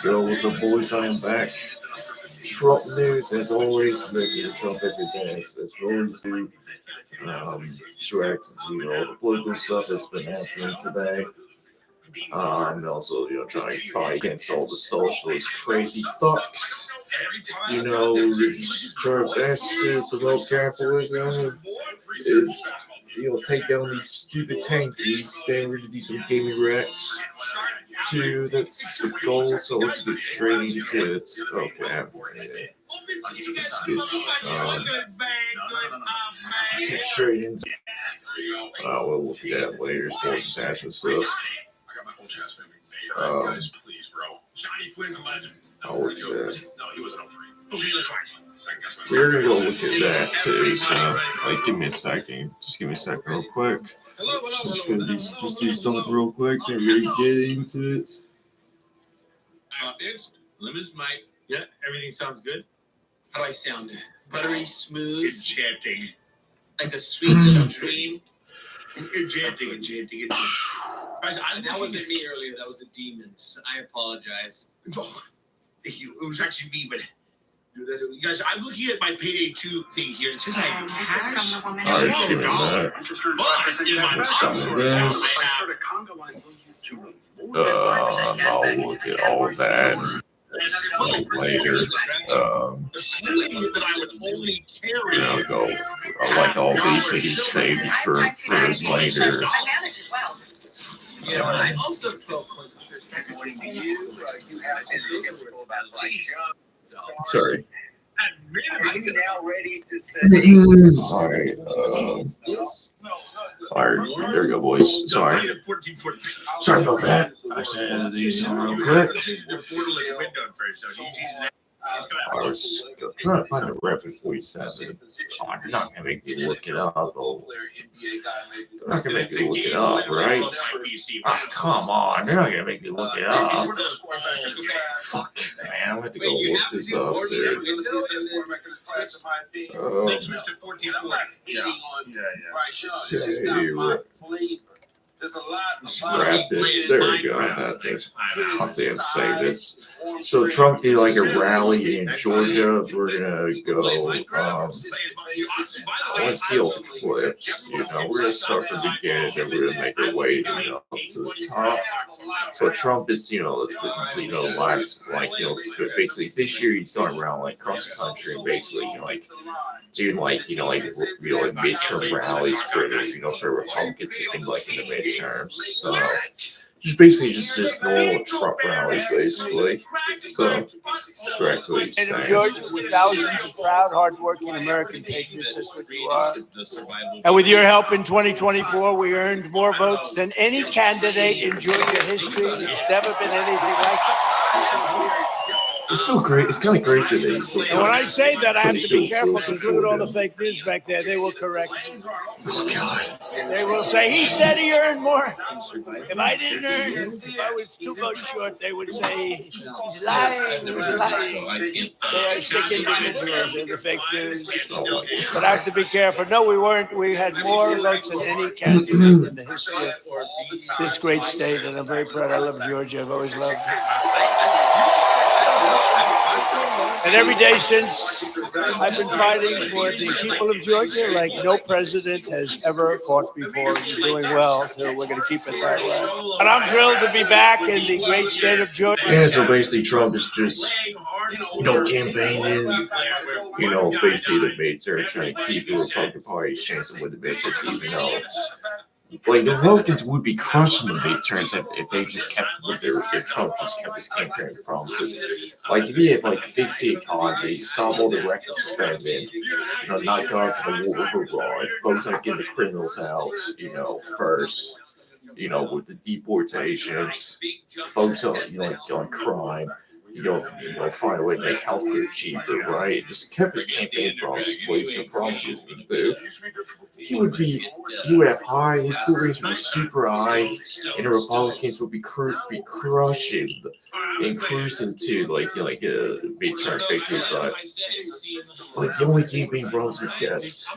Yo, what's up, boys? I am back. Trump news, as always, predicting Trump every day, as we always do. Track, the political stuff that's been happening today. And also, trying to fight against all the socialist crazy fucks. Just trying best to promote capitalism. And, take down these stupid tankies, stay rid of these gaming wrecks. Two, that's the goal, so let's get straight into it. Okay. Let's get straight into it. We'll look at that later, sports attachment stuff. I'll look at that. We're gonna go look at that too, so give me a second. Just give me a second real quick. Just do something real quick and really get into it. Fixed. Lemons, Mike. Yeah, everything sounds good. How do I sound? Buttery, smooth. Enchanting. Like a sweet dream. Enchanting. Guys, that wasn't me earlier. That was a demon. I apologize. Thank you. It was actually me, but you guys, I'm looking at my payday 2 thing here. It says I have cash. Alright, give me that. I'll look at all of that later. I like all these that you saved for later. Yeah, I also throw coins for a second. Sorry. I'm now ready to say. Alright, there we go, boys. Sorry about that. I just had to do something real quick. Let's go try to find a reference 47. Oh, you're not gonna make me look it up. You're not gonna make me look it up, right? Oh, come on, you're not gonna make me look it up. Fuck, man, I'm gonna have to go look this up, There's a lot grab it. There we go. That's it. I'll save this. So Trump did like a rally in Georgia. We're gonna go. Let's see all the clips. We're gonna start from the beginning, and we're gonna make our way, up to the top. So Trump is, last, basically this year he's going around across the country, and basically, doing midterm rallies for for Republicans in the midterms. So just normal Trump rallies basically. So that's what he's saying. Georgia, with thousands of proud, hardworking American patriots, that's what you are. And with your help in 2024, we earned more votes than any candidate in Georgia history. There's never been anything like it. It's so great. It's kind of crazy that he's and when I say that, I have to be careful because look at all the fake news back there. They will correct me. Oh, God. They will say, he said he earned more. If I didn't earn, if I was 2 votes short, they would say, he's lying, he's lying. They are sick individuals in the fake news. But I have to be careful. No, we weren't. We had more votes than any candidate in the history of this great state. And I'm very proud. I love Georgia. I've always loved it. And every day since, I've been fighting for the people of Georgia like no president has ever fought before. You're doing well, so we're going to keep it that way. And I'm thrilled to be back in the great state of Georgia. Yeah, so basically Trump is just, campaigning, basically the midterm, trying to keep the Republican Party's chance to win the midterms, even though the Republicans would be crushing the midterms if they just kept if Trump just kept his campaign promises. If he had fix the economy, stop all the reckless spending, not causing a war abroad, folks getting the criminals out, first, with the deportations, folks on crime. Find a way to make healthcare cheaper, right? Just kept his campaign promises, the promises he was going to do. He would have his poll ratings would be super high, and the Republicans would be crushing and cruising to midterm victory. But the only campaign promises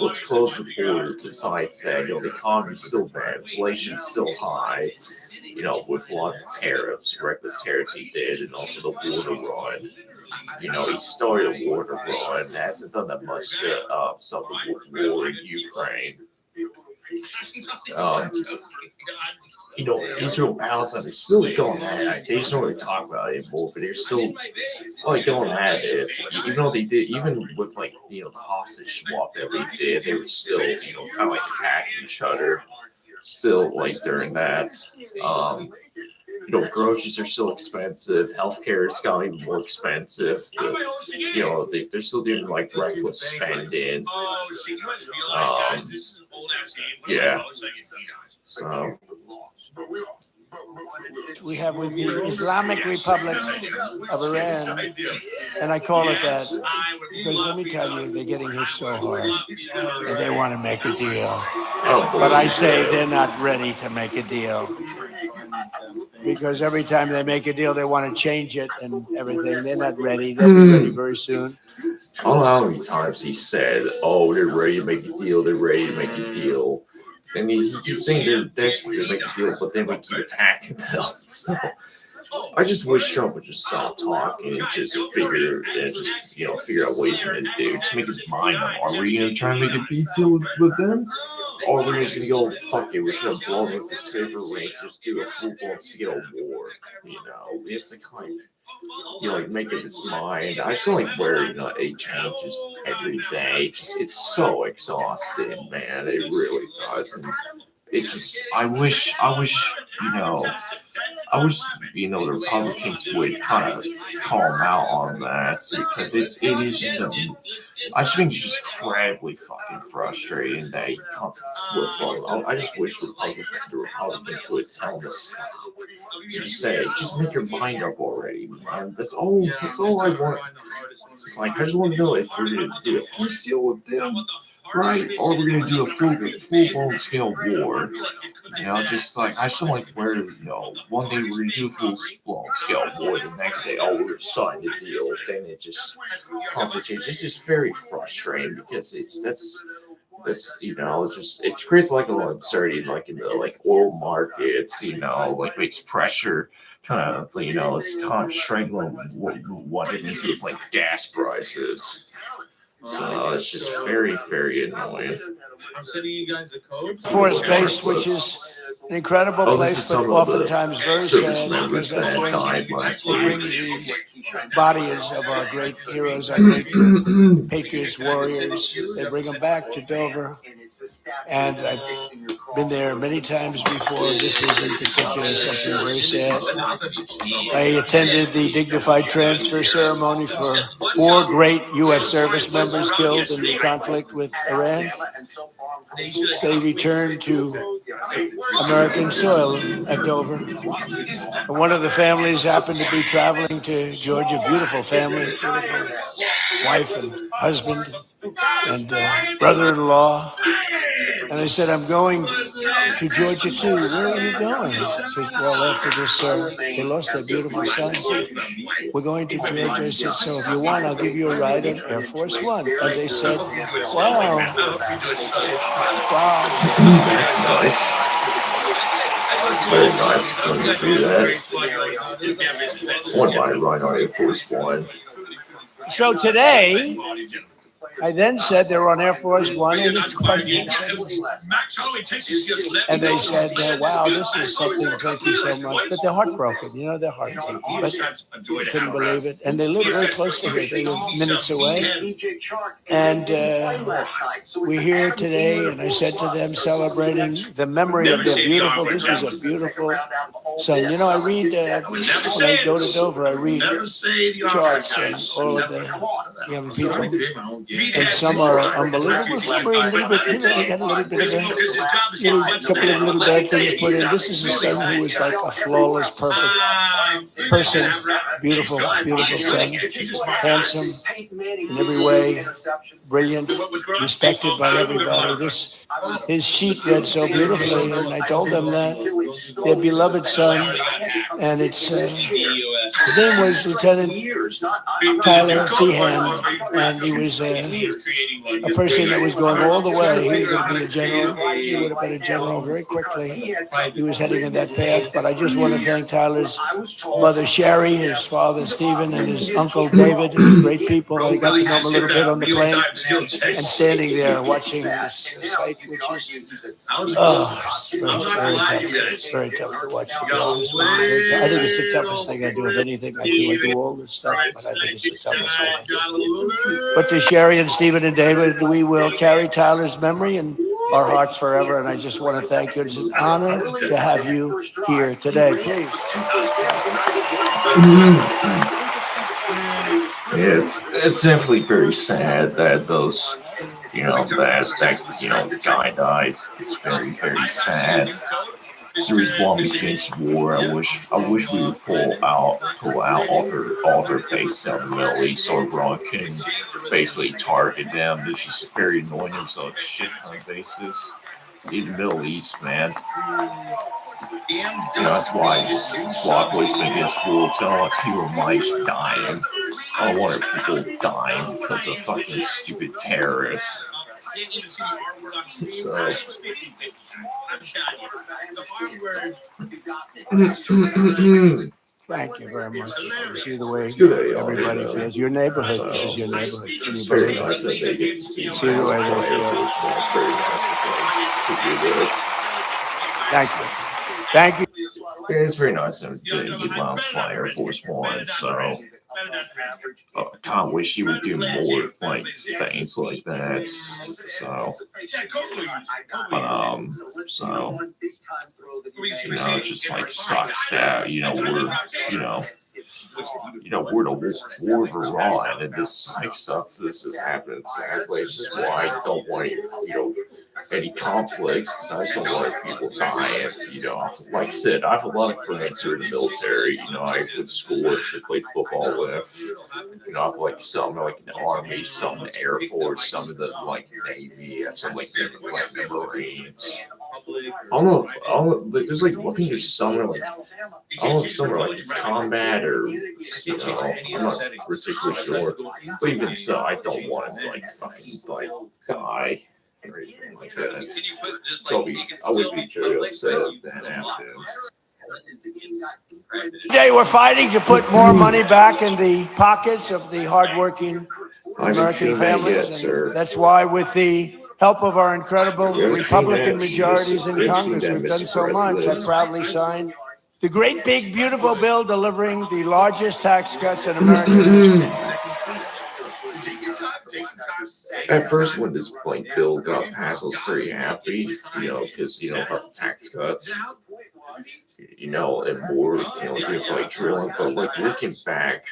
was close the border. Besides that, the economy's still bad, inflation's still high. with a lot of tariffs, reckless tariffs he did, and also the water run. He started a water run, hasn't done that much to stop the war in Ukraine. Um, Israel Palestine, they're still going at it. They just don't really talk about it anymore, but they're still going at it. Even though they did, even with the hostage swap that they did, they were still kind of attacking each other. Still during that. Groceries are still expensive. Healthcare has gotten even more expensive. They're still doing reckless spending. Yeah. So we have with the Islamic Republic of Iran, and I call it that because let me tell you, they're getting hit so hard, and they want to make a deal. But I say they're not ready to make a deal. Because every time they make a deal, they want to change it and everything. They're not ready. They'll be ready very soon. I don't know how many times he said, "Oh, they're ready to make a deal. They're ready to make a deal," and he keeps saying they're desperate to make a deal, but then we keep attacking them. So I just wish Trump would just stop talking and just figure out ways for him to do. Just make his mind up. Are we gonna try and make a peace deal with them? Or we're just gonna go, fuck it, we're just gonna blow them with the skipper range, just do a full-blown scale war. It's make up his mind. I just don't wear, 8 changes every day. It just gets so exhausting, man. It really does. And it just, I wish, the Republicans would kind of call him out on that because it is just I just think it's just incredibly fucking frustrating that he constantly flip-flopping. I just wish the Republicans would tell him to stop. Just make your mind up already, man. That's all I want. It's just I just want to know if we're going to do a peace deal with them, right? Or we're going to do a full-blown scale war. I just don't where, one day we're going to do a full-blown scale war, the next day, we're going to sign the deal. Then it just constantly changes. It's just very frustrating because it creates a lot of uncertainty, in the oil markets, makes pressure kind of, it's kind of strangling what it is with gas prices. So it's just very, very annoying. I'm sending you guys the code. Force base, which is an incredible place, but oftentimes very sad because that's where we bring the bodies of our great heroes, our great patriots, warriors. They bring them back to Dover. And I've been there many times before. This was in particular something very sad. I attended the dignified transfer ceremony for 4 great U.S. service members killed in the conflict with Iran. They returned to American soil at Dover. And one of the families happened to be traveling to Georgia. Beautiful family, beautiful wife and husband and brother-in-law. And I said, I'm going to Georgia too. Where are you going? She said, well, after this, they lost their beautiful son. We're going to Georgia. I said, so if you want, I'll give you a ride on Air Force One. And they said, wow. That's nice. It's very nice when you do that. One might ride on Air Force One. So today, I then said they were on Air Force One, and it's quite nice. And they said, wow, this is something, thank you so much. But they're heartbroken, they're heartbroken. But couldn't believe it. And they live very close to here. They live minutes away. And we're here today, and I said to them, celebrating the memory of their beautiful, this was a beautiful son. I read, when I go to Dover, I read charts and all of the young people. And some are unbelievable. Some are a little bit, they got a little bit of a couple of little bad things put in. This is a son who is like a flawless, perfect person. Beautiful, beautiful son. Handsome in every way. Brilliant. Respected by everybody. His sheet read so beautifully, and I told them that their beloved son, and it's His name was Lieutenant Tyler Feehan, and he was a person that was going all the way. He was going to be a general. He would have been a general very quickly. He was heading in that path. But I just want to thank Tyler's mother, Sherry, his father, Stephen, and his uncle, David. Great people. I got to know him a little bit on the plane and standing there watching this sight, which is, very tough to watch. To be honest with you. I think it's the toughest thing I do. If anything, I do all this stuff, but I think it's the toughest one. But to Sherry and Stephen and David, we will carry Tyler's memory in our hearts forever. And I just want to thank you. It's an honor to have you here today. Please. Yeah, it's definitely very sad that those, that guy died. It's very, very sad. The reason against war. I wish we would pull out all their bases out of the Middle East, so everyone can basically target them. It's just very annoying. There's a shit ton of bases in the Middle East, man. That's why I've always been against war. I don't want people my age dying. I don't want people dying because of fucking stupid terrorists. So. Thank you very much. You see the way everybody feels. Your neighborhood. This is your neighborhood. It's very nice that they get to see the way they feel. It's very nice to do it. Thank you. It's very nice that you launch fly Air Force One. So I kind of wish you would do more like things like that. So, it just like sucks that we're the war of Iran, and this like stuff. This is happening sadly. This is why I don't want any conflicts, because I just don't want people dying. Like I said, I have a lot of friends who are in the military. I went to school with, they played football with. I have like some like in the Army, some in the Air Force, some in the like Navy, some like the Marines. I don't know. There's like, I think there's somewhere like, I don't know if somewhere like combat or, I'm not particularly sure. But even so, I don't want to like fucking die or anything like that. So I would be very upset if that happened. Today we're fighting to put more money back in the pockets of the hardworking American families. That's why, with the help of our incredible Republican majorities in Congress, we've done so much. I proudly signed the great, big, beautiful bill delivering the largest tax cuts in American history. At first, when this blank bill got passed, I was very happy, because, about the tax cuts, and more, doing like drilling. But like looking back,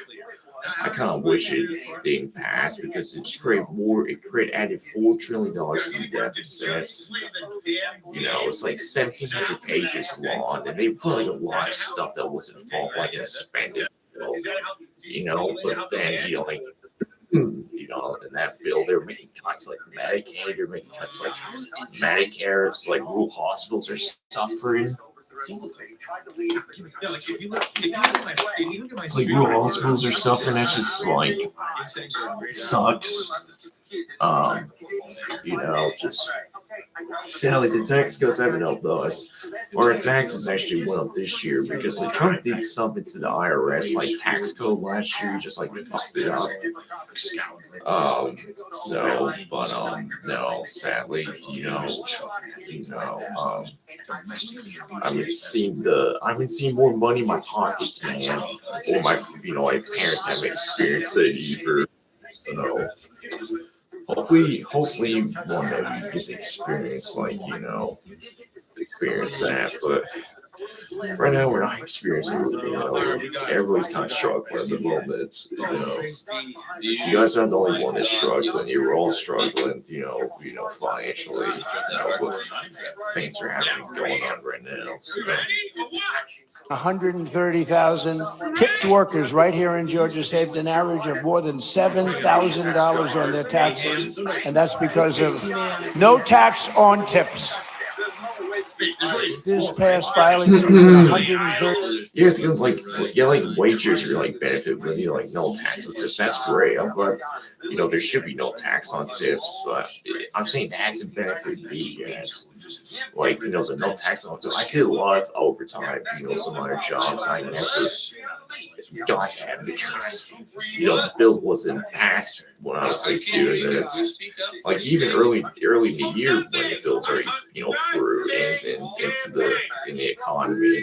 I kind of wish it didn't pass, because it just added $4 trillion to the deficit. It's like 1,700 pages long, and they put like a lot of stuff that wasn't fault, like in a spending bill, but then, in that bill, they're making cuts like Medicaid, they're making cuts like Medicare, it's like rural hospitals are suffering. Like rural hospitals are suffering, that's just like sucks. Just sadly the tax cuts haven't helped us. Our taxes actually went up this year because Trump did something to the IRS, like tax code last year, just like fucked it up. No, sadly, I've been seeing more money in my pockets, man. Or my parents haven't experienced it either. Hopefully one day we get to experience that, but right now we're not experiencing it. Everybody's kind of struggling at the moment. You guys aren't the only one that's struggling. You're all struggling, financially, with things are happening going on right now. So. 130,000 tipped workers right here in Georgia saved an average of more than $7,000 on their taxes, and that's because of no tax on tips. This past filing season, 130. Yeah, it's good. Like wages are like benefit when you like no tax on tips. That's great. I'm glad. There should be no tax on tips, but I'm saying that hasn't benefited me yet. The no tax on tips. I did a lot of overtime. Some other jobs I never got that because the bill wasn't passed when I was like doing it. Like even early in the year when the bill's already through and into the economy.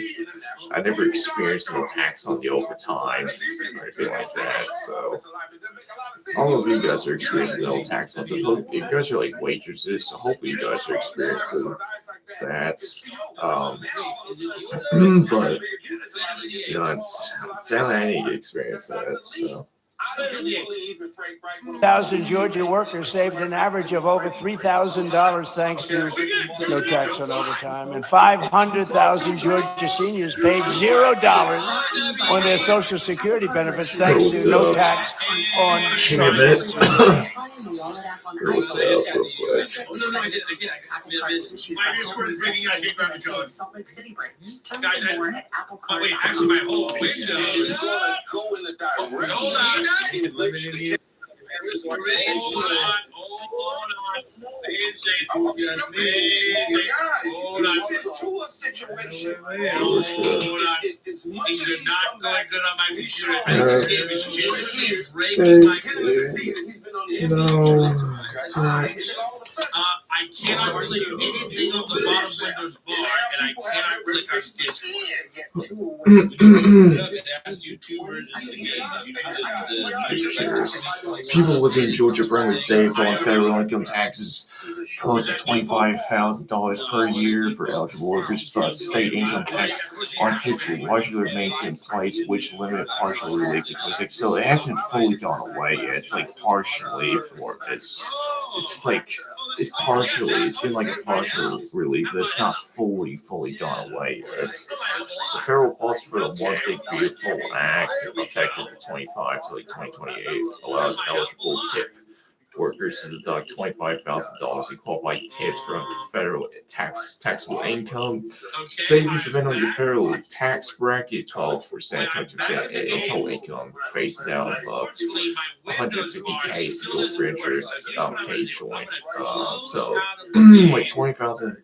I never experienced no tax on the overtime or anything like that. So all of you guys are experiencing no tax on tips. If you guys are like waitresses, so hopefully you guys are experiencing that. But it's sadly I need to experience that. So. 1,000 Georgia workers saved an average of over $3,000 thanks to no tax on overtime, and 500,000 Georgia seniors paid $0 on their Social Security benefits thanks to no tax on Social Security. Oh, no, I did. My Discord is ringing. I can't grab the code. Salt Lake City breaks. Tons Guys, more at Apple Oh, Card. wait, actually, my whole window. Go in the Hold on. direction. Hold on. I'm Just guys, hold on. it's a tour situation. Hold on. It's much Things as are he's not come going back. good on my He's computer. shown Uh, us It's genuinely At breaking my the beginning of the season, he's been on the No. And then all of a sudden, I cannot click anything on the bottom Windows bar, and I cannot click on Discord. People living in Georgia currently save on federal income taxes close to $25,000 per year for eligible workers, but state income tax on tips will largely remain in place, which limit partial relief to 26. So it hasn't fully gone away yet. It's like partially for it's like it's partially. It's been like a partial relief, but it's not fully gone away yet. The federal policy for the One Big Beautiful Act, effective 25 to 2028, allows eligible tip workers to deduct $25,000 in qualified tips from federal taxable income. Savings depend on your federal tax bracket, 12%, 20% in total income phases out above 150K single fringe K joint. So like 20,000.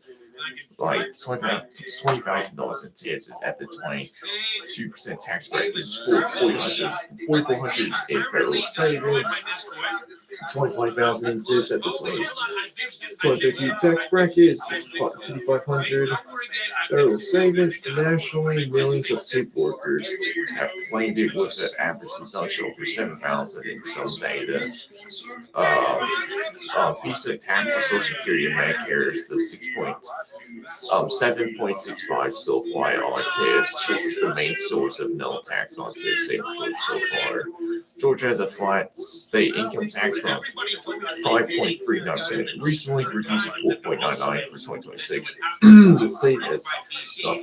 Like $20,000 in tips is at the 22% tax bracket. Is 4,400 in federal savings. 25,000 in tips at the 22 tax bracket is 5,500 federal savings. Nationally, millions of tip workers have claimed it with an average deduction over 7,000 in some data. Fees to tax on Social Security and Medicare is the 7.65 still apply on tips. This is the main source of no tax on tips in Georgia so far. Georgia has a flat state income tax from 5.39%, recently reduced to 4.99 for 2026. The state has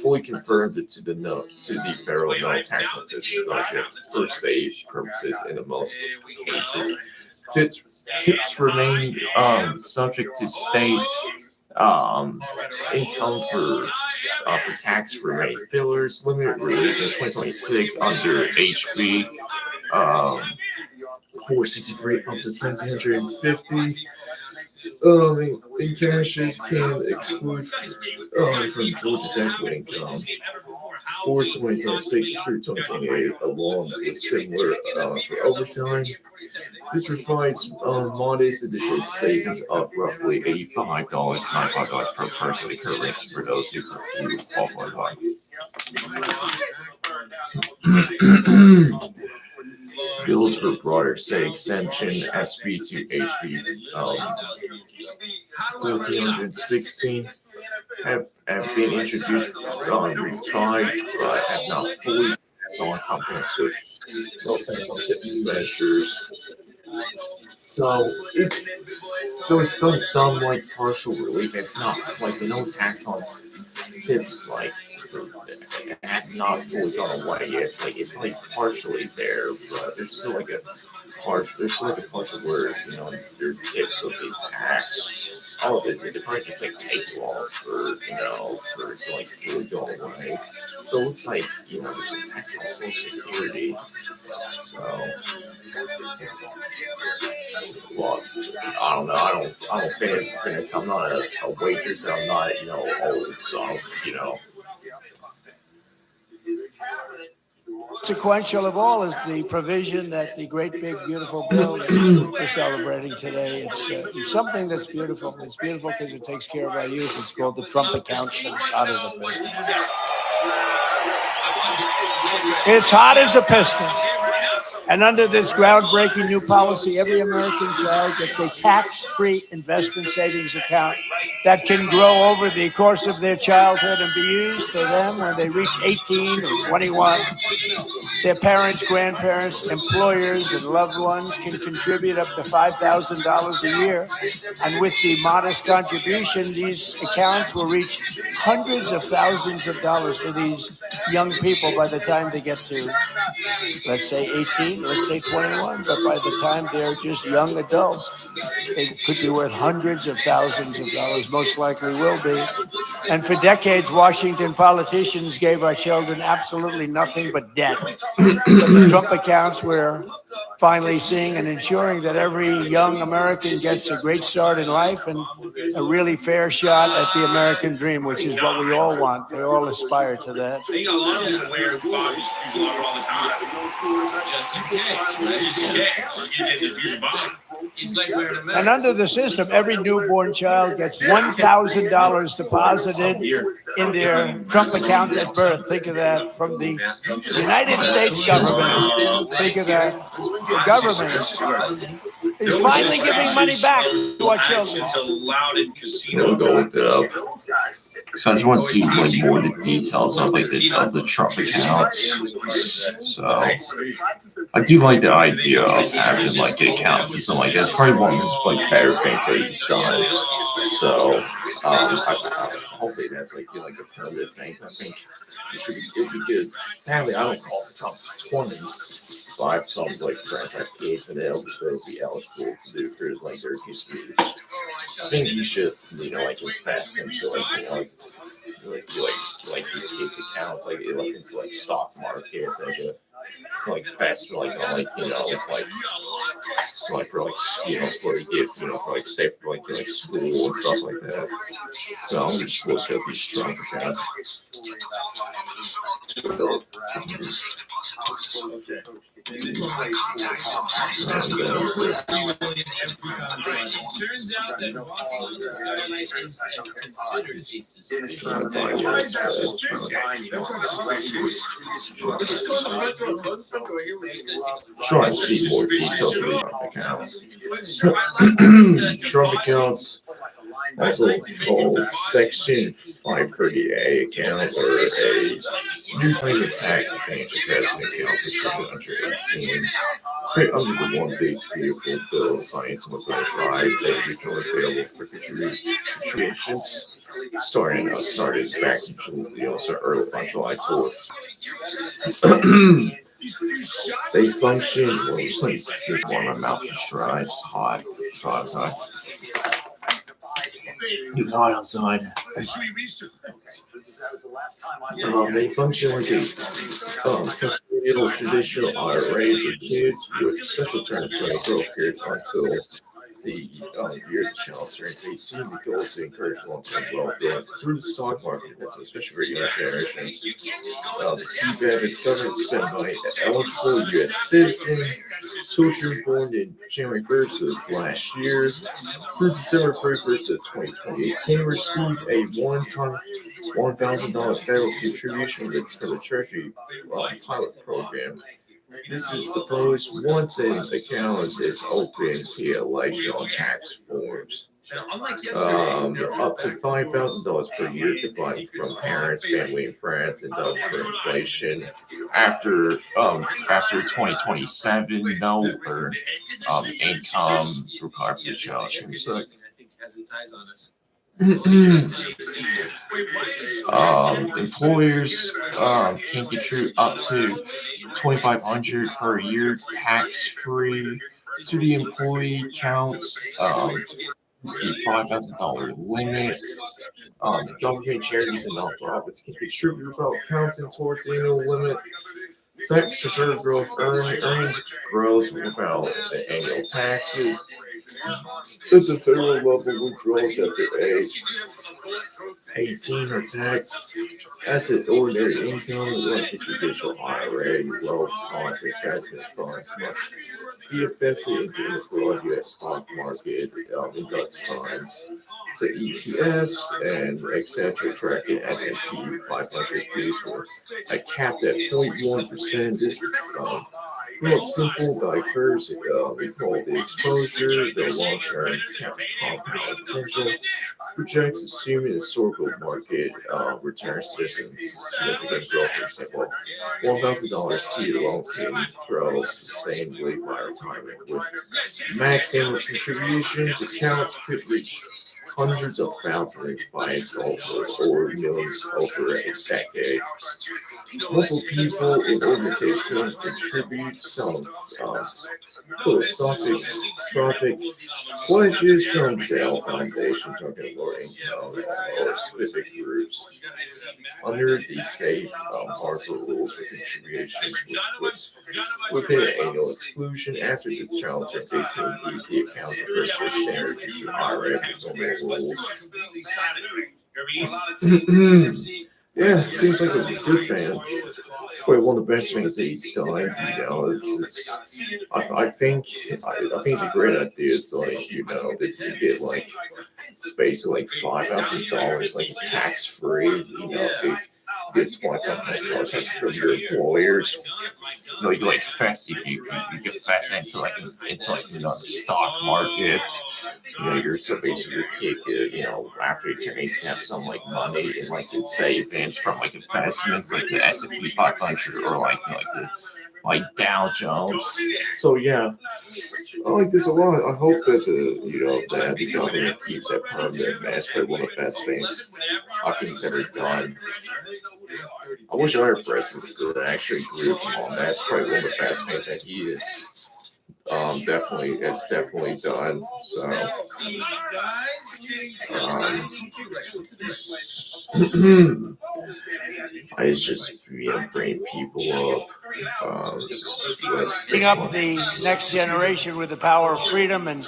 fully confirmed it to the federal no tax on tips deduction for state purposes in the most cases. Tips remain subject to state income for tax for many fillers, limited relief in 2026 under HB 463 up to 1,750. In cashes can exclude from Georgia taxable income for 2026 through 2028, along with similar for overtime. This provides modest additional savings of roughly $85, $95 per person equivalent for those who qualify. Bills for broader state exemption, SB to HB 1316 have been introduced refined, but have not fully on comprehensive no tax on tip measures. So it's some like partial relief. It's not like the no tax on tips like has not fully gone away yet. It's like partially there, but there's still like a partial word, it's still being taxed. All of it, it probably just like takes a while for it to like fully go away. So it looks like, there's a tax on Social Security. So, well, I don't know. I don't finish. I'm not a waitress. I'm not, old. So, Consequential of all is the provision that the great big beautiful bill that we're celebrating today. It's something that's beautiful. It's beautiful because it takes care of our youth. It's called the Trump accounts. And it's hot as a piston. It's hot as a piston. And under this groundbreaking new policy, every American child gets a tax-free investment savings account that can grow over the course of their childhood and be used for them when they reach 18 or 21. Their parents, grandparents, employers, and loved ones can contribute up to $5,000 a year. And with the modest contribution, these accounts will reach hundreds of thousands of dollars for these young people by the time they get to, let's say 18, let's say 21. But by the time they're just young adults, they could be worth hundreds of thousands of dollars, most likely will be. And for decades, Washington politicians gave our children absolutely nothing but debt. But the Trump accounts, we're finally seeing and ensuring that every young American gets a great start in life and a really fair shot at the American dream, which is what we all want. We all aspire to that. I think a lot of them wear Bobby's shoes all the time. Just in case, right? Just in case. You didn't if you're Bob. It's like wearing a mask. And under the system, every newborn child gets $1,000 deposited in their Trump account at birth. Think of that, from the United States government. Think of that. The government is finally giving money back to our children. It's allowed in casinos. We'll go look it up. So I just want to see like more of the details of like the Trump accounts. So I do like the idea of having like the account system like that's probably one of his like better things that he's done. So hopefully that's like a permanent thing. I think it'd be good. Sadly, I don't call it top 20. So I have some like friends have kids and they'll be eligible to do for like their kids' use. I think you should like invest into like your kids' accounts like into like stock markets and invest like on like for like for a gift for like safe for like school and stuff like that. So I'm gonna just look up these Trump accounts. Turns out that walking the skylight is considered a suspicious Try and see more details of these Trump accounts. Trump accounts, also called Section 530A accounts, or a new kind of tax advantage investment account for children under 18. Right under the one big beautiful bill of science and 125, they become available for contributions. Started back in early on July 4th. They function. Well, it's like my mouth is dry. It's hot. It's hot. It's hot outside. They function like a custodial traditional IRA for kids with special terms for a growth period until the year the child turns 18. The goal is to encourage long-term well-being through the stock market, especially for younger generations. The key benefits government spent by eligible U.S. citizen, children born in January 1st of last year through December 31st of 2028 can receive a one-time $1,000 federal contribution for the Treasury pilot program. This is proposed once an account is open via electronic tax forms. Up to $5,000 per year combined from parents, family, and friends, and for inflation. After 2027, no income required for the child. So, has its eyes on us. Employers can contribute up to 2,500 per year tax free to the employee counts. It's the $5,000 limit. Government charities and nonprofits can contribute without counting towards the annual limit. Tax deferred growth earnings grows without the annual taxes. At the federal level, withdrawals after age 18 are taxed. Asset ordinary income, like the traditional IRA, low-cost investment funds, must be invested into the broad U.S. stock market, index funds, to ETFs, and etc. Tracking S&P 500 fees were capped at 0.1%. This well, simple, diverse, we call the exposure, the long-term compound potential, projects assuming historical market returns to significant growth. For example, $1,000 seed alone can grow sustainably by retirement. With max annual contributions, accounts could reach hundreds of thousands by over or millions over a decade. Multiple people in organizations can contribute some philosophic traffic pledges from the Bell Foundation talking low income or specific groups under the safe harbor rules for contributions with an annual exclusion after the child turns 18. The account refers to standard to IRA with normal rules. Yeah, seems like a good fan. It's probably one of the best things that he's done. I think it's a great idea to that you get like basically like $5,000 like tax free. You get $2,500 tax free from your employers. You can like you get fast into the stock market. You're so basically your kid after you turn 18 have some like money in like in savings from like investments like the S&P 500 or like Dow Jones. So yeah, I like this a lot. I hope that the government keeps that permanent. That's probably one of the best things I think it's ever done. I wish our presidents did actually agree with him on that. That's probably one of the best things that he is definitely done. So I just bring people up. Bring up the next generation with the power of freedom and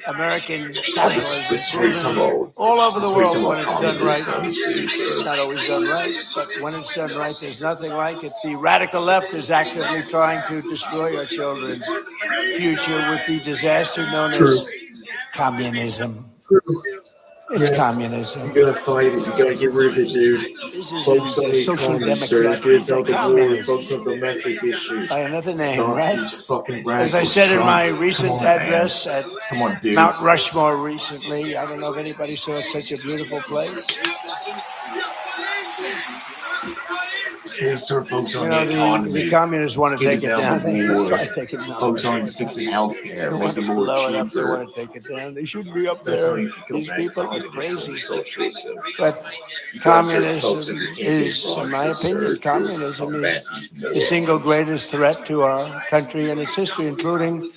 American capitalism all over the world when it's done right. It's not always done right, but when it's done right, there's nothing like it. The radical left is actively trying to destroy our children's future with the disaster known as communism. It's communism. You gotta fight it. You gotta get rid of it, dude. Focus on the economy, sir. Get out the war. Focus on domestic issues. By another name, Stop right? these fucking As I said in my recent address at dude. Mount Rushmore recently, I don't know if anybody saw such a beautiful place. The communists want to take it down. They try to take it down. Focus on fixing healthcare. They want to blow it up. They want to take it down. They shouldn't be up there. These people are crazy. But communism is, in my opinion, communism is the single greatest threat to our country and its history, including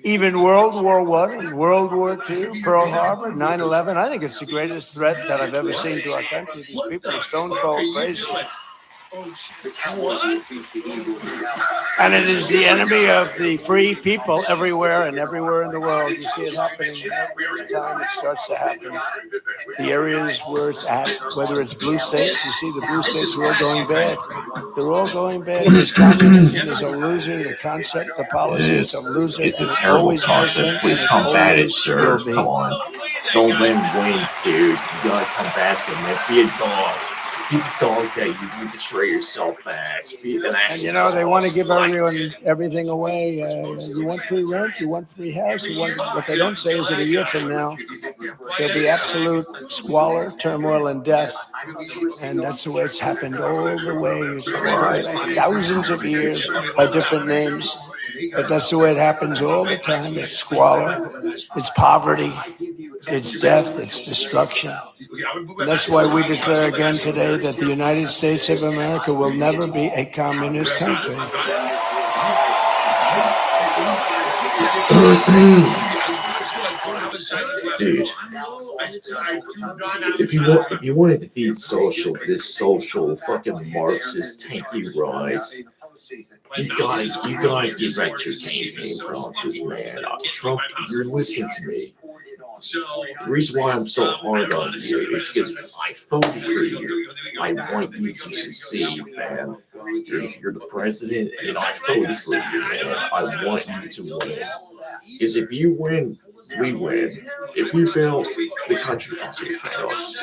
even World War I and World War II, Pearl Harbor, 9/11. I think it's the greatest threat that I've ever seen to our country. These people are stone cold crazy. And it is the enemy of the free people everywhere and everywhere in the world. You see it happening every time it starts to happen. The areas where it's at, whether it's blue states, you see the blue states are all going bad. They're all going bad because communism is a loser. The concept, the policy is a loser. It's a terrible concept. Please combat it, sir. Come on. Don't let him win, dude. You gotta combat him, man. Be a dog. Be the dog that you betray yourself as. Be an actual And they want to give everything away. You want free rent, you want free house, what they don't say is that a year from now, there'll be absolute squalor, turmoil, and death. And that's the way it's happened all the way. It's been thousands of years by different names. But that's the way it happens all the time. It's squalor, it's poverty, it's death, it's destruction. And that's why we declare again today that the United States of America will never be a communist country. Dude, if you want to defeat this social fucking Marxist tanky rise, you gotta get back to your campaign promises, man. Trump, you're listening to me. The reason why I'm so hard on you is because I voted for you. I want you to succeed, man. You're the president, and I voted for you, man. I want you to win. Because if you win, we win. If we fail, the country fucking fails.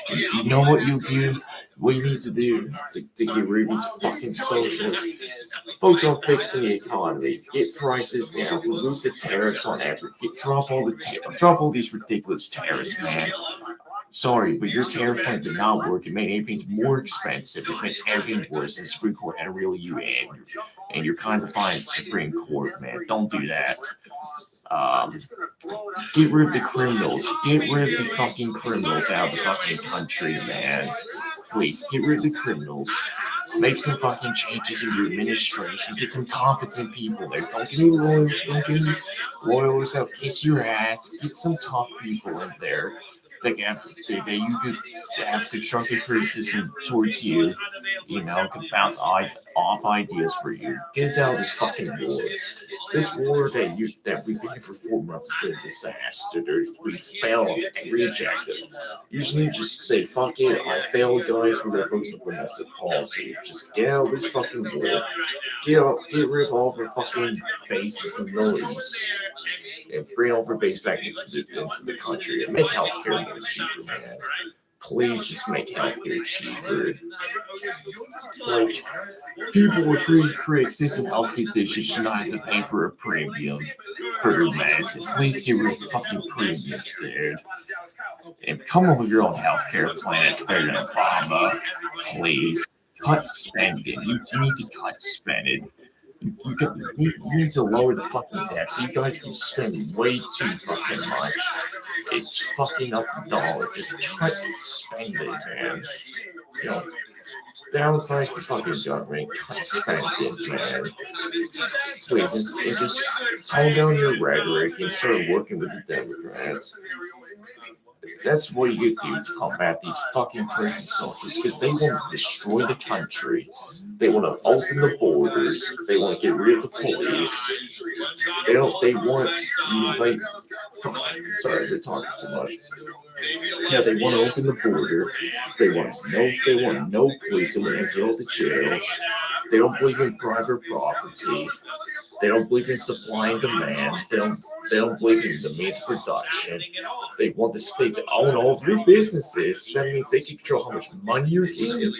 You know what you do? What you need to do to get rid of these fucking socialists? Focus on fixing the economy. Get prices down. Remove the tariffs on everything. Drop all these ridiculous tariffs, man. Sorry, but your tariff plan did not work. It made everything more expensive. It made everything worse. And the Supreme Court had to reel you in. And you're kind of defying the Supreme Court, man. Don't do that. Get rid of the criminals. Get rid of the fucking criminals out of the fucking country, man. Please, get rid of the criminals. Make some fucking changes in your administration. Get some competent people there. Don't get any lawyers out. Kiss your ass. Get some tough people in there that you could have constructive criticism towards you. You know, could bounce off ideas for you. Get us out of this fucking war. This war that we've been in for 4 months has been a disaster. We failed and rejected. You just need to just say, fuck it, I failed, guys, we're gonna focus on domestic policy. Just get out of this fucking war. Get rid of all of our fucking bases in the Middle East. And bring all of our base back into the country and make healthcare more cheaper, man. Please just make healthcare cheaper. Like, people with pre-existing health conditions should not have to pay for a premium for their medicine. Please get rid of fucking premiums, dude. And come up with your own healthcare plan. It's better than Obama. Please. Cut spending. You need to cut spending. You need to lower the fucking debt. So you guys keep spending way too fucking much. It's fucking up the dollar. Just cut spending, man. You know, downsize the fucking government. Cut spending, man. Please, and just tone down your rhetoric and start working with the Democrats. That's what you do to combat these fucking crazy socialists, because they want to destroy the country. They want to open the borders. They want to get rid of the police. They want sorry, they're talking too much. Yeah, they want to open the border. They want no police. They want to enter all the jails. They don't believe in private property. They don't believe in supply and demand. They don't believe in the means of production. They want the state to own all of your businesses. That means they can control how much money you're getting,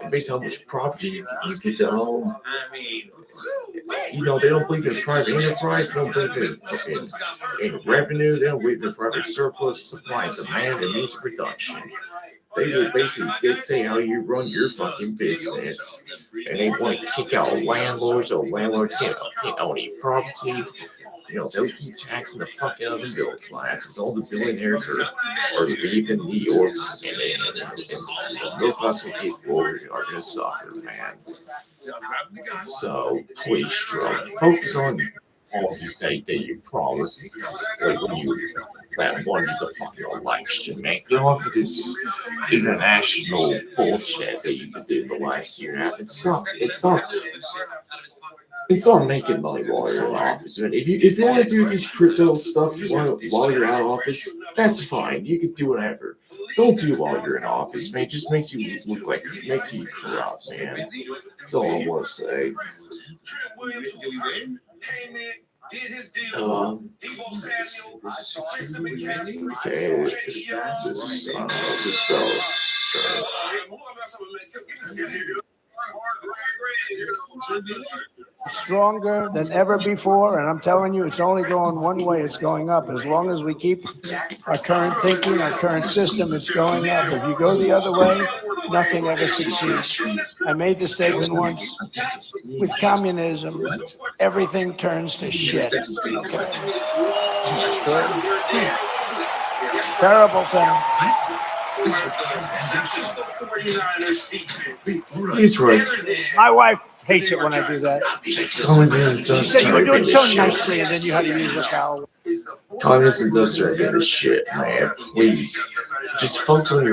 and based on how much property you get to own. You know, they don't believe in private enterprise. They don't believe in revenue. They don't believe in private surplus, supply and demand, and means of production. They will basically dictate how you run your fucking business. And they want to kick out landlords, so landlords can't own any property. You know, they'll keep taxing the fuck out of the middle class, because all the billionaires are leaving New York, and the middle class people are going to suffer, man. So, please, Trump, focus on policies that you promised, like when you won the fucking election, man. Get off of this international bullshit that you've been doing the last year and a half. It's not making money while you're in office, man. If you want to do this crypto stuff while you're out of office, that's fine. You can do whatever. Don't do it while you're in office, man. It just makes you look like corrupt, man. That's all I want to say. Stronger than ever before, and I'm telling you, it's only going one way. It's going up. As long as we keep our current thinking, our current system, it's going up. If you go the other way, nothing ever succeeds. I made the statement once, with communism, everything turns to shit. Okay? It's true. Terrible thing. He's right. My wife hates it when I do that. She said you were doing so nicely, and then you had to use a towel. Communism does start giving a shit, man. Please, just focus on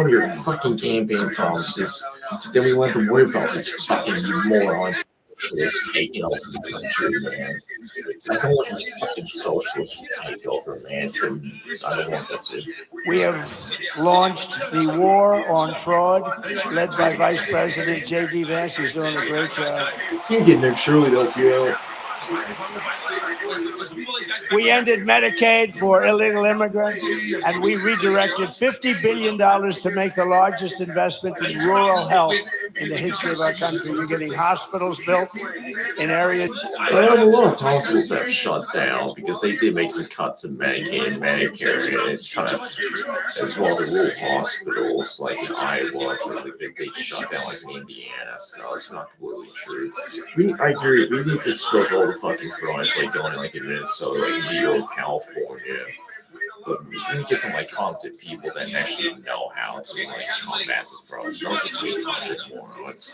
your fucking campaign promises. Then we won't have to worry about these fucking morons just taking over the country, man. I don't want these fucking socialists to take over, man. So I don't want that to. We have launched the war on fraud, led by Vice President J.D. Vance. He's doing a great job. You're getting there, surely they'll help you out. We ended Medicaid for illegal immigrants, and we redirected $50 billion to make the largest investment in rural health in the history of our country. We're getting hospitals built in areas. Well, a lot of hospitals have shut down because they did make some cuts in Medicaid and Medicare, and it's kind of as well the rural hospitals like in Iowa, they shut down like in Indiana, so it's not completely true. I agree. We need to expose all the fucking frauds like going like in Minnesota, like New York, California. But we need to get some like competent people that actually know how to like combat the fraud. Don't just be competent morons.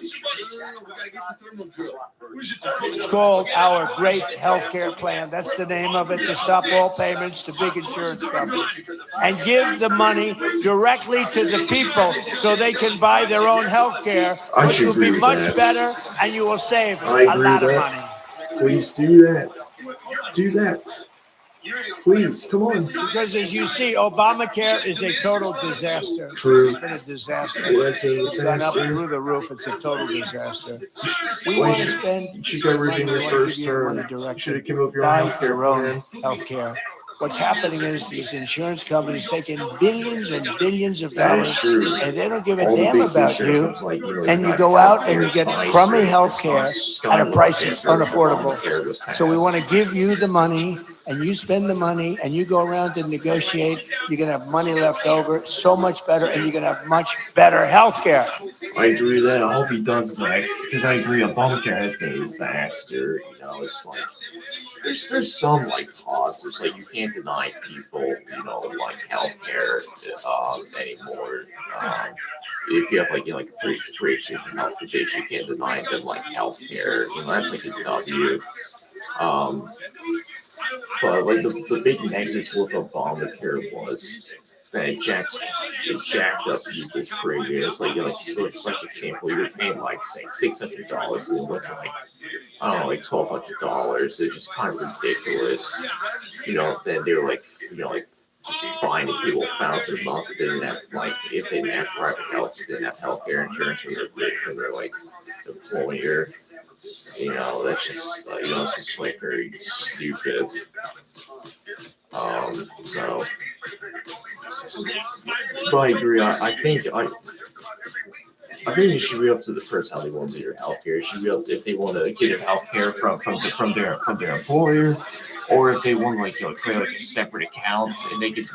It's called our Great Healthcare Plan. That's the name of it, to stop all payments to big insurance companies and give the money directly to the people so they can buy their own health care, which will be much better, and you will save a lot of money. Please do that. Do that. Please, come on. Because as you see, Obamacare is a total disaster. True. It's been a disaster. It's gone up through the roof. It's a total disaster. We want to spend. You should go redeem your first term. You should have come up with your own health care. What's happening is these insurance companies taking billions and billions of dollars, and they don't give a damn about you. And you go out and you get crummy health care at a price that's unaffordable. So we want to give you the money, and you spend the money, and you go around and negotiate. You're going to have money left over, so much better, and you're going to have much better health care. I agree with that. I hope he does that, because I agree Obamacare has been a disaster. You know, it's like there's some like positives, like you can't deny people, you know, like healthcare anymore. If you have like a pretty existing health condition, you can't deny them like healthcare. You know, that's like a W. But like the big negatives with Obamacare was that it jacked up people's premiums. Like example, you were paying like say $600 and it went to like I don't know, like $1,200. It's just kind of ridiculous. You know, then they were like finding people $1,000 a month that didn't have if they didn't have private health, didn't have healthcare insurance for their like employer. You know, that's just it's just like very stupid. So, but I agree. I think it should be up to the person how they want to do their healthcare. It should be up to if they want to get their healthcare from their employer, or if they want create like a separate account and they can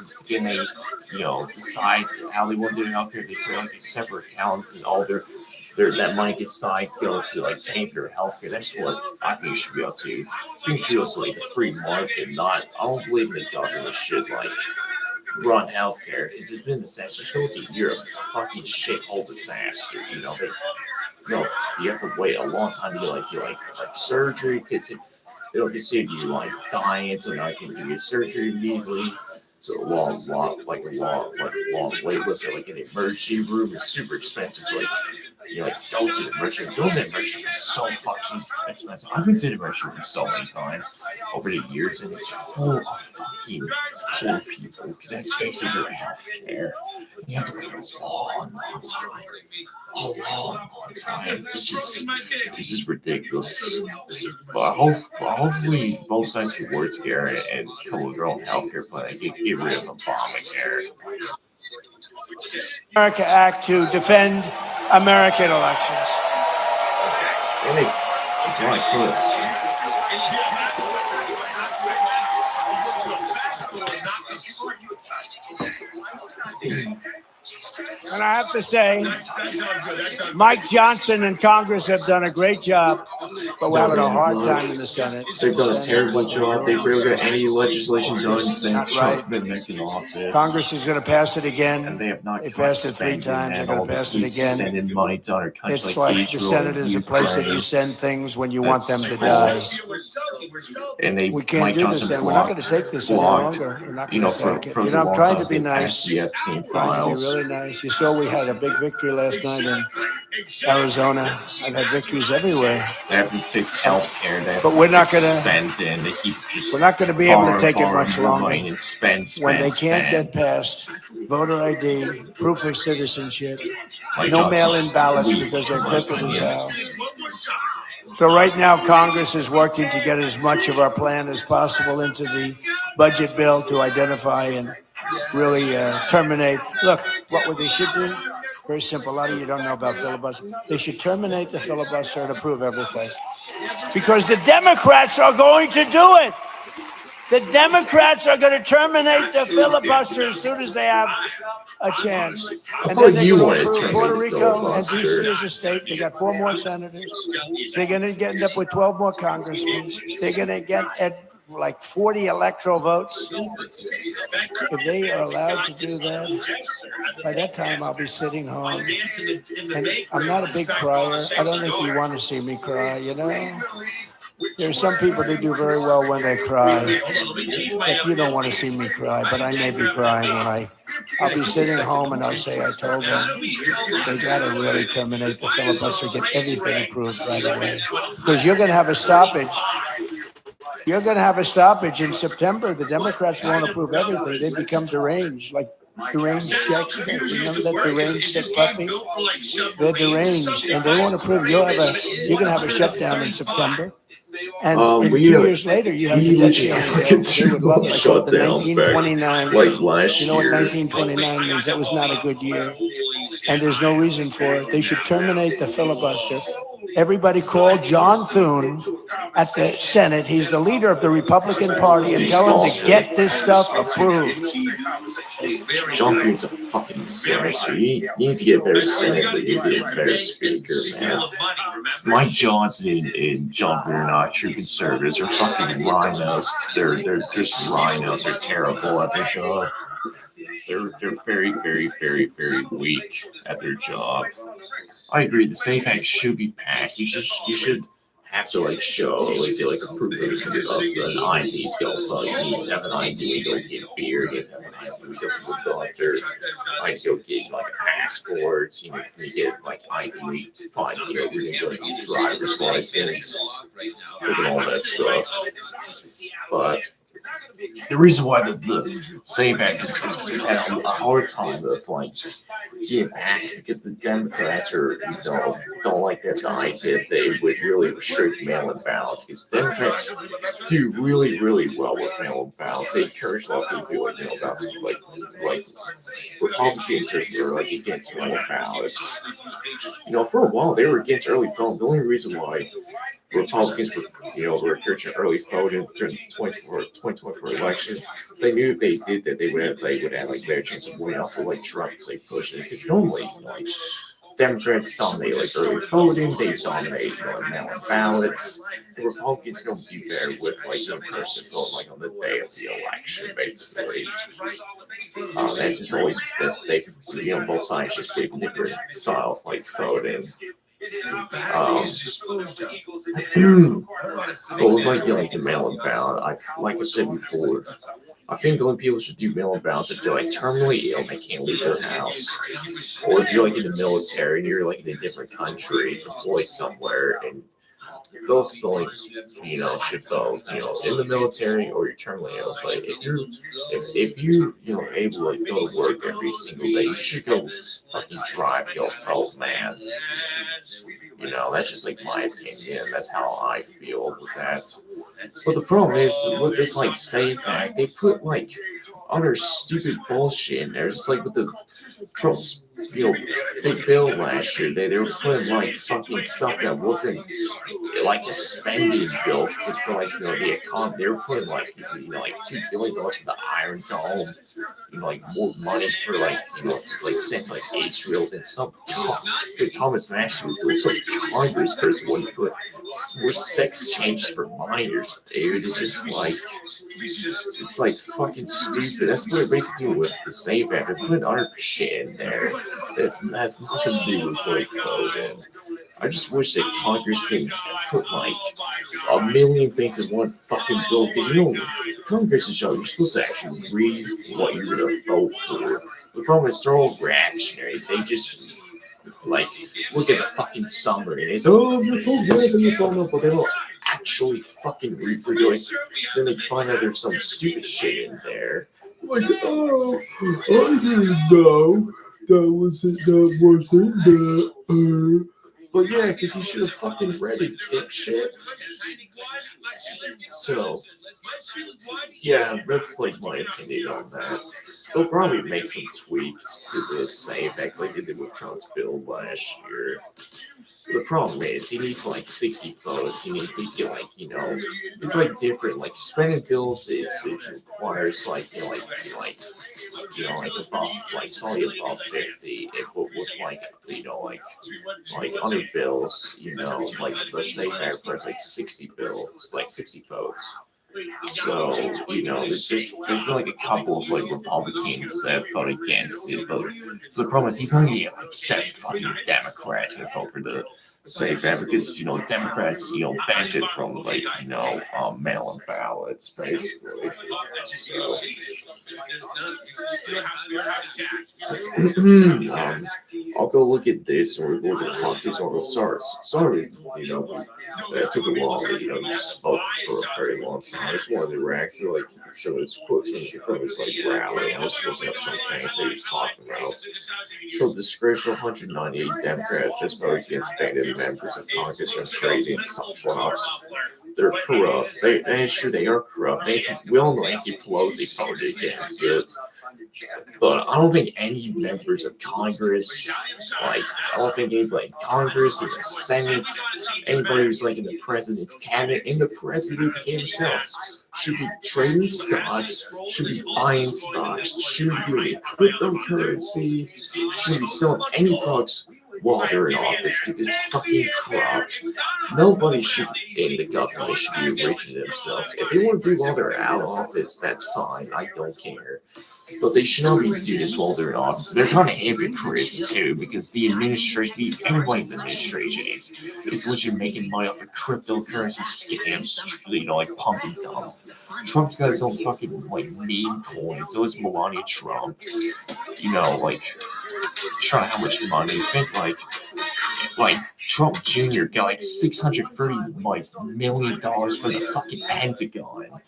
decide how they want to do their healthcare. They create like a separate account and all their that money gets signed go to like paying for their healthcare. That's what I think it should be up to. I think it should be up to like the free market. I don't believe the government should like run healthcare because it's been a disaster. Just go to Europe. It's a fucking shithole disaster. You know, you have to wait a long time to get like surgery because they don't consider you like dying, so now you can do your surgery immediately. So a long wait list at like an emergency room. It's super expensive. So, go to the emergency room. Going to the emergency room is so fucking expensive. I've been to the emergency room so many times over the years, and it's full of fucking poor people because that's basically your health care. You have to wait a long time. It's just ridiculous. But hopefully both sides can work together and come with their own health care plan and get rid of Obamacare. America Act to defend American elections. It's like clips. And I have to say, Mike Johnson and Congress have done a great job But we're having a hard time in the Senate. They've done a The Senate, terrible what they're job. They doing barely got is any legislation done not since right. Trump's been back in office. Congress is going to pass it And again. they have not They cut passed it 3 spending times. They're at going all. to They pass it keep again. sending money to other countries It's like like the Israel Senate and is a place that you Ukraine. send things when you want them That's to die. false. And they, We can't Mike do this Johnson then. We're not going to take this any blocked, longer. We're not you going know, to for, take it. for You the know, I'm long trying time to be they passed nice. the Epstein Trying to be files. really nice. You saw we had a big victory last night in Arizona. I've had victories everywhere. They haven't fixed health care. They But haven't we're not fixed gonna- spending. They keep just We're not going to be able to borrowing, take it borrowing much more longer. money and spend, When they spend, can't spend. get past voter ID, proof of citizenship, Mike no Johnson's mail-in ballots weak, because they're in my crooked as opinion. hell. So right now, Congress is working to get as much of our plan as possible into the budget bill to identify and really terminate. Look, what they should do, very simple. A lot of you don't know about filibuster. They should terminate the filibuster and approve everything. Because the Democrats are going to do it. The Democrats are going to terminate the filibuster as soon as they have a chance. I And thought then they're you going wanted to to approve Puerto terminate the Rico and filibuster. D.C. as a state. They got 4 more senators. They're going to end up with 12 more congressmen. They're going to get at like 40 electoral votes. If they are allowed to do that, by that time I'll be sitting home. And I'm not a big crier. I don't think you want to see me cry, you know? There's some people that do very well when they cry. But you don't want to see me cry, but I may be crying when I'll be sitting home and I'll say I told them they got to really terminate the filibuster, get everything approved right away. Because you're going to have a stoppage. You're going to have a stoppage in September. The Democrats won't approve everything. They become deranged, like deranged Jack Smith. Remember that deranged sick puppy? They're deranged, and they won't approve. You're going to have a shutdown in September. And 2 years later, you have the debt ceiling bill. They would love it. I call it the 1929. Like last You know what year. 1929 means? That was not a good year. And there's no reason for it. They should terminate the filibuster. Everybody call John Thune at the Senate. He's the leader of the Republican Party, and tell him to get this stuff approved. John Thune's a fucking senator. He needs to get a better senator. He needs to get a better speaker, man. Mike Johnson and John Thune are not true conservatives. They're fucking rhinos. They're just rhinos. They're terrible at their job. They're very, very, very, very weak at their job. I agree. The SAFE Act should be passed. You should have to like show like approve of an ID to go. You need to have an ID to go get beer. You need to have an ID to go to the doctor. I go get like a passport. You get like ID. Fine, you get like a driver's license. Look at all that stuff. But the reason why the SAFE Act has had a hard time of like getting passed because the Democrats don't like that the idea that they would really restrict mail-in ballots because Democrats do really, really well with mail-in ballots. They encourage a lot of people to do mail-in ballots. Like Republicans are like against mail-in ballots. You know, for a while they were against early voting. The only reason why Republicans were encouraging early voting during the 2024 election. They knew if they did that, they would have like better chance of winning. Also, like Trump, like pushing it because normally, like Democrats dominate like early voting, they dominate mail-in ballots. The Republicans don't do better with like in-person voting, like on the day of the election, basically. That's just always they both sides just believe in different style of like voting. But with like the mail-in ballot, like I said before, I think the only people should do mail-in ballots if they're like terminally ill and they can't leave their house, or if you're like in the military and you're like in a different country, deployed somewhere, and those still should vote, in the military or you're terminally ill. But if you're able to like go to work every single day, you should go fucking drive your vote, man. That's just like my opinion. That's how I feel with that. But the problem is with this like SAFE Act, they put like other stupid bullshit in there. It's like with the Trump big bill last year. They were putting like fucking stuff that wasn't like a spending bill for like the economy. They were putting like like $2 billion for the Iron Dome, like more money for like to like send to like Israel than some Thomas Master was some Congress person would put more sex changes for minors, dude. It's like fucking stupid. That's what they're basically doing with the Save Act. They're putting other shit in there that has nothing to do with like voting. I just wish that Congress didn't put like a million things in one fucking bill. Because Congress is you're supposed to actually read what you're gonna vote for. The problem is they're all reactionary. They just like look at the fucking summary and they say, "Oh, you're so good and this all no," but they don't actually fucking read for doing. Then they find out there's some stupid shit in there. Like, oh, I didn't know that wasn't But yeah, because you should have fucking read it, dipshit. So, yeah, that's like my opinion on that. They'll probably make some tweaks to this Save Act like they did with Trump's bill last year. The problem is he needs like 60 votes. He needs to get like it's like different. Like spending bills it requires like like above, like solely above 50. If with like like other bills, like the Save Act requires like 60 bills, like 60 votes. So there's like a couple of like Republicans that vote against it, but the problem is he's not gonna get like 7 fucking Democrats to vote for the Save Act because Democrats benefit from like mail-in ballots basically. So, I'll go look at this or look at politics or sorry, that took a while. You spoke for a very long time. I just wanted to react to like some of his quotes from his like rally. I was looking up some things that he was talking about. So disgraceful 198 Democrats just voted against banning members of Congress from trading swaps. They're corrupt. They are corrupt. We all know Nancy Pelosi voted against it. But I don't think any members of Congress, I don't think anybody in Congress, in the Senate, anybody who's like in the president's cabinet, and the president himself should be trading stocks, should be buying stocks, should be doing cryptocurrency, should be selling any products while they're in office because it's fucking corrupt. Nobody should in the government should be enriching themselves. If they want to do while they're out of office, that's fine. I don't care. But they should not be doing this while they're in office. They're kind of hypocrites too, because the administration, everybody in the administration is literally making money off of cryptocurrency scams, like pump and dump. Trump's got his own fucking like meme coin, so is Melania Trump. Like trying how much money. Think like Trump Jr. got like $630 million from the fucking Pentagon.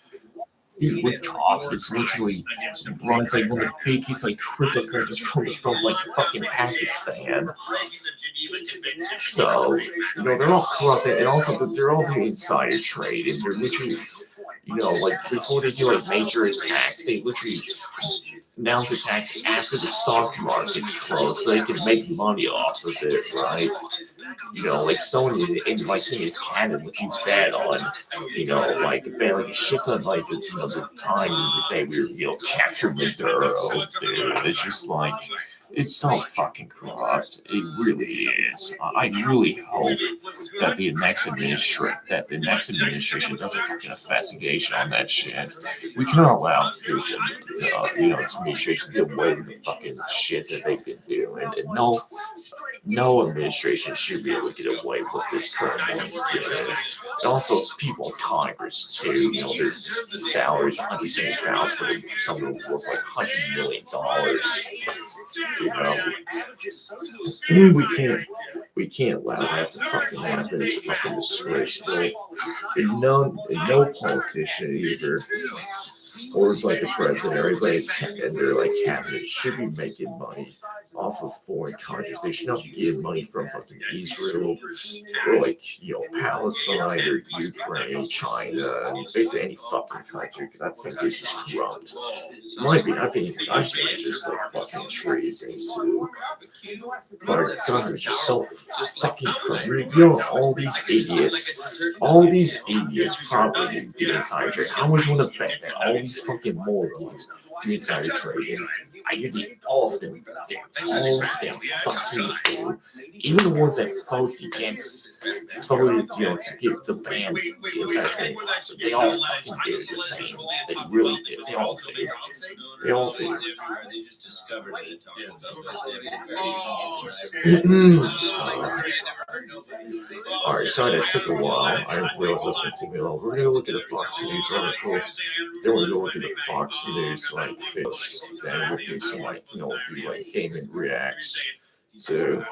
With off, it's literally runs like one of the biggest like cryptocurrencies from like fucking Pakistan. So they're all corrupt, and also they're all doing insider trade, and they're literally like before they do like major attacks, they literally announce attacks after the stock market's closed, so they can make money off of it, right? Like someone in his cabinet, which you bet on, like bet like a shit ton, like the time of the day we were capturing Maduro, dude. It's just like it's so fucking corrupt. It really is. I really hope that the next administration does a fucking investigation on that shit. We cannot allow this administration to get away with the fucking shit that they've been doing. And no administration should be able to get away with this current one is doing. And also people in Congress too. Their salaries $170,000, but some of them worth like $100 million. We can't allow that to fucking happen. It's fucking disgraceful. And no politician either, or it's like the president, everybody's in their like cabinet should be making money off of foreign countries. They should not get money from fucking Israel or like, Palestine or Ukraine, China, and basically any fucking country, because I think it's just corrupt. Might be, I think Iceland is just like fucking treason too. But our government is just so fucking corrupt. All these idiots probably do insider trade. How much you want to bet that all these fucking morons do insider trading? I usually all of them fucking do. Even the ones that voted, to get the ban insider trading, they all fucking do the same. They really do. They all do. They all do. Alright, sorry that took a while. I didn't realize that's going to take me long. We're going to look at the Fox News articles. Then we're going to look at the Fox News like fits. Then we'll do some do like gaming reacts too.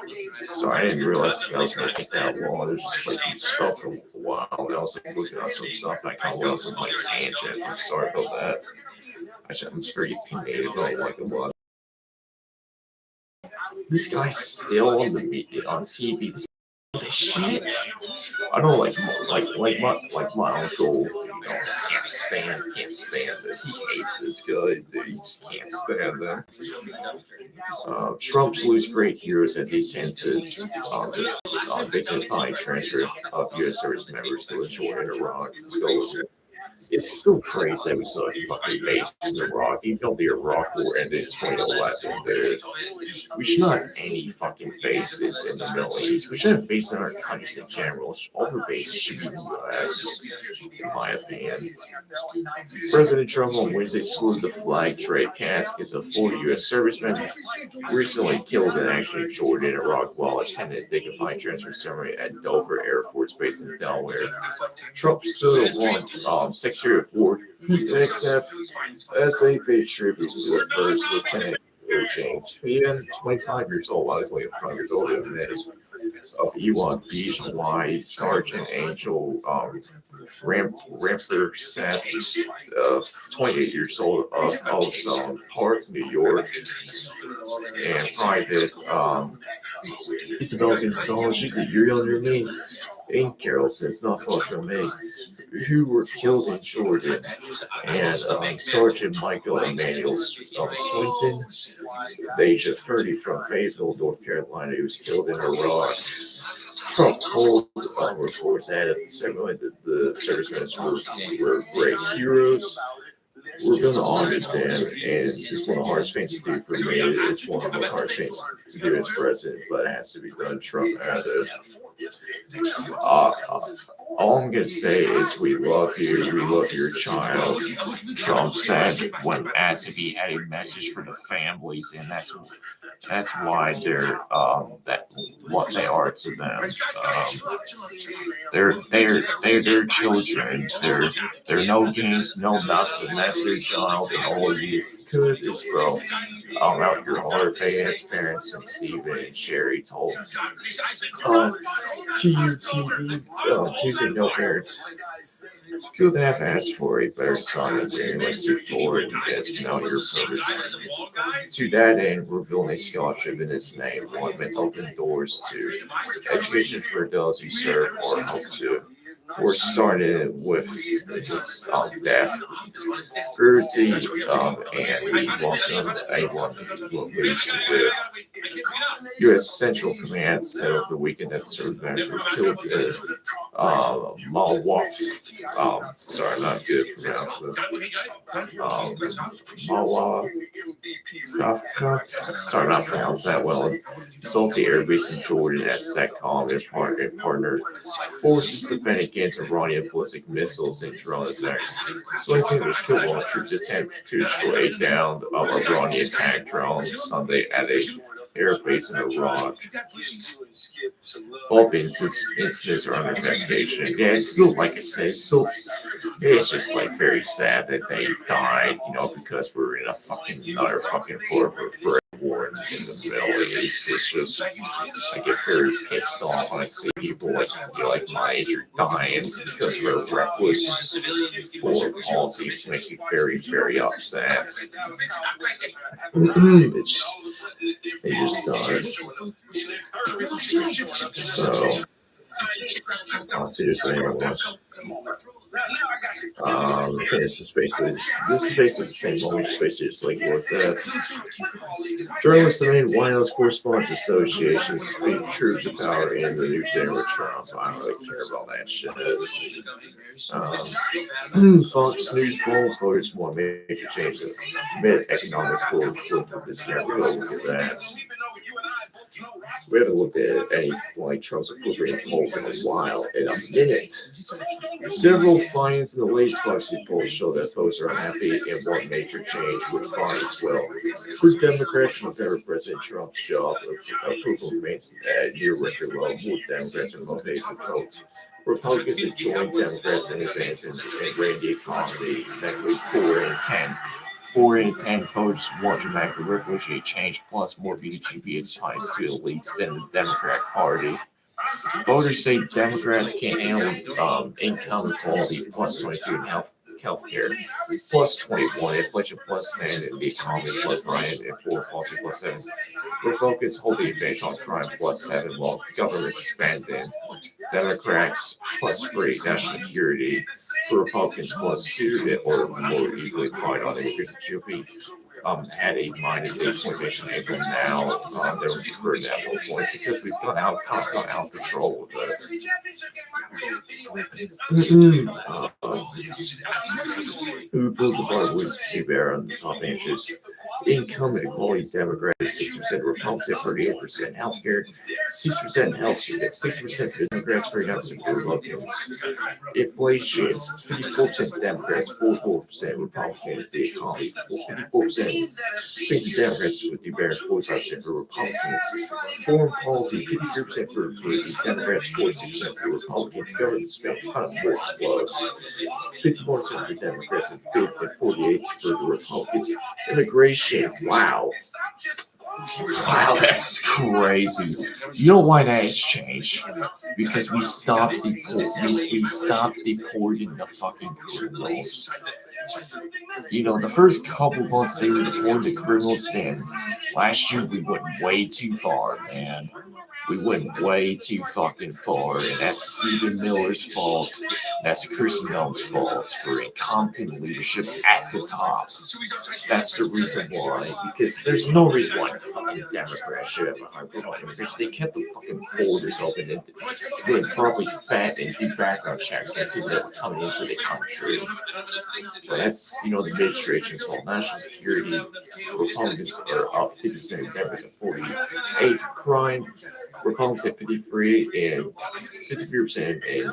So I didn't realize that was going to take that long. There's just like these stuff for a while. And I was like looking up some stuff and I kind of went on some like tangents. I'm sorry about that. I'm just very opinionated about like a lot. This guy's still on the media on TV. This shit. I don't like my uncle. Can't stand it. He hates this guy, dude. He just can't stand him. Trump's lose great heroes as he tends to identify transfer of U.S. service members to Jordan and Iraq. It's so crazy that we saw a fucking base in Iraq, even though the Iraq War ended in 2011, dude. We should not have any fucking bases in the Middle East. We should have bases in our countries in general. All of our bases should be in the U.S., in my opinion. President Trump on Wednesday saluted the flag trade caskets of 40 U.S. servicemen recently killed in action in Jordan and Iraq while attending a dignifying transfer ceremony at Dover Air Force Base in Delaware. Trump stood along Secretary of War XF as a paid tribute to the first lieutenant James. He is 25 years old. I was only 5 years older than that. Of Ewan Beach, Hawaii, Sergeant Angel Ramper Seth, 28 years old, of Park, New York, and Private Isabel Gonzalez. She's a year younger than me. And Carol says, not far from me, who were killed in Jordan, and Sergeant Michael Emmanuel Swinton, the age of 30, from Fayetteville, North Carolina, who was killed in Iraq. Trump told reports that the servicemen were great heroes. We're going to honor them, and it's one of the hardest things to do for me. It's one of the most hardest things to do as president, but it has to be done. Trump added. All I'm going to say is we love you. We love your child. Trump said when asked if he had a message for the families, and that's why they're what they are to them. They're children. They're no games, no nothing. That's their child, and all you could is from out your heart. Fans, parents, and Stephen and Sherry told QUTV, Tuesday, no parents. Could have asked for a better son than Jerry likes before, and that's now your purpose. To that end, we're building a scholarship in his name, one meant to open doors to education for those who serve or hope to. We're starting with his death, cruelty, and we welcome anyone who lives to live. U.S. Central Command said over the weekend that service members were killed in Malwa. Sorry, I'm not good at pronouncing this. Malwa. Sorry, I'm not pronouncing that well. Salty Air Base in Jordan as SETCOM and partner forces defend against Iranian ballistic missiles and drone attacks. Swinton was killed while troops attempt to destroy down Iranian attack drone Sunday at a airbase in Iraq. Both incidents are under investigation. Yeah, it's still, like I said, it's just like very sad that they died, because we're in another fucking floor for war in the Middle East. It's just I get very pissed off when I see people like my age are dying because of their reckless foreign policy. It makes me very, very upset. They just died. So, seriously, anyone wants. This is basically the same moment. Just basically just like look at journalists and White House correspondents association speak truth to power in the new day with Trump. I don't really care about that shit. Fox News poll voters want major changes amid economic growth with this capital. Look at that. We haven't looked at any like Trump's equivalent polls in a while. In a minute, several findings in the latest Fox News poll show that folks are unhappy and want major change, which finds well. For Democrats, whenever President Trump's job approval remains at near record low, more Democrats are motivated to vote. Republicans have joined Democrats in advance and ran the economy. Exactly 4 in 10. 4 in 10 voters want dramatic revolutionary change, plus more VGB is ties to elites than the Democrat Party. Voters say Democrats can't handle income equality, plus 22 in healthcare, plus 21, inflation plus 10, and the economy plus 9, and foreign policy plus 7. Republicans hold the advantage on crime plus 7, while government spending. Democrats plus 3, national security. For Republicans plus 2, or more easily applied on immigrants and GOP. Had a minus 8 point mission April now. They were deferred at 1 point because we've gone out of control with it. Who built the bar would be bear on the top inches. Income inequality, Democrats 6%, Republicans 38%, healthcare 6% healthcare, 6% for Democrats, 39% for Republicans. Inflation 54% Democrats, 44% Republicans. The economy 54%. 50 Democrats with the bear, 45% for Republicans. Foreign policy 53% for the Democrats, 46% for Republicans. Government spending kind of more close. 51% for Democrats and 48% for the Republicans. Immigration, wow. Wow, that's crazy. You know why that has changed? Because we stopped deporting the fucking criminals. You know, the first couple months they were deporting the criminals, and last year we went way too far, man. We went way too fucking far, and that's Stephen Miller's fault. That's Kirsten Dunst's fault for incompetent leadership at the top. That's the reason why, because there's no reason why the fucking Democrats should have a high profile immigration. They kept the fucking borders open and they probably fed and did background checks on people that were coming into the country. But that's, you know, the administration's fault. National security, Republicans are up 50%, Democrats at 48. Crime, Republicans at 53 and 53%, and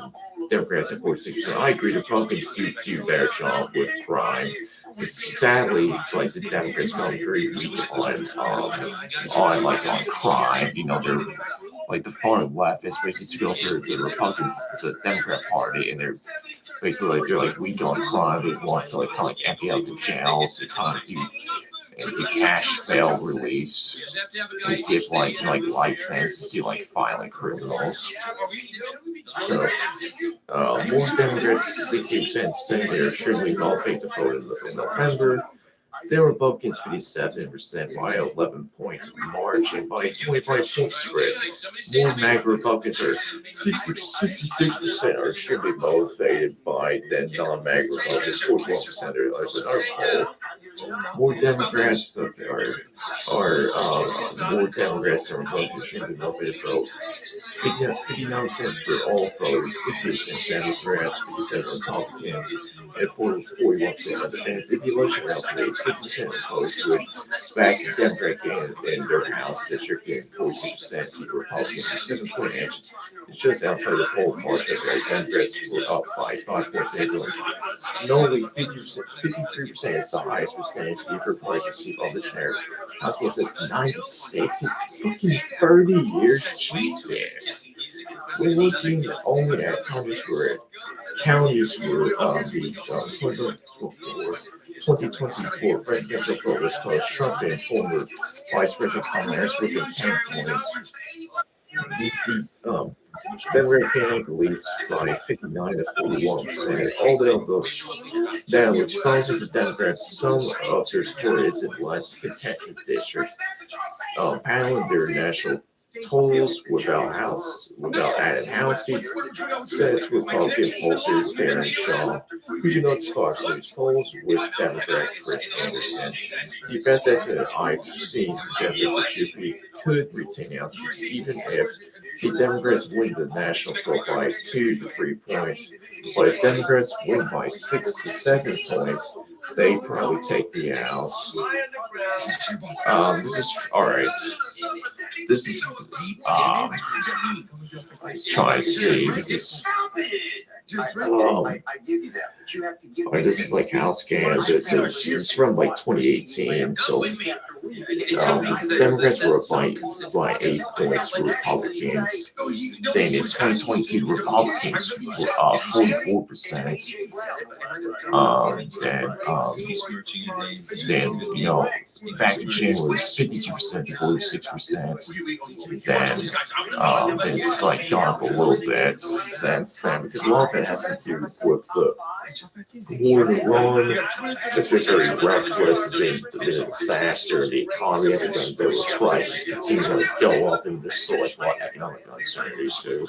Democrats at 46%. I agree, Republicans do a better job with crime. But sadly, like the Democrats are very weak on crime. You know, they're like the far left is basically to go for the Republican, the Democrat Party, and they're basically like they're weak on crime. They want to kind of empty out the jails, to kind of do and the cash bail release. They give like life sentences to violent criminals. So more Democrats, 60% saying they're extremely well paid to vote in November. There were Republicans 57% by 11-point margin by 25-point spread. More MAGA Republicans are 66% are extremely motivated by than non-MAGA Republicans. 41% are another poll. More Democrats are more Democrats and Republicans extremely motivated votes. 59% for all voters, 60% Democrats, 57% Republicans, and 41% Independents. If the election round today, 50% of voters would back the Democrat candidate in their House district, and 46% keep Republicans. 7-point edge. It's just outside the poll margin. Democrats were up by 5 points in April. And only 53% is the highest percentage the Republicans receive on the chair. House was at 96 in fucking 30 years. Jesus. We're looking only at counties where the 2024 2024 presidential vote was close. Trump and former Vice President Kamala Harris within 10 points. The Democratic candidate leads by 59 to 41%. Although that which causes the Democrats some of their support is in less contested districts. Panel their national totals without added House seats, says Republican pollster Darren Shaw, who conducts Fox News polls with Democrat Chris Anderson. The best estimate I've seen suggests that the GOP could retain House seats even if the Democrats win the national vote by 2 to 3 points. But if Democrats win by 6 to 7 points, they probably take the House. This is all right. This is try to see. This is this is like House Scan. This is from like 2018. So Democrats were up by 8 points for Republicans. Then in 2022, Republicans were up 44%. Then back in January it was 52% to 46%. Then it's like gone up a little bit since then because a lot of it has to do with the war in Iran. It's been very reckless. It's been a disaster. The economy hasn't done better with prices continue to go up, and there's so much more economic uncertainty too.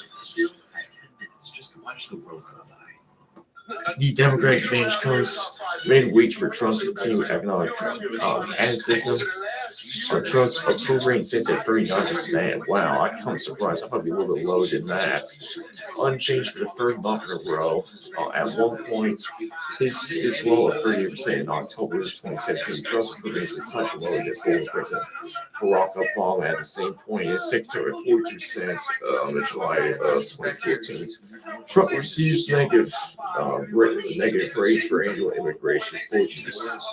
The Democratic advantage comes midweek for Trump's continued economic criticism. Trump's approval rating sits at 39%. Wow, I'm surprised. I thought it'd be a little bit lower than that. Unchanged for the third month in a row. At one point, his low of 38% in October 2017. Trump's approval rating is a touch lower than former President Barack Obama at the same point. His secretary at 42% in July of 2014. Trump receives negative rates for annual immigration, 42%,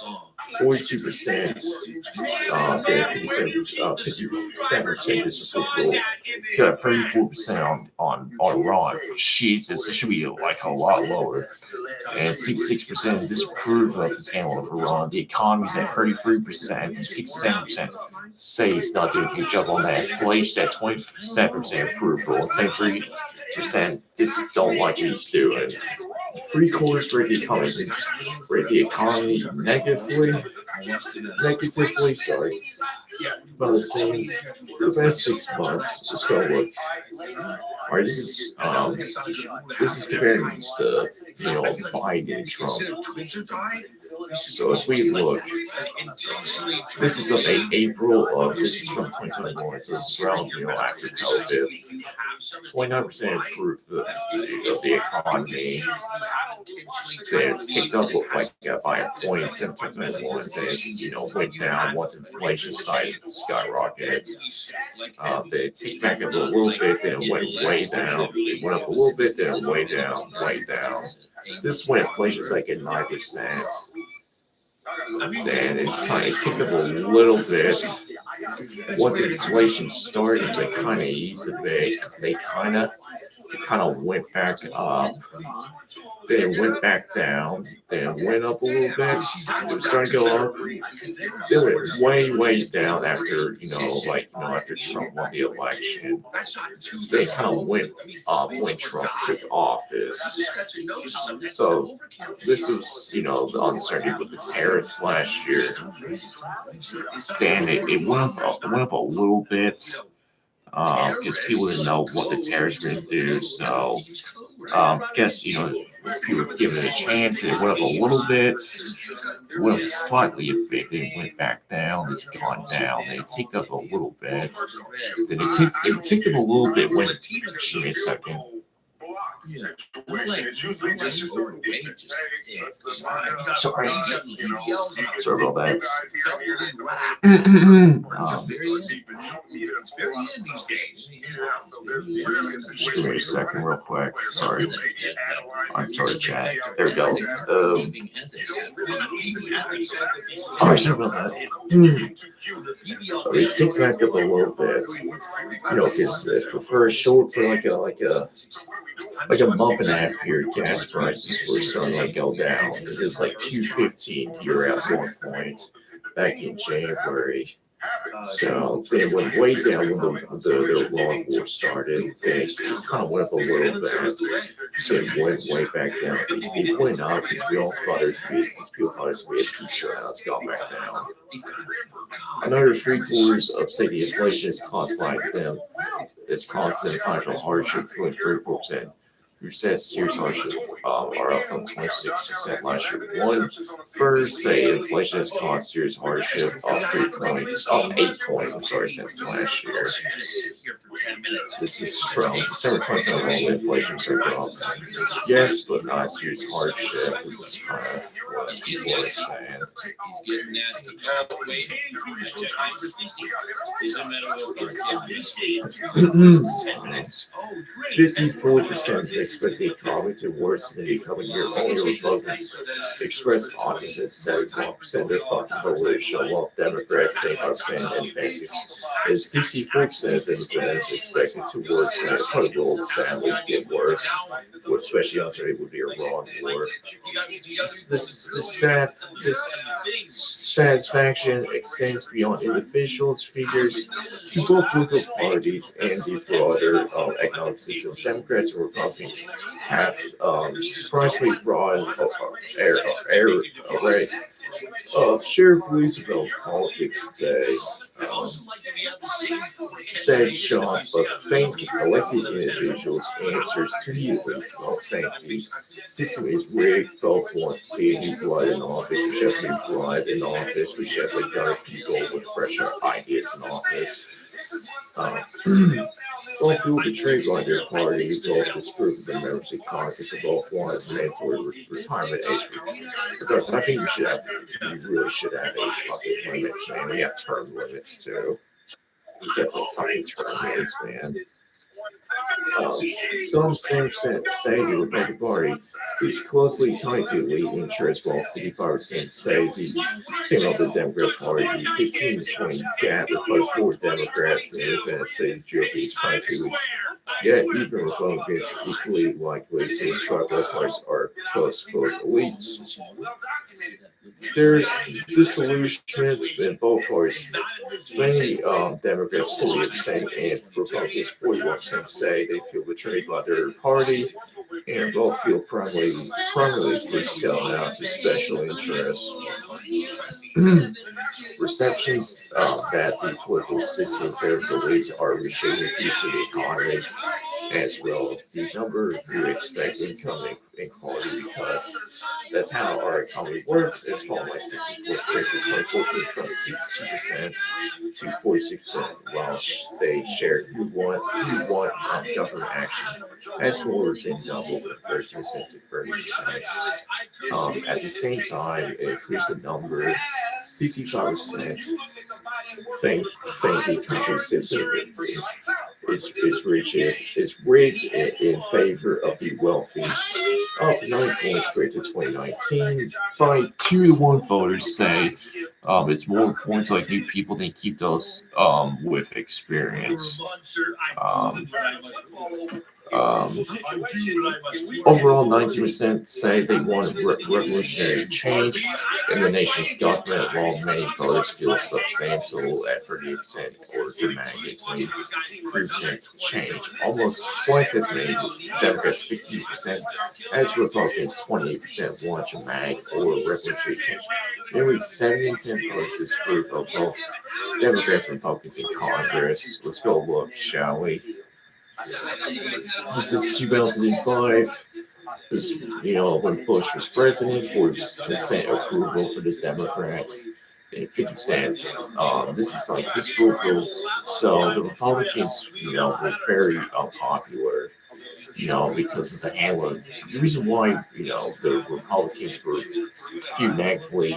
57% disapproval. It's got 34% on Iran. Jesus, it should be like a lot lower. And 66% disapprove of his handle of Iran. The economy's at 33%, and 67% say he's not doing a good job on that. Inflation's at 27% approval, and 73% just don't like what he's doing. 3/4 rate the economy negatively, about the same the past 6 months. Let's go look. All right, this is comparing the Biden and Trump. So if we look, this is of April of this is from 2021. So this is around after COVID. 29% improved the economy. Then it's ticked up by a point in 2021. Then it's went down once inflation skyrocketed. Then it ticked back up a little bit. Then it went way down. It went up a little bit. Then way down, way down. This is when inflation was like at 9%. Then it's kind of ticked up a little bit. Once inflation started, they kind of eased a bit. They kind of went back up. Then it went back down. Then went up a little bit. It was starting to go up. Then it went way down after after Trump won the election. They kind of went up when Trump took office. So this was the uncertainty with the tariffs last year. Then it went up a little bit. Because people didn't know what the tariffs were going to do. So, I guess, people were given it a chance. It went up a little bit. It went up slightly a bit. Then it went back down. It's gone down. Then it ticked up a little bit. Then it ticked up a little bit when, give me a second. Sorry about that. It's very in these days. Just give me a second, real quick. Sorry. I'm sorry, chat. There we go. Alright, sorry about that. So we tick back up a little bit. Because for a short, for like a month and a half here, gas prices were starting to go down. It was like $2.15 here at one point back in January. So they went way down when the long war started. They kind of went up a little bit. Then went way back down. It went up because we all thought it would be people thought it would be a pizza. Now it's gone back down. Another 3/4 of the inflation is caused by them. It's constant financial hardship, 34%. Who says serious hardship are up from 26% last year. 1/3 say inflation has caused serious hardship of 8 points. I'm sorry, since last year. This is from December 2021 when inflation started off. Yes, but not serious hardship. This is kind of what people are saying. $54% expect the economy to worsen in the coming year. Only Republicans expressed optimism. 71% are fucking voters show up. Democrats say 5% independents. And 64% of Democrats expected to worsen. It probably will sadly get worse, especially after it would be a Iran war. This satisfaction extends beyond individuals' figures to both political parties and the broader economic system. Democrats and Republicans have surprisingly broad array of shared beliefs about politics today. Said Sean, but thank elected individuals answers to the elites. Well, thank the system is rigged. Both want to see new blood in office. We have new blood in office. We have young people with fresher ideas in office. Both who betrayed by their party, both disprove the members of Congress, and both want mandatory retirement age reduction. I think we really should have age fucking limits, man. We have term limits too. Except like fucking term limits, man. Some 7% say the Republican Party is closely tied to elite interests, while 55% say the Democrat Party, the 15-point gap reflects more Democrats and independents say the GOP is tied to elites. Yet, even Republicans equally likely to describe both parties are close elites. There's disillusionment in both parties. Many Democrats 40% and Republicans 41% say they feel betrayed by their party, and both feel primarily selling out to special interests. Perceptions that the political system favors elites are reshaping the future of the economy as well. The number you expect income inequality because that's how our economy works. It's fallen by 64 straight to 2014 from 62% to 46%, while they share who want government action. That's more than double from 13% to 30%. At the same time, it increased the number 65% think the country system is rigged in favor of the wealthy. Up 9 points compared to 2019. By 2-1 voters say it's more points like new people than keep those with experience. Overall, 19% say they want revolutionary change in the nation's government, while many voters feel substantial at 38% or dramatic 23% change. Almost twice as many Democrats, 15%, as Republicans, 28% want dramatic or revolutionary change. Nearly 7 in 10 voters disapprove of both Democrats and Republicans in Congress. Let's go look, shall we? This is 2005. This, when Bush was president, 40% approval for the Democrats, and 50%. This is like disapproval. So the Republicans, were very unpopular. because of the handling. The reason why, the Republicans were viewed negatively,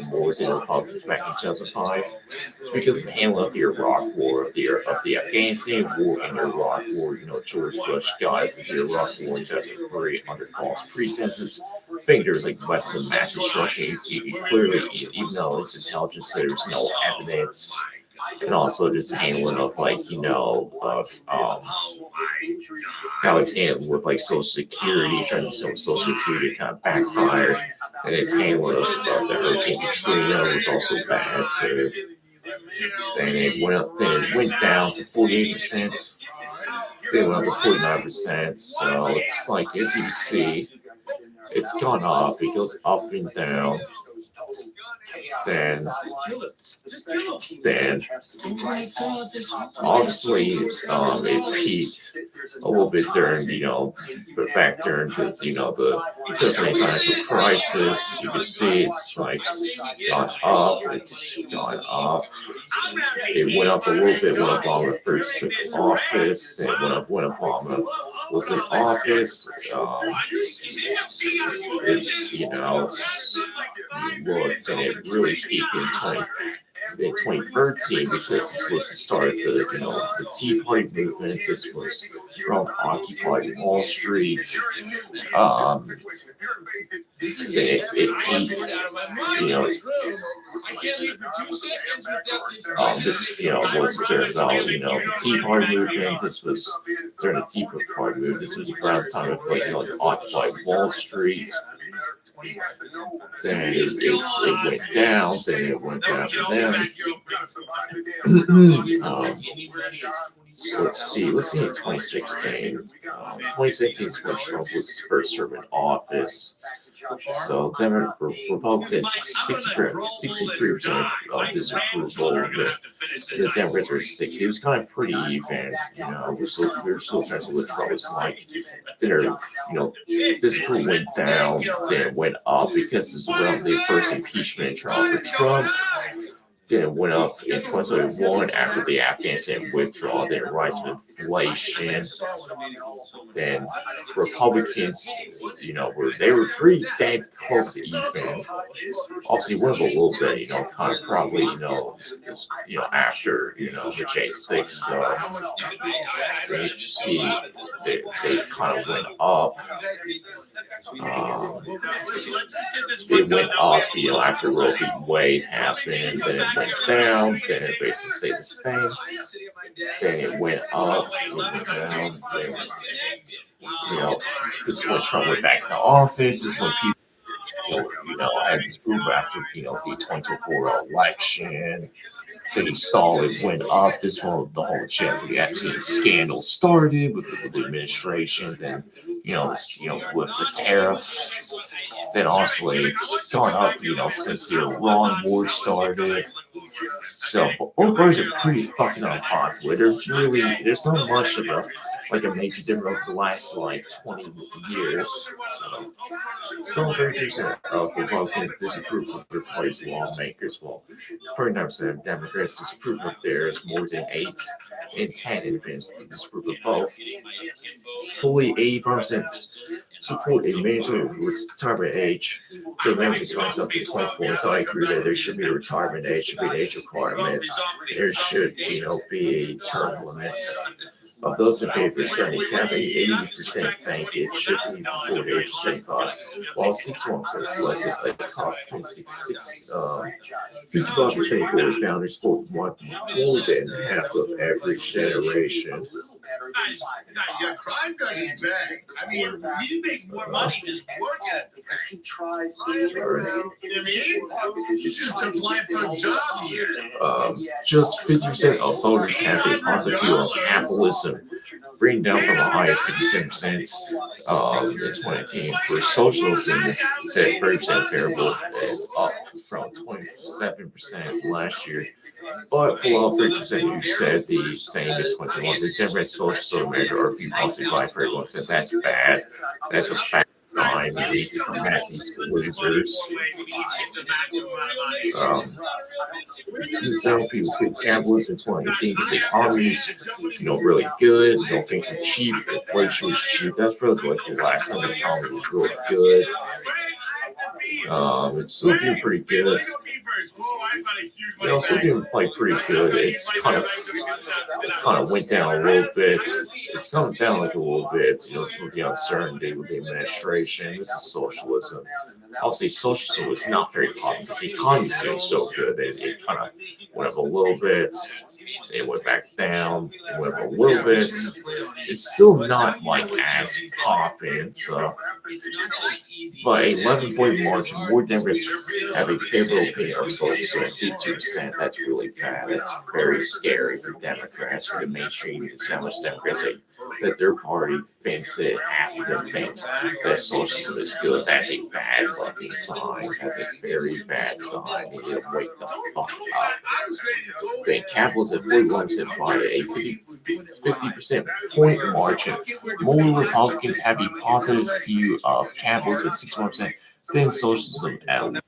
more than the Republicans back in 2005, is because of the handling of the Iraq War, of the Afghanistan War and the Iraq War. George Bush got us into the Iraq War in 2003 under false pretenses. I think there was like weapons of mass destruction. Clearly, even though it's intelligence, there's no evidence. And also just handling of how it's handled with like Social Security, trying to sell Social Security kind of backfired. And its handling of the Hurricane Katrina was also bad too. Then it went down to 48%. Then it went up to 49%. So it's like, as you see, it's gone up. It goes up and down. Then obviously it peaked a little bit during but back during the 2008 financial crisis. You can see it's like gone up. It's gone up. It went up a little bit when Obama first took office, and when Obama was in office. You look, and it really peaked in 2013 because this was the start of the Tea Party movement. This was around Occupy Wall Street. It peaked, this, was during the Tea Party movement. This was during the Tea Party movement. This was around the time of the Occupy Wall Street. Then it went down. Then it went down. So let's see in 2016. 2016 is when Trump was first serving office. So Republicans 63% of disapproval. The Democrats were 60. It was kind of pretty even. We're still trying to look Trump was like. Disapproval went down, then it went up because this was around the first impeachment trial for Trump. Then it went up in 2021 after the Afghanistan withdrawal. Then rise of inflation. Then Republicans, they were pretty dang close to even. Obviously, went up a little bit, kind of probably, after, the J6 stuff. You can see they kind of went up. It went up, after Roe v. Wade happened, then it went down, then it basically stayed the same, then it went up, it went down, then, this is when Trump went back into office, this is when people, had this move after, the 2024 election. Then you saw it went up. This one, the whole Jeffrey Epstein scandal started with the administration. Then, with the tariff. Then also it's gone up, since the Iran war started. So both parties are pretty fucking unpopular. There's not much of a major difference over the last 20 years. So 32% of Republicans disapprove of their party's lawmakers, while 39% of Democrats disapprove of theirs. More than 8 in 10 independents disapprove of both. Fully 80% support a mandatory retirement age. The language comes up to 20 points. I agree that there should be a retirement age, should be an age requirement. There should, be a term limit. Of those in favor of 80% think it should be before the age of 75, while 61% selected a cut between 65 and 74 boundaries for more than half of every generation. Your crime doesn't bang. I mean, you make more money just working at it. He tries. You should apply for a job here. Just 50% of voters have a positive view on capitalism, bringing down from a high of 57% in 2018. For socialism, it's at 30% favorable. It's up from 27% last year. But below 30% who said the same in 2021. The Democrats, Socialist America are viewed positively by 31%. That's bad. That's a fact. I need to combat these losers. Some people think capitalism in 2018 is the economy's, really good. You know, things are cheap, inflation is cheap. That's really like the last time the economy was really good. It's still doing pretty good. Still doing like pretty good. It's kind of went down a little bit. It's coming down like a little bit, with the uncertainty with the administration. This is socialism. Obviously, socialism is not very popular because the economy's doing so good. It kind of went up a little bit. It went back down. It went up a little bit. It's still not like as popping. So, but a 11-point margin, more Democrats have a favorable opinion of socialism at 52%. That's really bad. That's very scary for Democrats, for the mainstream established Democrats. That their party thinks that half of them think that socialism is good. That's a bad fucking sign. That's a very bad sign. You need to wake the fuck up. Then capitalism at 41% by a 50% point margin. More Republicans have a positive view of capitalism at 61% than socialism at 1%.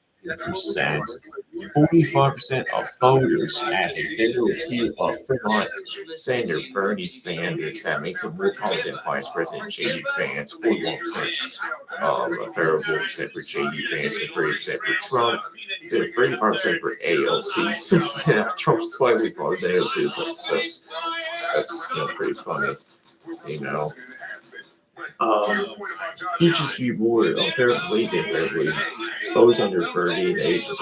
45% of voters have a favorable view of Vermont Senator Bernie Sanders. That makes him more popular than Vice President J.D. Vance. 41% a favorable percent for J.D. Vance and 30% for Trump. Then 35% for AOC. So yeah, Trump's slightly part of the AOC. That's pretty funny, Each view more unfairly than fairly. Those under 30 and ages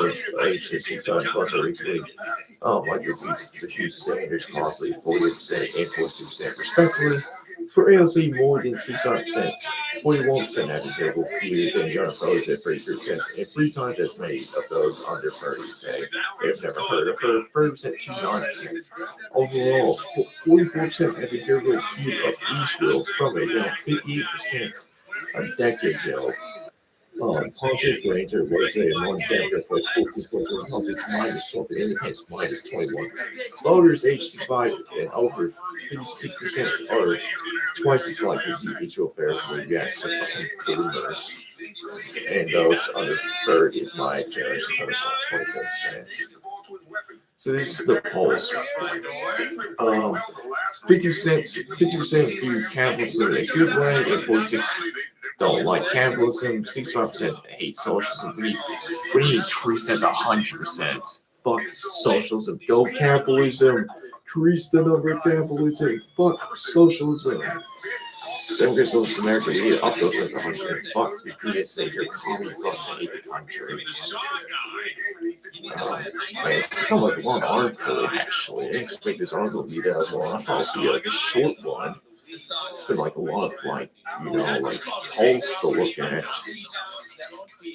65 plus are equally to huge Sanders, possibly 40% and 40% respectively. For AOC, more than 65%, 41% have a favorable view than young those at 33%, and 3 times as many of those under 30 say they've never heard of her, 30% to 9%. Overall, 44% have a favorable view of Israel from a down 58% a decade ago. Positive range of weights among Democrats by 14 Republicans minus 12 and Independents minus 21. Voters aged 65 and over 56% are twice as likely to Israel favorably react to fucking boomers. And those under 30 is my generation, 27%. So this is the polls. 50% view capitalism in a good way, and 46% don't like capitalism. 65% hate socialism. We need to increase that to 100%. Fuck socialism. Go capitalism. Increase the number of capitalism. Fuck socialism. Democrats Socialist America, we need to up those to 100%. Fuck, we need to say your commie fucks hate the country. It's kind of like a long article, actually. I didn't expect this article to be that long. I thought it would be like a short one. It's been like a lot of polls to look at.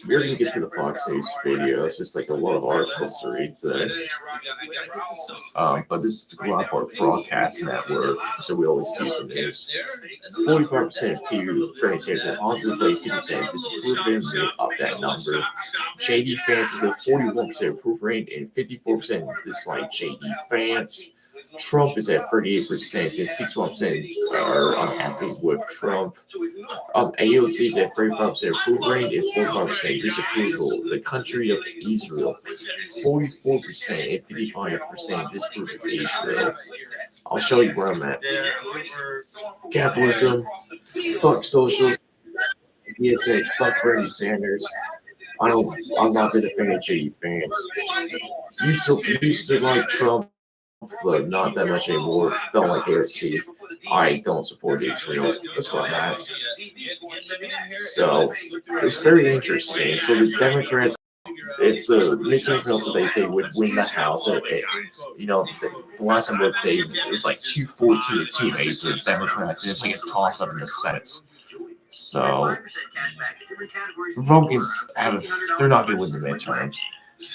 We're gonna get to the Fox News video. It's just like a lot of articles to read today. But this is the Global Broadcast Network, so we always keep the news. 45% view Bernie Sanders at positively, 50% disapprove him, up that number. JD Vance is a 41% approve rate and 54% dislike JD Vance. Trump is at 38% and 61% are unhappy with Trump. AOC is at 35% approval rate and 45% disapproval. The country of Israel, 44% and 55% disapprove of Israel. I'll show you where I'm at. Capitalism, fuck socialism. PSA, fuck Bernie Sanders. I'm not been a fan of J.D. Vance. Used to like Trump, but not that much anymore. Don't like AOC. I don't support Israel. That's what I'm at. So it's very interesting. So the Democrats, if the midterm fell today, they would win the House. The last time it was like 214 to 2-8 for the Democrats, and it's like a toss up in the Senate. So Republicans they're not going to win the midterms.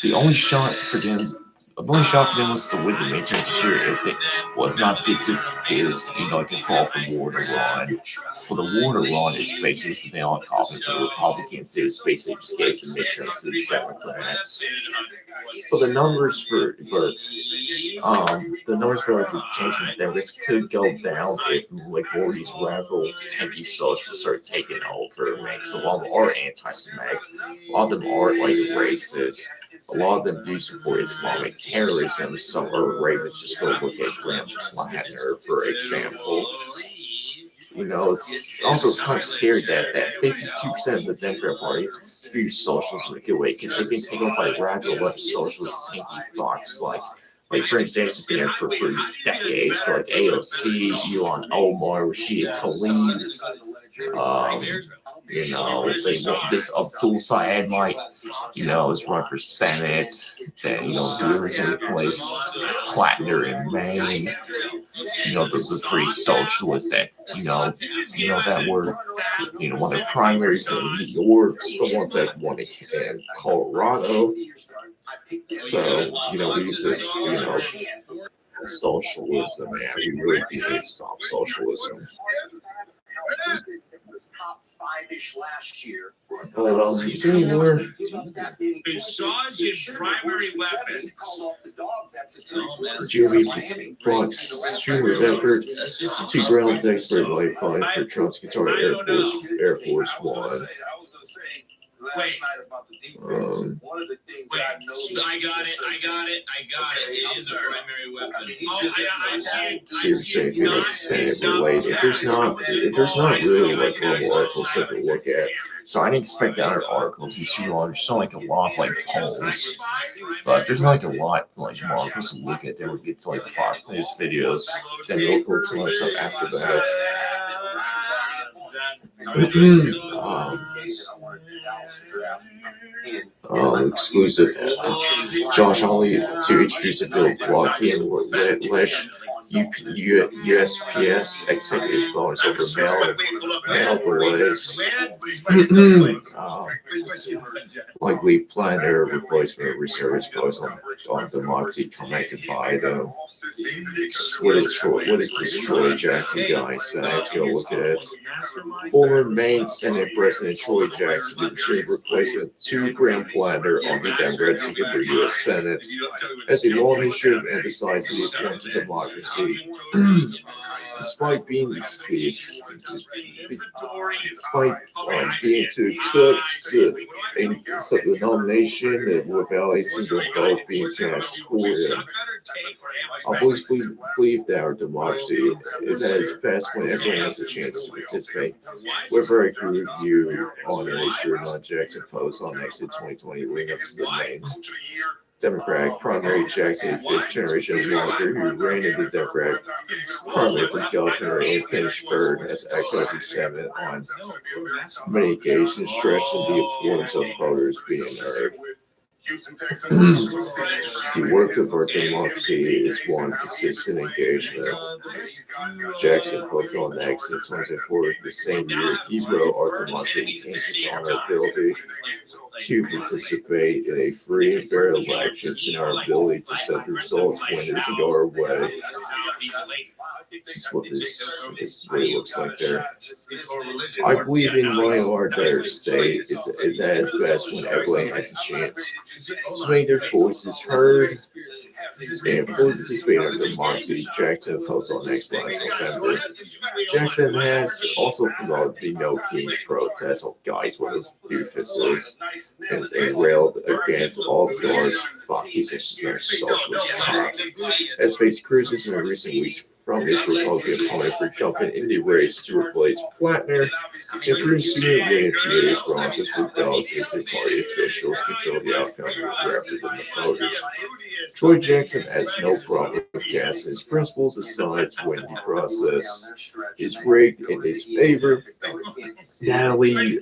The only shot for them was to win the midterms this year if it was not get this involve the war in Iran. So the war in Iran is basically something on confidence of the Republicans. It's basically just gave the midterms to the Democrats. But the numbers The numbers for like the changing Democrats could go down if like more of these radical tanky socialists start taking over. Man, because a lot of them are anti-Semitic, a lot of them are like racist. A lot of them do support Islamic terrorism. Some are ravens. Just go look at Graham Plattner, for example. You know, it's also kind of scary that 52% of the Democrat Party views socialism in a good way because they've been taken up by radical left socialist tanky thoughts like Bernie Sanders has been there for decades, but like AOC, Elon Omar, Rashida Tlaib, you know, they want this Abdul Saad might, you know, is run for Senate. Then, you know, the others will replace Plattner in Maine. You know, the three socialists that, that were, won the primaries in New York, the ones that won in Colorado. So, we just, socialism, man. We really do need to stop socialism. Was top 5-ish last year. Is there any more? Massage and primary weapon. Jimmy Blunt's Schumer's effort to ground expert life fine for Trump's guitar Air Force One. Wait. Wait, I got it. It is a primary weapon. See the same thing like Senate related. If there's not really like global articles to look at. So I didn't expect that articles to be too long. There's not like a lot of like polls. But there's not like a lot like more articles to look at. Then we get to like 5 News videos. Then we'll look at some other stuff after that. Exclusive Josh Hawley to introduce a bill blocking USPS executive bonus over mail delays. Likely plan their replacement reservice bonus on democracy commented by them. What did this Troy Jackson guy say? If you look at it. Former Maine Senate President Troy Jackson will receive replacement to Graham Platter on the Democrat ticket for U.S. Senate, as a long history of emphasizing the importance of democracy. Despite being to accept the nomination without a single vote being cast for him. I always believe that our democracy is at its best when everyone has a chance to participate. We're very agree with you on an issue on Jackson post on exit 2020 leading up to the Maine Democratic primary. Jackson, a fifth generation Walker who ran in the Democratic primary for governor and finished third, has echoed the Senate on many occasions, stressing the importance of voters being heard. The work of our democracy is one consistent engagement. Jackson posted on X in 2024, the same year he wrote, our democracy hinges on our ability to participate in a free and fair elections and our ability to set the results when it doesn't go our way. This is what this really looks like there. I believe in my heart that our state is at its best when everyone has a chance to make their voices heard and fully participate in our democracy. Jackson posted on X last November. Jackson has also promoted the No Kings protest. Oh, guys, what those doofuses and railed against all the large fucking socialist cock. Has faced criticism in recent weeks from his Republican opponent for jumping in the race to replace Plattner and pursuing manipulated process with delegated party officials control the outcome rather than the voters. Troy Jackson has no problem with casting his principles aside when the process is rigged in his favor. Natalie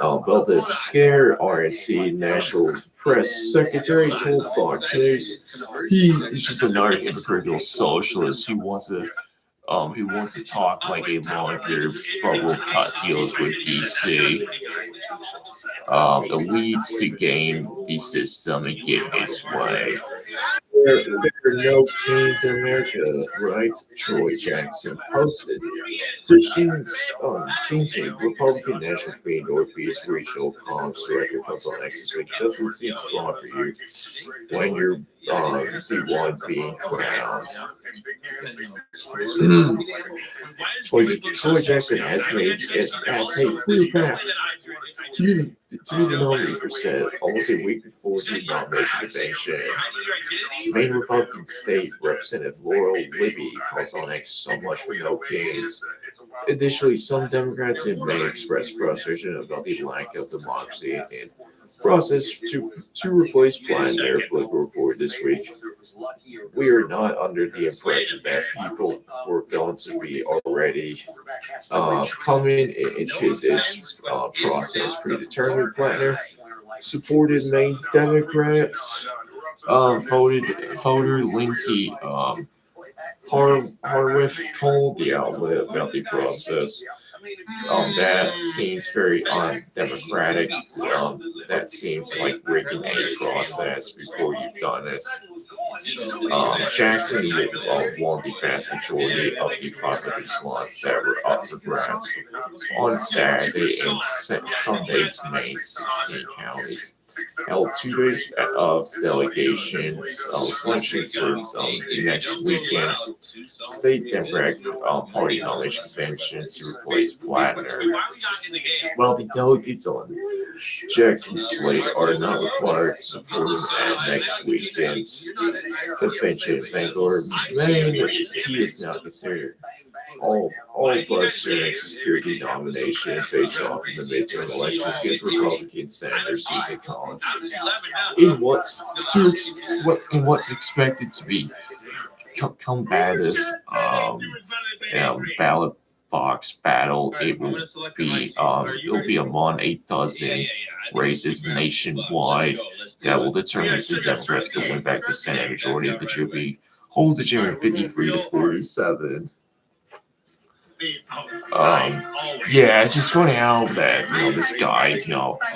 Valdez-Scare, RNC National Press Secretary, told Fox News he's just another hypocritical socialist who wants to talk like a lawyer bubble cut deals with DC. Elites to game the system and get its way. There are no kings in America, right? Troy Jackson posted. Christian Cincy, Republican National Committee Northeast Regional Comms Director, comes on X this week. Doesn't seem to go on for you when you're the one being crowned. Troy Jackson has made a clear path to be the nominee for Senate almost a week before the nomination convention. Maine Republican State Representative Laurel Libby calls on X so much for no kings. Additionally, some Democrats in Maine expressed frustration about the lack of democracy in process to replace Platt in their political report this week. We are not under the impression that people were going to be already coming into this process predetermined. Plattner supported Maine Democrats. Voter Lindsay Harwith told the outlet about the process. That seems very undemocratic. That seems like rigging a process before you've done it. Jackson won the vast majority of the 500 slots that were up for grabs on Saturday and Sunday's Maine 16 counties. Held 2 days of delegations luncheon for the next weekend's state Democratic Party nomination convention to replace Plattner. While the delegates on Jackson's slate are not required to support him at next weekend's convention in Bangor, Maine, he is now considered all but security nomination based off of the midterm elections against Republican Senator Susan Collins in what's expected to be combative ballot box battle. It will be among a dozen races nationwide that will determine if the Democrats can win back the Senate majority of the GOP holds the general 53 to 47. Yeah, it's just funny how that, this guy,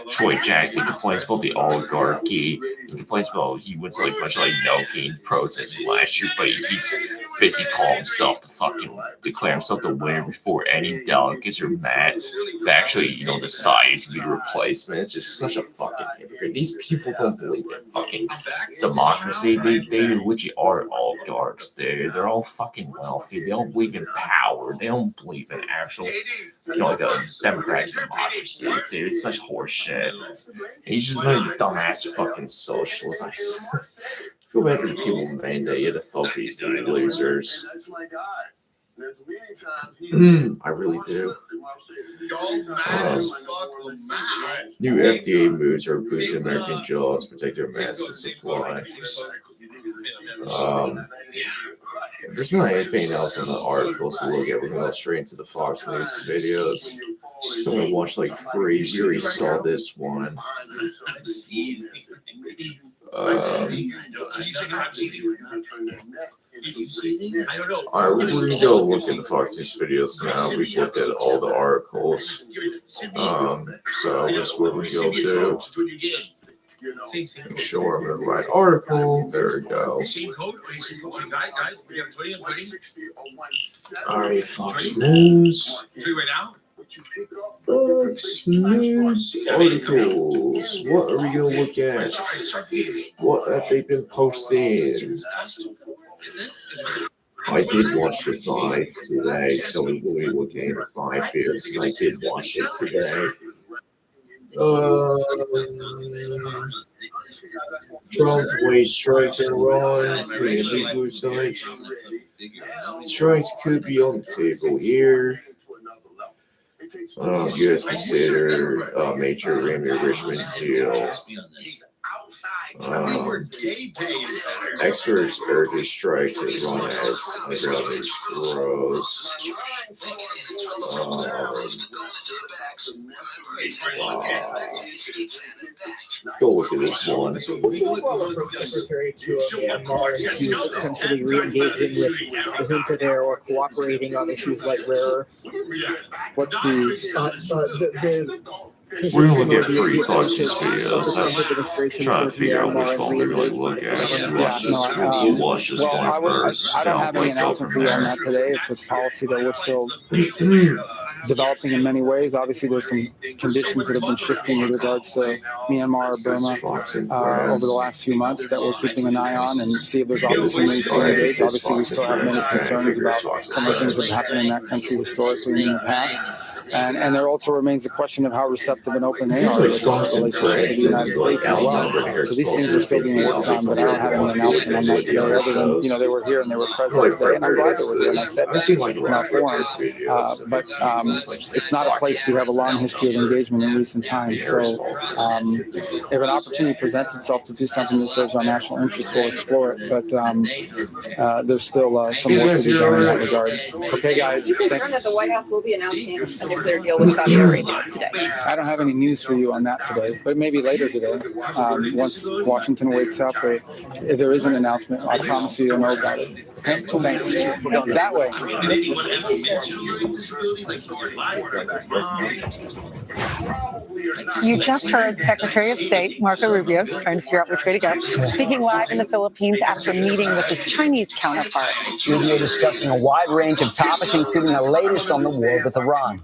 Troy Jackson complains about the oligarchy. He complains about he went to a bunch of no-gain protests last year, but he's basically called himself to fucking declare himself the winner before any delegates are met to actually, decide to be the replacement. It's just such a fucking hypocrite. These people don't believe in fucking democracy. They legit are oligarchs. They're all fucking wealthy. They don't believe in power. They don't believe in actual, a democratic democracy. Dude, it's such horseshit. He's just like a dumbass fucking socialist. I feel bad for the people in Maine that you have to vote these losers. I really do. New FDA moves are boosting American jobs, protect their massive supply. There's not anything else in the article to look at. We're going to go straight into the Fox News videos. So I'm going to watch 3. You already saw this one. Alright, we're going to go look at the Fox News videos now. We've looked at all the articles. So that's what we're going to do. Make sure I'm in the right article. There we go. Alright, Fox News. Fox News articles. What are we going to look at? What have they been posting? I did watch the 5 today, so we will be looking at the 5 here, because I did watch it today. Trump waits strikes in Iran, creating a blue side. Strikes could be on the table here. U.S. considered major enrichment deal. Experts urge strikes as long as underground grows. Go look at this one. Secretary to Myanmar to potentially re-engaging with the junta there or cooperating on issues like rare earths. What's the We're gonna look at free collections Trump videos. administration Trying to towards figure out Myanmar which and one we really look at. We'll watch this well, one first. I don't have any Like, go announcement from for you on there. that today. It's a policy that we're still developing in many ways. Obviously, there's some conditions that have been shifting with regards to Myanmar or Burma over the last few months that we're keeping an eye on and see if there's opportunities to engage. Obviously, we still have many concerns about some of the things that have happened in that country historically and in the past. And there also remains the question of how receptive and open they are to the relationship with the United States as well. So these things are still being worked on, but I don't have any announcement on that today other than, they were here and they were present today, and I'm glad they were here, and I said that in our forum. But it's not a place we have a long history of engagement in recent times. So if an opportunity presents itself to do something that serves our national interests, we'll explore it. But there's still some work to be done in that regard. Okay, guys. You confirm that the White House will be announcing a nuclear deal with Saudi Arabia today? I don't have any news for you on that today, but maybe later today. Once Washington wakes up, or if there is an announcement, I promise you you'll know about it. Okay? Thanks. We're going that way. You just heard Secretary of State Marco Rubio trying to figure out which way to go, speaking live in the Philippines after meeting with his Chinese counterpart. Rubio discussing a wide range of topics, including the latest on the war with Iran.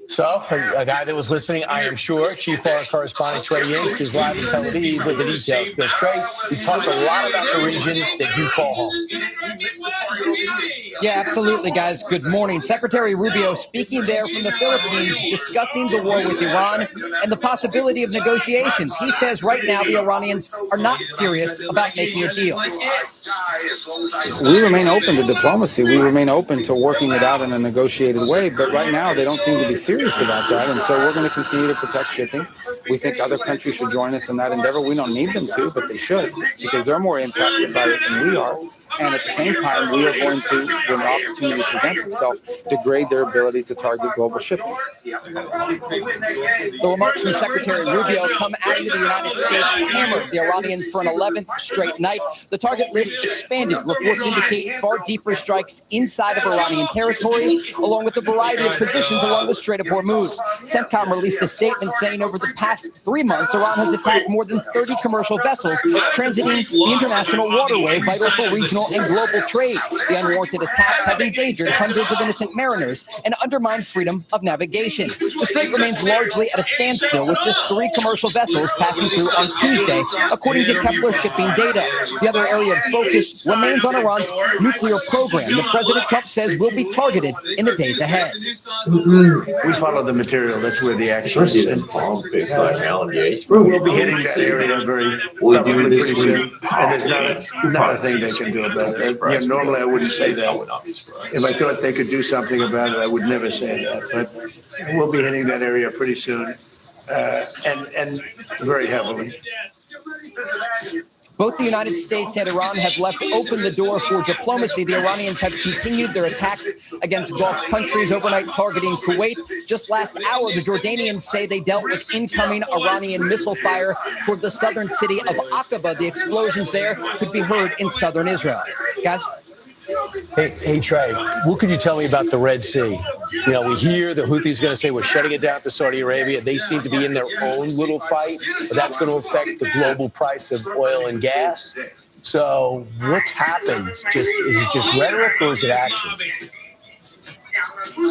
So, a guy that was listening, I am sure, Chief Foreign Correspondent Trey Yingst is live in Tel Aviv with the details. Because, Trey, we talked a lot about the region that you call home. Yeah, absolutely, guys. Good morning. Secretary Rubio speaking there from the Philippines, discussing the war with Iran and the possibility of negotiations. He says right now the Iranians are not serious about making a deal. We remain open to diplomacy. We remain open to working it out in a negotiated way. But right now, they don't seem to be serious about that. And so we're going to continue to protect shipping. We think other countries should join us in that endeavor. We don't need them to, but they should, because they're more impacted by it than we are. And at the same time, we are going to, when the opportunity presents itself, degrade their ability to target global shipping. The remarks from Secretary Rubio come after the United States hammered the Iranians for an 11th straight night. The target list expanded. Reports indicate far deeper strikes inside of Iranian territory, along with a variety of positions along the Strait of Hormuz. CENTCOM released a statement saying over the past 3 months, Iran has attacked more than 30 commercial vessels transiting the international waterway, vital for regional and global trade. The unwarranted attacks have endangered hundreds of innocent mariners and undermined freedom of navigation. The strait remains largely at a standstill, with just 3 commercial vessels passing through on Tuesday, according to Kepler shipping data. The other area of focus remains on Iran's nuclear program that President Trump says will be targeted in the days ahead. We follow the material. That's where the action is. And We'll be hitting that area very probably pretty soon. And there's not a thing they can do about it. Normally I wouldn't say that. If I thought they could do something about it, I would never say that. But we'll be hitting that area pretty soon, and very heavily. Both the United States and Iran have left open the door for diplomacy. The Iranians have continued their attacks against Gulf countries, overnight targeting Kuwait. Just last hour, the Jordanians say they dealt with incoming Iranian missile fire toward the southern city of Aqaba. The explosions there could be heard in southern Israel. Guys? Hey, Trey, what could you tell me about the Red Sea? We hear the Houthis going to say we're shutting it down to Saudi Arabia. They seem to be in their own little fight, but that's going to affect the global price of oil and gas. So what's happened? Is it just rhetoric or is it action?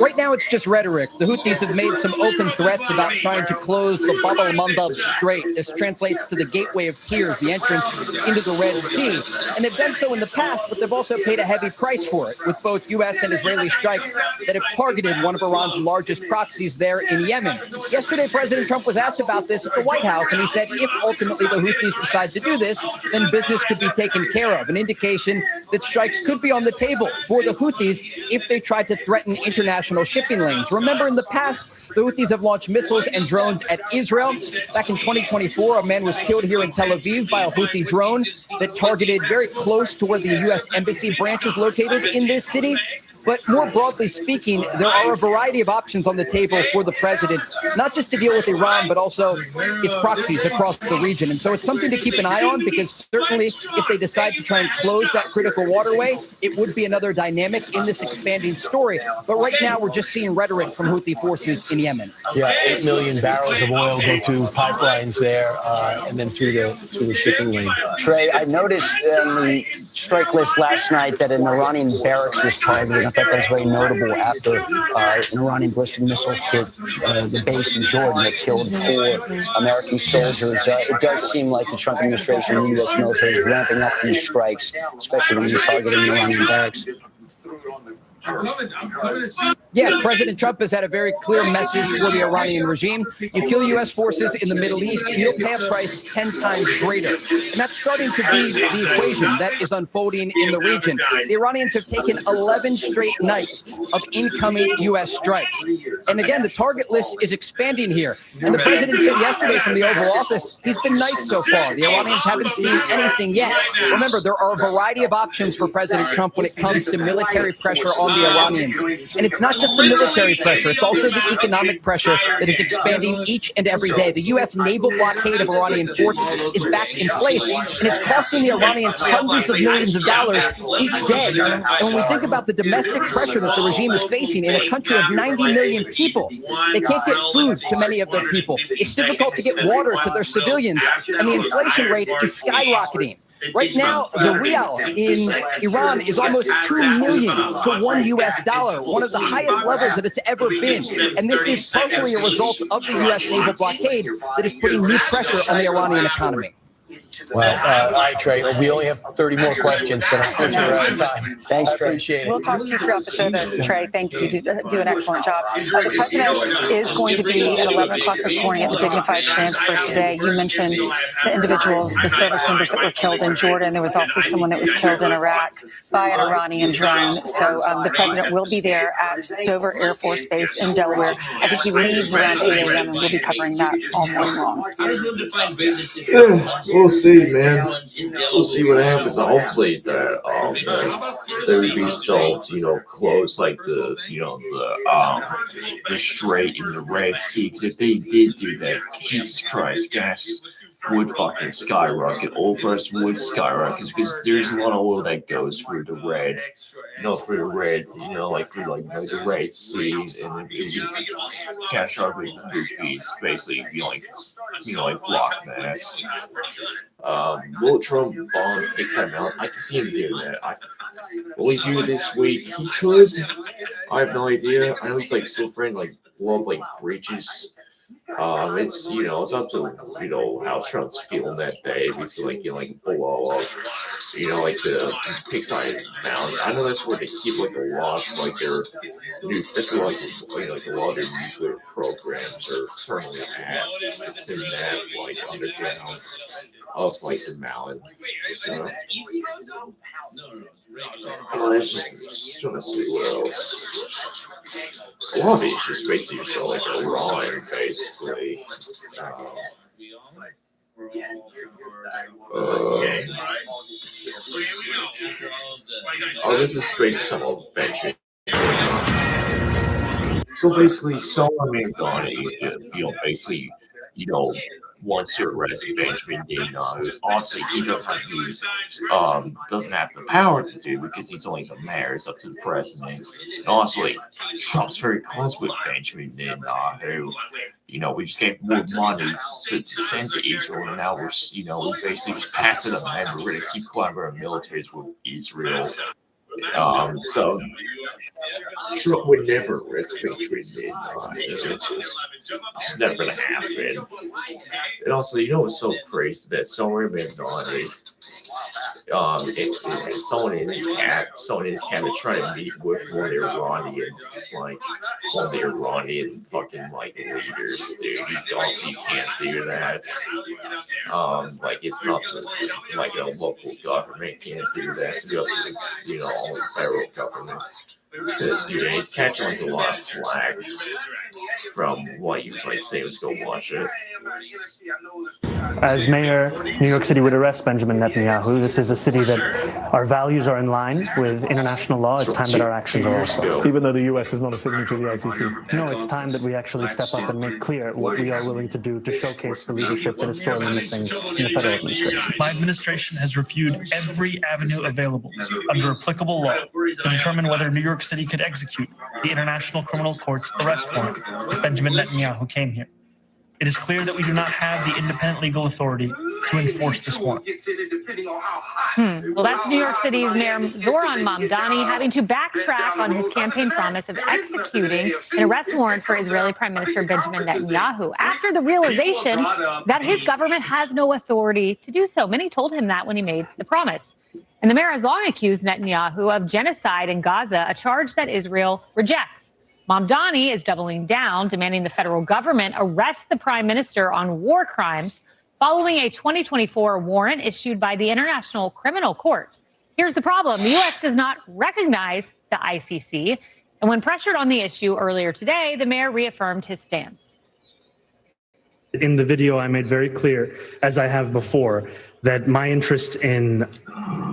Right now, it's just rhetoric. The Houthis have made some open threats about trying to close the Bab el-Mandab Strait. This translates to the Gateway of Tears, the entrance into the Red Sea. And they've done so in the past, but they've also paid a heavy price for it, with both U.S. and Israeli strikes that have targeted one of Iran's largest proxies there in Yemen. Yesterday, President Trump was asked about this at the White House, and he said if ultimately the Houthis decide to do this, then business could be taken care of, an indication that strikes could be on the table for the Houthis if they try to threaten international shipping lanes. Remember, in the past, the Houthis have launched missiles and drones at Israel. Back in 2024, a man was killed here in Tel Aviv by a Houthi drone that targeted very close to where the U.S. Embassy branch is located in this city. But more broadly speaking, there are a variety of options on the table for the president, not just to deal with Iran, but also its proxies across the region. And so it's something to keep an eye on, because certainly if they decide to try and close that critical waterway, it would be another dynamic in this expanding story. But right now, we're just seeing rhetoric from Houthi forces in Yemen. Yeah, 8 million barrels of oil go through pipelines there, and then through the shipping lane. Trey, I noticed on the strike list last night that an Iranian barracks was targeted. I thought that was very notable after an Iranian ballistic missile hit the base in Jordan that killed 4 American soldiers. It does seem like the Trump administration and the U.S. military is ramping up these strikes, especially when you're targeting Iranian barracks. Yeah, President Trump has had a very clear message for the Iranian regime. You kill U.S. forces in the Middle East, you'll pay a price 10 times greater. And that's starting to be the equation that is unfolding in the region. The Iranians have taken 11 straight nights of incoming U.S. strikes. And again, the target list is expanding here. And the president said yesterday from the Oval Office, he's been nice so far. The Iranians haven't seen anything yet. Remember, there are a variety of options for President Trump when it comes to military pressure on the Iranians. And it's not just the military pressure, it's also the economic pressure that is expanding each and every day. The U.S. naval blockade of Iranian ports is back in place, and it's costing the Iranians hundreds of millions of dollars each day. And when we think about the domestic pressure that the regime is facing in a country of 90 million people, they can't get food to many of their people. It's difficult to get water to their civilians, and the inflation rate is skyrocketing. Right now, the rial in Iran is almost 2 million to $1 US, one of the highest levels that it's ever been. And this is partially a result of the U.S. naval blockade that is putting new pressure on the Iranian economy. Well, all right, Trey. We only have 30 more questions, but unfortunately we're out of time. Thanks, I Trey. appreciate it. We'll talk to you throughout the show, though, Trey. Thank you. You do an excellent job. The president is going to be at 11 o'clock this morning at the dignified transfer today. You mentioned the individuals, the service members that were killed in Jordan. There was also someone that was killed in Iraq by an Iranian drone. So the president will be there at Dover Air Force Base in Delaware. I think he leaves around 8 a.m. and we'll be covering that all morning long. Yeah, we'll see, man. We'll see what happens. Hopefully that they will be still, close like the Strait in the Red Sea. 'Cause if they did do that, Jesus Christ, gas would fucking skyrocket. Oil price would skyrocket because there's a lot of oil that goes through the red, through the red, the Red Sea, and cash sharply rupees basically be like block that. Will Trump bomb takes time out? I can see him doing that. Will he do it this week? He could. I have no idea. I know he's so afraid blow up bridges. It's it's up to how Trump's feeling that day. If he's blow up, the Pigside Mountain. I know that's where they keep a lot of their new. That's where a lot of their nuclear programs are currently at. It's in that underground of the mountain. Let's just trying to see what else. A lot of it's just basically just Iran, basically. This is basically some Benjamin. So basically, Solomon gone to Egypt, basically, wants to arrest Benjamin Netanyahu. Obviously, he doesn't have the power to do because he's only the mayor. It's up to the president. And honestly, Trump's very close with Benjamin Netanyahu. We just gave more money to send to Israel, and now we basically just passed it up, and we're going to keep collaborating militaries with Israel. So Trump would never arrest Benjamin Netanyahu. It's never going to happen. And also, what's so crazy that somewhere in Madonna, someone in his cabinet trying to meet with one of the Iranian fucking leaders, dude. You can't do that. It's not just a local government can't do that. It's up to this, only federal government. Dude, he's catching a lot of flack from what he was saying was go watch it. As mayor, New York City would arrest Benjamin Netanyahu. This is a city that our values are in line with international law. It's time that our actions are also. Even though the U.S. is not a signatory to the ICC. No, it's time that we actually step up and make clear what we are willing to do to showcase the leadership that is sorely missing in the federal administration. My administration has reviewed every avenue available under applicable law to determine whether New York City could execute the International Criminal Court's arrest warrant if Benjamin Netanyahu came here. It is clear that we do not have the independent legal authority to enforce this warrant. Well, that's New York City's Mayor Zoran Mamdani having to backtrack on his campaign promise of executing an arrest warrant for Israeli Prime Minister Benjamin Netanyahu after the realization that his government has no authority to do so. Many told him that when he made the promise. And the mayor has long accused Netanyahu of genocide in Gaza, a charge that Israel rejects. Mamdani is doubling down, demanding the federal government arrest the prime minister on war crimes following a 2024 warrant issued by the International Criminal Court. Here's the problem. The U.S. does not recognize the ICC. And when pressured on the issue earlier today, the mayor reaffirmed his stance. In the video, I made very clear, as I have before, that my interest in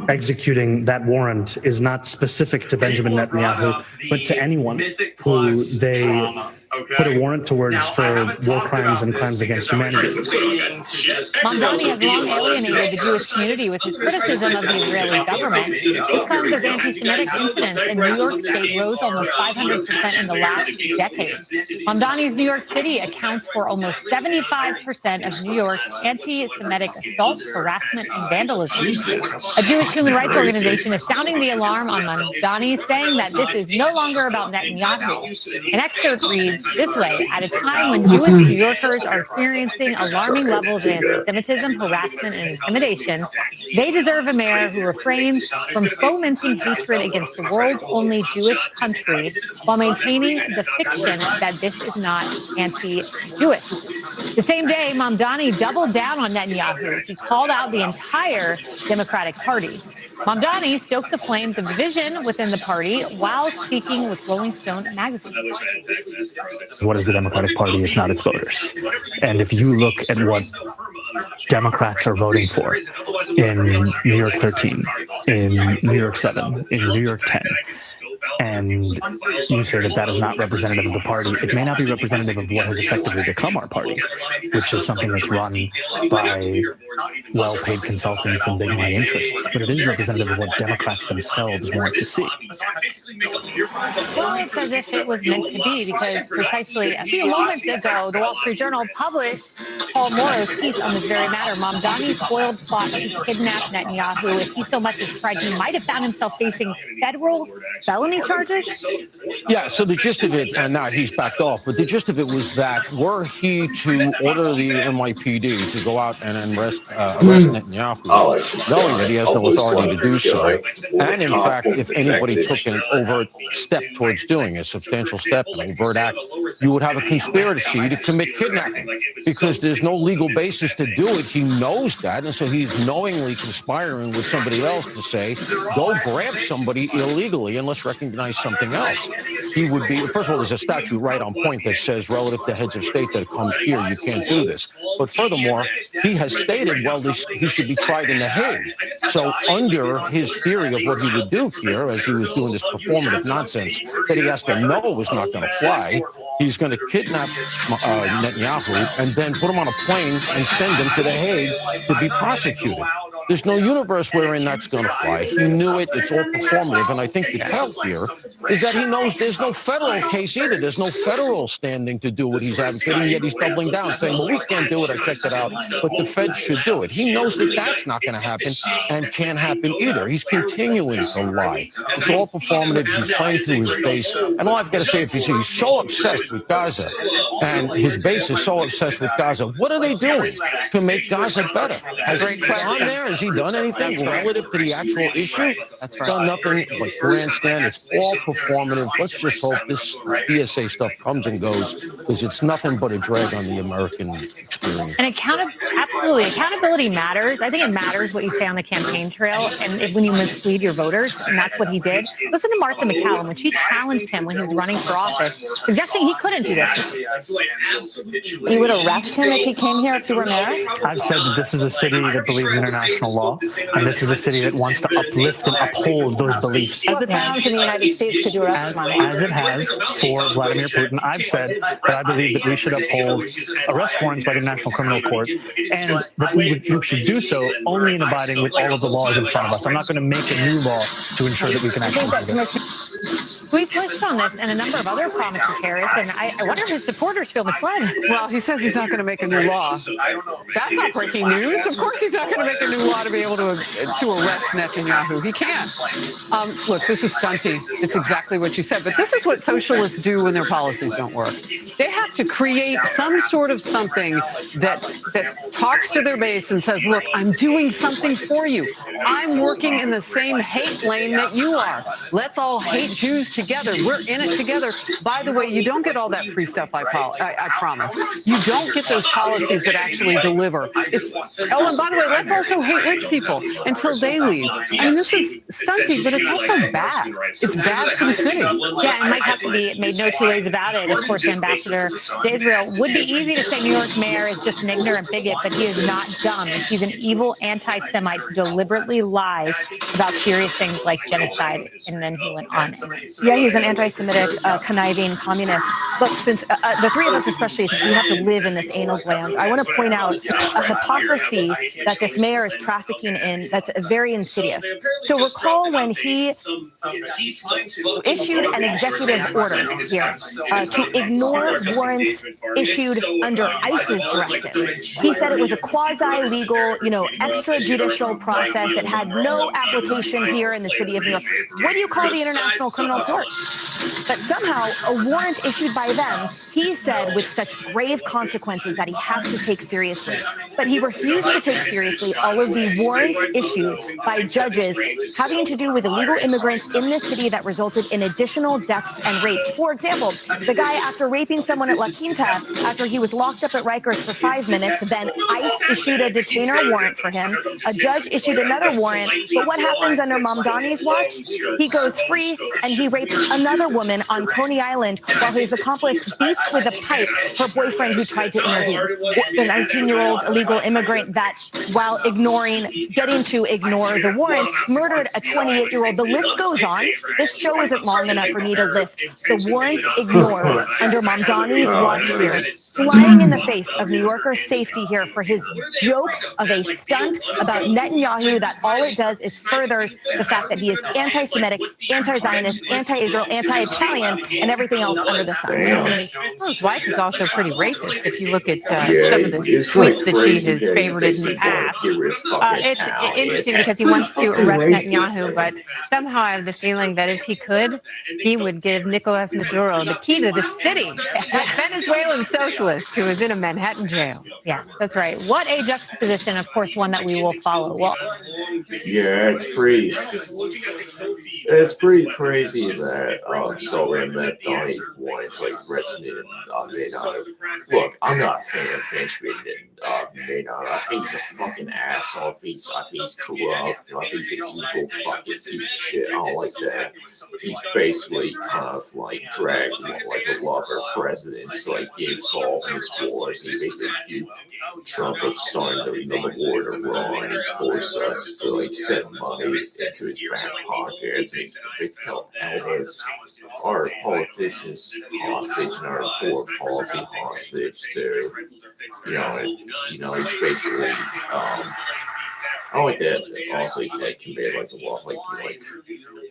executing that warrant is not specific to Benjamin Netanyahu, but to anyone who they put a warrant towards for war crimes and crimes against humanity. Mamdani has long alienated the Jewish community with his criticism of the Israeli government. This comes as anti-Semitic incidents in New York State rose almost 500% in the last decade. Mamdani's New York City accounts for almost 75% of New York's anti-Semitic assaults, harassment, and vandalism. A Jewish human rights organization is sounding the alarm on Mamdani, saying that this is no longer about Netanyahu. An excerpt reads this way: at a time when Jewish New Yorkers are experiencing alarming levels of anti-Semitism, harassment, and intimidation, they deserve a mayor who refrains from fomenting hatred against the world's only Jewish country while maintaining the fiction that this is not anti-Jewish. The same day, Mamdani doubled down on Netanyahu. He called out the entire Democratic Party. Mamdani stoked the flames of division within the party while speaking with Rolling Stone magazine. What is the Democratic Party if not its voters? And if you look at what Democrats are voting for in New York 13, in New York 7, in New York 10, and you say that that is not representative of the party, it may not be representative of what has effectively become our party, which is something that's run by well-paid consultants and big money interests, but it is representative of what Democrats themselves want to see. Well, it's as if it was meant to be, because precisely a few moments ago, the Wall Street Journal published Paul Morrow's piece on this very matter. Mamdani's foiled plot to kidnap Netanyahu. If he so much as tried, he might have found himself facing federal felony charges. Yeah, so the gist of it, and now he's backed off, but the gist of it was that were he to order the NYPD to go out and arrest Netanyahu, knowing that he has no authority to do so, and in fact, if anybody took an overt step towards doing a substantial step, an overt act, you would have a conspiracy to commit kidnapping, because there's no legal basis to do it. He knows that, and so he's knowingly conspiring with somebody else to say, go grab somebody illegally and let's recognize something else. He would be, first of all, there's a statute right on point that says relative to heads of state that come here, you can't do this. But furthermore, he has stated, well, he should be tried in The Hague. So under his theory of what he would do here, as he was doing this performative nonsense that he has to know is not going to fly, he's going to kidnap Netanyahu and then put him on a plane and send him to The Hague to be prosecuted. There's no universe wherein that's going to fly. He knew it. It's all performative. And I think the tell here is that he knows there's no federal case either. There's no federal standing to do what he's advocating, yet he's doubling down, saying, well, we can't do it. I checked it out, but the feds should do it. He knows that that's not going to happen and can't happen either. He's continuing to lie. It's all performative. He's playing to his base. And all I've got to say is he's so obsessed with Gaza, and his base is so obsessed with Gaza. What are they doing to make Gaza better? Has he gone there? Has he done anything relative to the actual issue? Done nothing but grandstand. It's all performative. Let's just hope this DSA stuff comes and goes, because it's nothing but a drag on the American experience. And absolutely, accountability matters. I think it matters what you say on the campaign trail, and when you mislead your voters, and that's what he did. Listen to Martha McCallum when she challenged him when he was running for office, suggesting he couldn't do this. You would arrest him if he came here if he were mayor? I've said that this is a city that believes in international law, and this is a city that wants to uplift and uphold those beliefs. What towns in the United States could you arrest him on? As it has for Vladimir Putin, I've said that I believe that we should uphold arrest warrants by the International Criminal Court, and that we should do so only in abiding with all of the laws in front of us. I'm not going to make a new law to ensure that we can actually do this. We pushed on this and a number of other promises, Harris, and I wonder if his supporters feel misled. Well, he says he's not going to make a new law. That's not breaking news. Of course he's not going to make a new law to be able to arrest Netanyahu. He can't. Look, this is stunty. It's exactly what you said. But this is what socialists do when their policies don't work. They have to create some sort of something that talks to their base and says, look, I'm doing something for you. I'm working in the same hate lane that you are. Let's all hate Jews together. We're in it together. By the way, you don't get all that free stuff, I promise. You don't get those policies that actually deliver. And by the way, let's also hate rich people until they leave. I mean, this is stunty, but it's also bad. It's bad for the city. Yeah, and Mike Huckabee made no two ways about it. Of course, ambassador to Israel. Would be easy to say New York mayor is just an ignorant bigot, but he is not dumb. He's an evil anti-Semite who deliberately lies about serious things like genocide, and then he went on. Yeah, he's an anti-Semitic, conniving communist. Look, since the three of us especially, since we have to live in this anal gland, I want to point out a hypocrisy that this mayor is trafficking in that's very insidious. So recall when he issued an executive order here to ignore warrants issued under ICE's directive. He said it was a quasi-legal, extrajudicial process. It had no application here in the city of New York. What do you call the International Criminal Court? But somehow a warrant issued by them, he said, with such grave consequences that he has to take seriously. But he refused to take seriously all of the warrants issued by judges having to do with illegal immigrants in this city that resulted in additional deaths and rapes. For example, the guy, after raping someone at La Quinta, after he was locked up at Rikers for 5 minutes, then ICE issued a detainer warrant for him. A judge issued another warrant. But what happens under Mamdani's watch? He goes free and he rapes another woman on Coney Island while his accomplice beats with a pipe her boyfriend who tried to intervene. The 19-year-old illegal immigrant that, while getting to ignore the warrant, murdered a 28-year-old. The list goes on. This show isn't long enough for me to list the warrants ignored under Mamdani's watch here, flying in the face of New Yorkers' safety here for his joke of a stunt about Netanyahu that all it does is furthers the fact that he is anti-Semitic, anti-Zionist, anti-Israel, anti-Italian, and everything else under the sun. Well, his wife is also pretty racist. If you look at some of the tweets that she has favorited in the past, it's interesting because he wants to arrest Netanyahu, but somehow I have the feeling that if he could, he would give Nicolas Maduro the key to the city. That Venezuelan socialist who is in a Manhattan jail. Yes, that's right. What a juxtaposition, of course, one that we will follow. Well, yeah, it's pretty crazy that Sullivan that Donnie wanted to resonate. Look, I'm not a fan of Benjamin Maynard. I think he's a fucking asshole. I think he's corrupt. I think he's an evil fucking piece of shit. I don't like that. He's basically kind of like dragged like a lover presidents like get involved in his wars. He basically Trump of starting the war to run. He's forced us to like send money into his back pockets. He's basically held our politicians hostage and our foreign policy hostage to, he's basically, I don't like that. Also, he's like committed like a lot like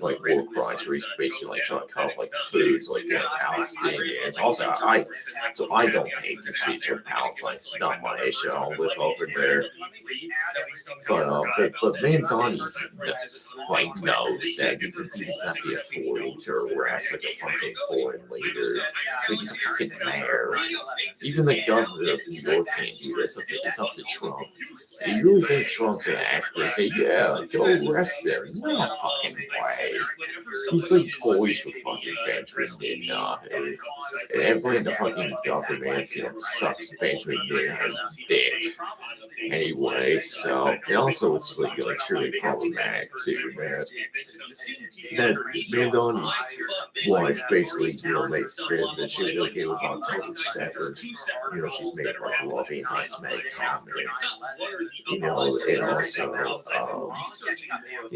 war crimes where he's basically like trying to cut like foods like Palestinians. Also, I don't hate the Chiefs from Palestine. It's not my issue. I don't live over there. But man, Donnie like knows that he's not the authority to harass like a fucking foreign leader. So he's a fucking mayor. Even the governor of New York can't do this. It's up to Trump. Do you really think Trump up to the actor and say, yeah, go arrest him. No fucking way. He's like boys with fucking Benjamin Netanyahu. And everybody in the fucking government, sucks Benjamin Netanyahu's dick. Anyway, so, and also it's like truly problematic too, man. That Mandoni's wife basically, like said that she was okay with October 7th. She's made like a lot of anti-Semitic comments. And also, he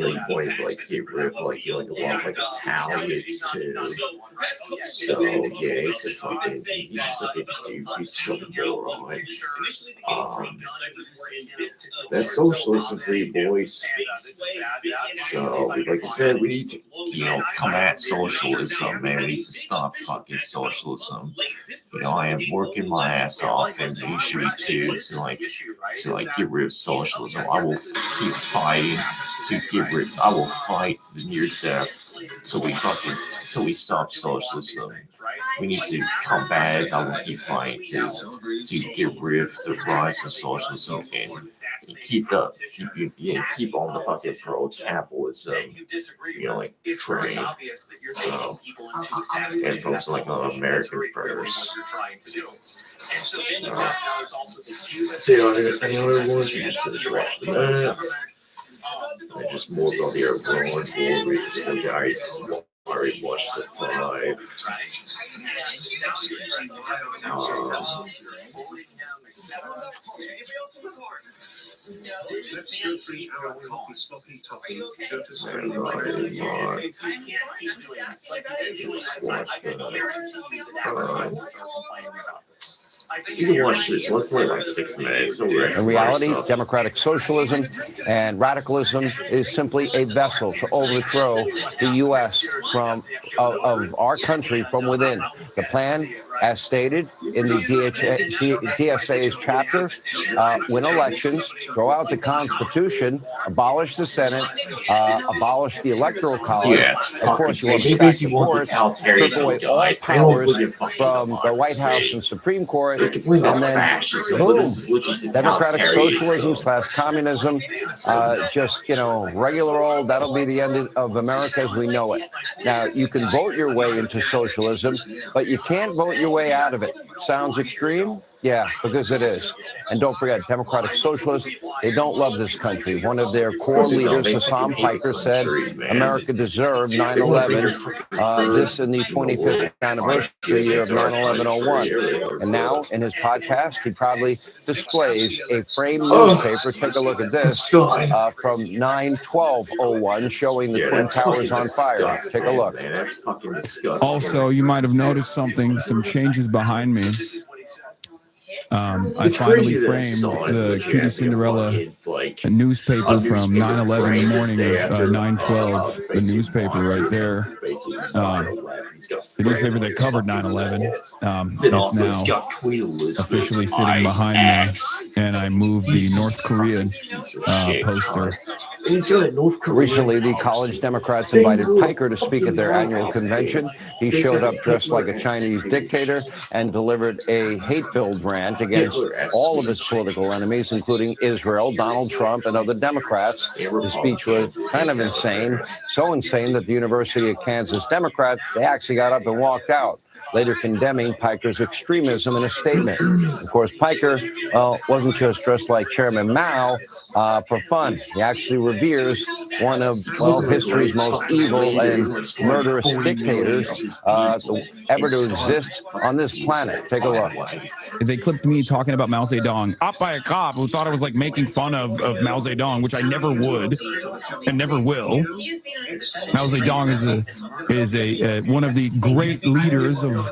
wanted to like get rid of like a lot of like Italians too. So yeah, he's just like he's just like a dude, he's just like a moron. That's socialism for you boys. So like I said, we need to come at socialism, man. We need to stop fucking socialism. I am working my ass off and you should too to get rid of socialism. I will keep fighting to get rid. I will fight to the near death till we stop socialism. We need to combat it. I will keep fighting to get rid of the rise of socialism and keep on the fucking pro-capitalism, train. So, and folks like American first. See you everyone. We just finished watching that. And just more about the Arizona we just look at. I already watched the 5. You can watch this. Let's let like 6 minutes. In reality, democratic socialism and radicalism is simply a vessel to overthrow the U.S. of our country from within. The plan, as stated in the DSA's chapter, win elections, throw out the Constitution, abolish the Senate, abolish the Electoral College. Yeah, of course, you want to strip away all powers from the White House and Supreme Court, and then boom, democratic socialism / communism, just regular old. That'll be the end of America as we know it. Now you can vote your way into socialism, but you can't vote your way out of it. Sounds extreme? Yeah, because it is. And don't forget, democratic socialists, they don't love this country. One of their core leaders, Hassan Piker, said America deserved 9/11, this in the 25th anniversary year of 9/11/01. And now, in his podcast, he proudly displays a framed newspaper. Take a look at this from 9/12/01, showing the Twin Towers on fire. Take a look. Also, you might have noticed some changes behind me. I finally framed the Cutie Cinderella newspaper from 9/11, the morning of 9/12, the newspaper right there. The newspaper that covered 9/11. It's now officially sitting behind me, and I moved the North Korean poster. Recently, the college Democrats invited Piker to speak at their annual convention. He showed up dressed like a Chinese dictator and delivered a hate-filled rant against all of his political enemies, including Israel, Donald Trump, and other Democrats. The speech was kind of insane, so insane that the University of Kansas Democrats, they actually got up and walked out, later condemning Piker's extremism in a statement. Of course, Piker wasn't just dressed like Chairman Mao for fun. He actually reveres one of history's most evil and murderous dictators ever to exist on this planet. Take a look. They clipped me talking about Mao Zedong, up by a cop who thought I was like making fun of Mao Zedong, which I never would and never will. Mao Zedong is a one of the great leaders of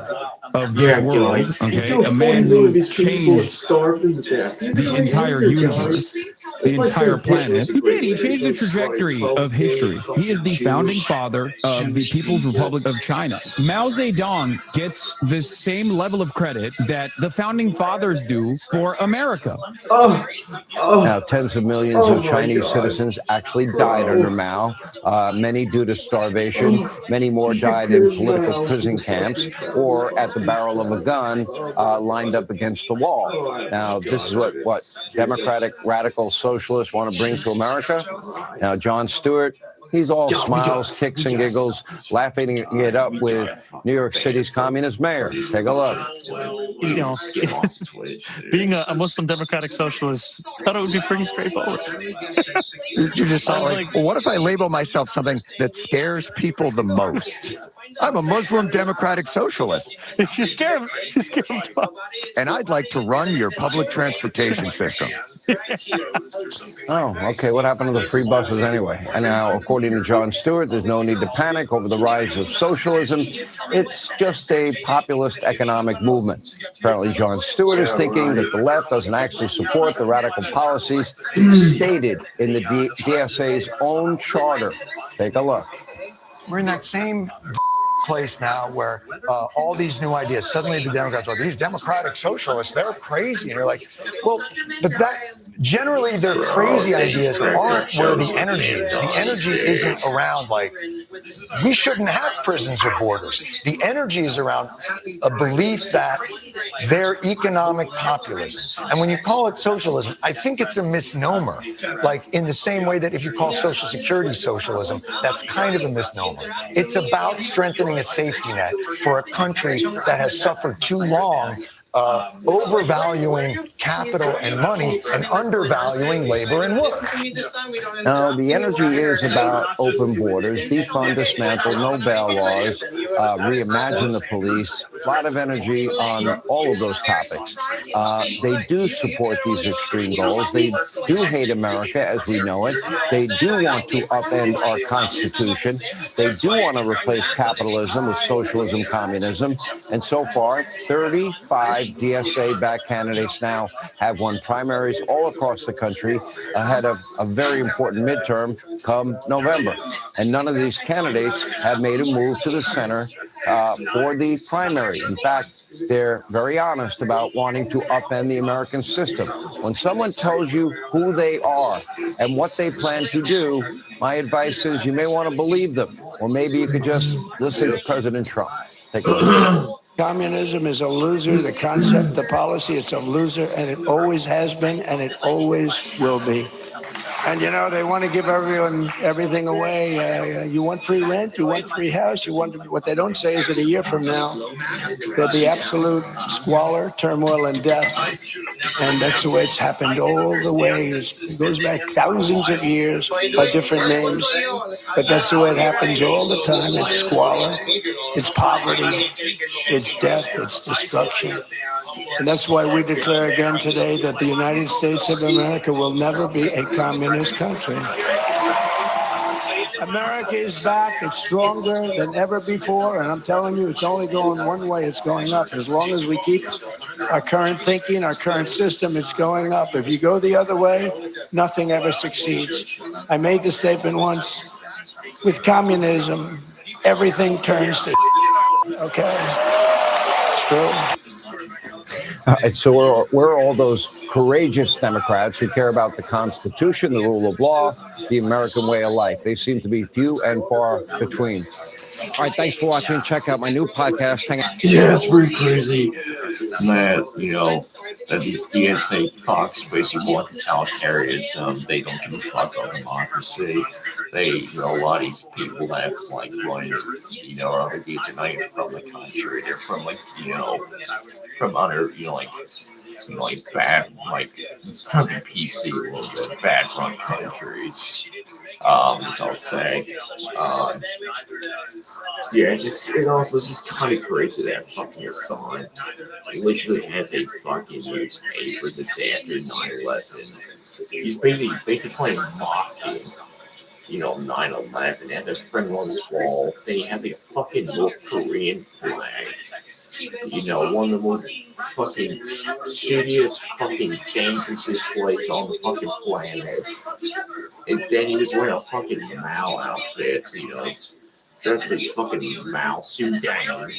this world. Okay, a man who changed the entire universe, the entire planet. He did. He changed the trajectory of history. He is the founding father of the People's Republic of China. Mao Zedong gets this same level of credit that the founding fathers do for America. Now, tens of millions of Chinese citizens actually died under Mao, many due to starvation. Many more died in political prison camps or at the the barrel of a gun lined up against the wall. Now, this is what democratic radical socialists want to bring to America. Now, Jon Stewart, he's all smiles, kicks, and giggles, laughing it up with New York City's communist mayor. Take a look. You know, being a Muslim democratic socialist, I thought it would be pretty straightforward. You just sound like, well, what if I label myself something that scares people the most? I'm a Muslim democratic socialist. You scare them twice. And I'd like to run your public transportation system. Oh, okay. What happened to the free buses anyway? And now, according to Jon Stewart, there's no need to panic over the rise of socialism. It's just a populist economic movement. Apparently, Jon Stewart is thinking that the left doesn't actually support the radical policies stated in the DSA's own charter. Take a look. We're in that same place now where all these new ideas, suddenly the Democrats are like, these democratic socialists, they're crazy. And you're like, well, but that generally their crazy ideas aren't where the energy is. The energy isn't around like, we shouldn't have prisons or borders. The energy is around a belief that they're economic populism. And when you call it socialism, I think it's a misnomer. Like in the same way that if you call Social Security socialism, that's kind of a misnomer. It's about strengthening a safety net for a country that has suffered too long overvaluing capital and money and undervaluing labor and work. Now, the energy is about open borders, defund, dismantle, no bail laws, reimagine the police, a lot of energy on all of those topics. They do support these extreme goals. They do hate America as we know it. They do want to upend our Constitution. They do want to replace capitalism with socialism, communism. And so far, 35 DSA-backed candidates now have won primaries all across the country ahead of a very important midterm come November. And none of these candidates have made a move to the center for the primary. In fact, they're very honest about wanting to upend the American system. When someone tells you who they are and what they plan to do, my advice is you may want to believe them, or maybe you could just listen to President Trump. Take a look. Communism is a loser. The concept, the policy, it's a loser, and it always has been, and it always will be. And, you know, they want to give everyone everything away. You want free rent, you want free house, you want what they don't say is that a year from now, there'll be absolute squalor, turmoil, and death. And that's the way it's happened all the way. It goes back thousands of years by different names. But that's the way it happens all the time. It's squalor, it's poverty, it's death, it's destruction. And that's why we declare again today that the United States of America will never be a communist country. America is back. It's stronger than ever before. And I'm telling you, it's only going one way. It's going up. As long as we keep our current thinking, our current system, it's going up. If you go the other way, nothing ever succeeds. I made the statement once, with communism, everything turns to okay? It's true. And so we're all those courageous Democrats who care about the Constitution, the rule of law, the American way of life. They seem to be few and far between. All right, thanks for watching. Check out my new podcast. Yeah, it's pretty crazy that, you know, that these DSA Fox basically want totalitarianism. They don't give a fuck about democracy. They, you know, a lot of these people that like run, you know, other dudes are not even from the country. They're from like, you know, from other, you know, like bad, like kind of PC a little bit, bad run countries. I'll say. Yeah, it also just kind of crazy that fucking son literally has a fucking newspaper the day after 9/11. He's basically mocking, you know, 9/11. Has a friend on his wall. Then he has a fucking North Korean flag. You know, one of the most fucking shittiest, fucking dangerous place on the fucking planet. And then he was wearing a fucking Mao outfit, you know, dressed with his fucking Mao suit down.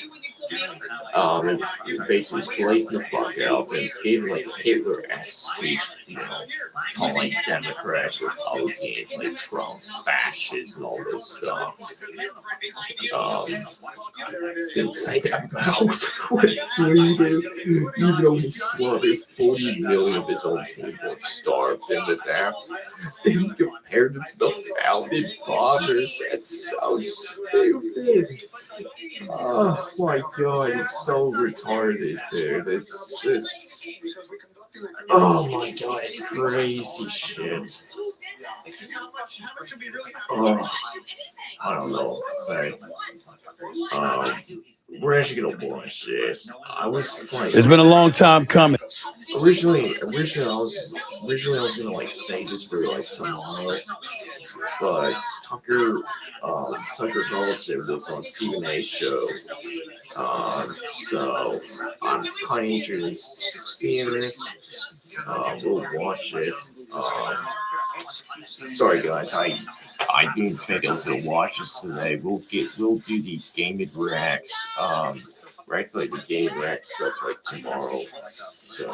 And basically was blazing the fuck out and gave like Hitler-esque speech, calling Democrats, Republicans, like Trump, fascists, and all this stuff. Didn't say that about even though he slaughtered 40 million of his own people and starved them to death. Then he compared them to the founding fathers. That's so stupid. Oh my god, it's so retarded, dude. It's oh my god, it's crazy shit. Oh, I don't know what to say. We're actually gonna watch this. I was like, It's been a long time coming. Originally I was gonna like say this for like tomorrow, but Tucker Carlson was on Stephen A's show, so I'm kind of interested in seeing this. We'll watch it. Sorry guys, I didn't think I was gonna watch this today. We'll do these gaming reacts, right? Like the game react stuff like tomorrow. So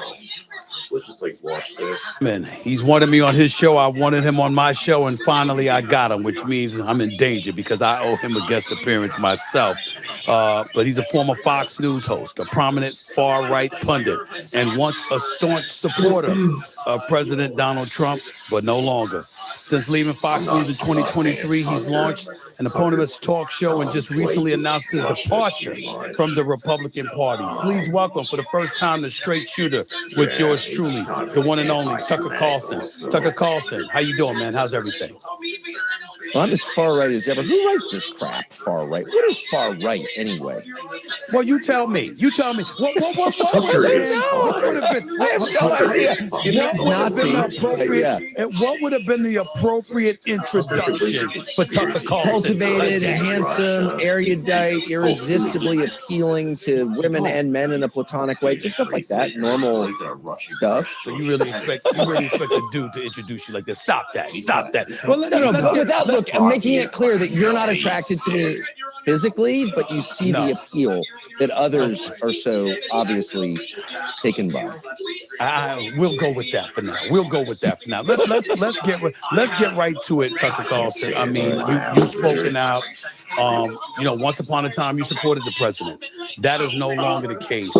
let's just like watch this. Man, he's wanted me on his show. I wanted him on my show, and finally I got him, which means I'm in danger because I owe him a guest appearance myself. But he's a former Fox News host, a prominent far-right pundit, and once a staunch supporter of President Donald Trump, but no longer. Since leaving Fox News in 2023, he's launched an eponymous talk show and just recently announced his departure from the Republican Party. Please welcome for the first time the straight shooter with yours truly, the one and only Tucker Carlson. Tucker Carlson, how you doing, man? How's everything? Well, I'm as far right as ever. Who writes this crap, far right? What is far right anyway? Well, you tell me. You tell me. What would have been? I have no idea. It means Nazi. What would have been the appropriate introduction for Tucker Carlson? Cultivated, handsome, erudite, irresistibly appealing to women and men in a platonic way. Just stuff like that. Normal stuff. So you really expect a dude to introduce you like this? Stop that. Stop that. Well, no, without making it clear that you're not attracted to me physically, but you see the appeal that others are so obviously taken by. We'll go with that for now. Let's get right to it, Tucker Carlson. I mean, you've spoken out. Once upon a time, you supported the president. That is no longer the case.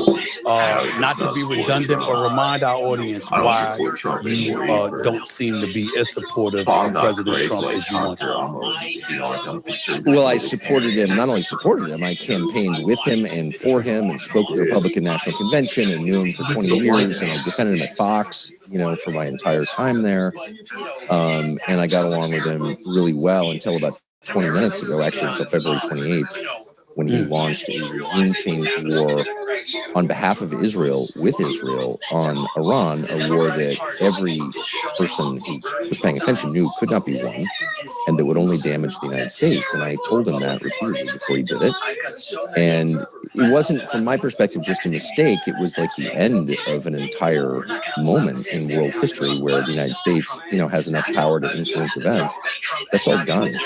Not to be redundant, but remind our audience why you don't seem to be as supportive of President Trump as you want to. Well, I supported him. Not only supported him, I campaigned with him and for him and spoke at the Republican National Convention and knew him for 20 years. And I defended him at Fox, for my entire time there. And I got along with him really well until about 20 minutes ago, actually until February 28th, when he launched a regime change war on behalf of Israel, with Israel, on Iran, a war that every person who was paying attention knew could not be won, and that would only damage the United States. And I told him that repeatedly before he did it. And it wasn't, from my perspective, just a mistake. It was like the end of an entire moment in world history where the United States, has enough power to influence events. That's all done,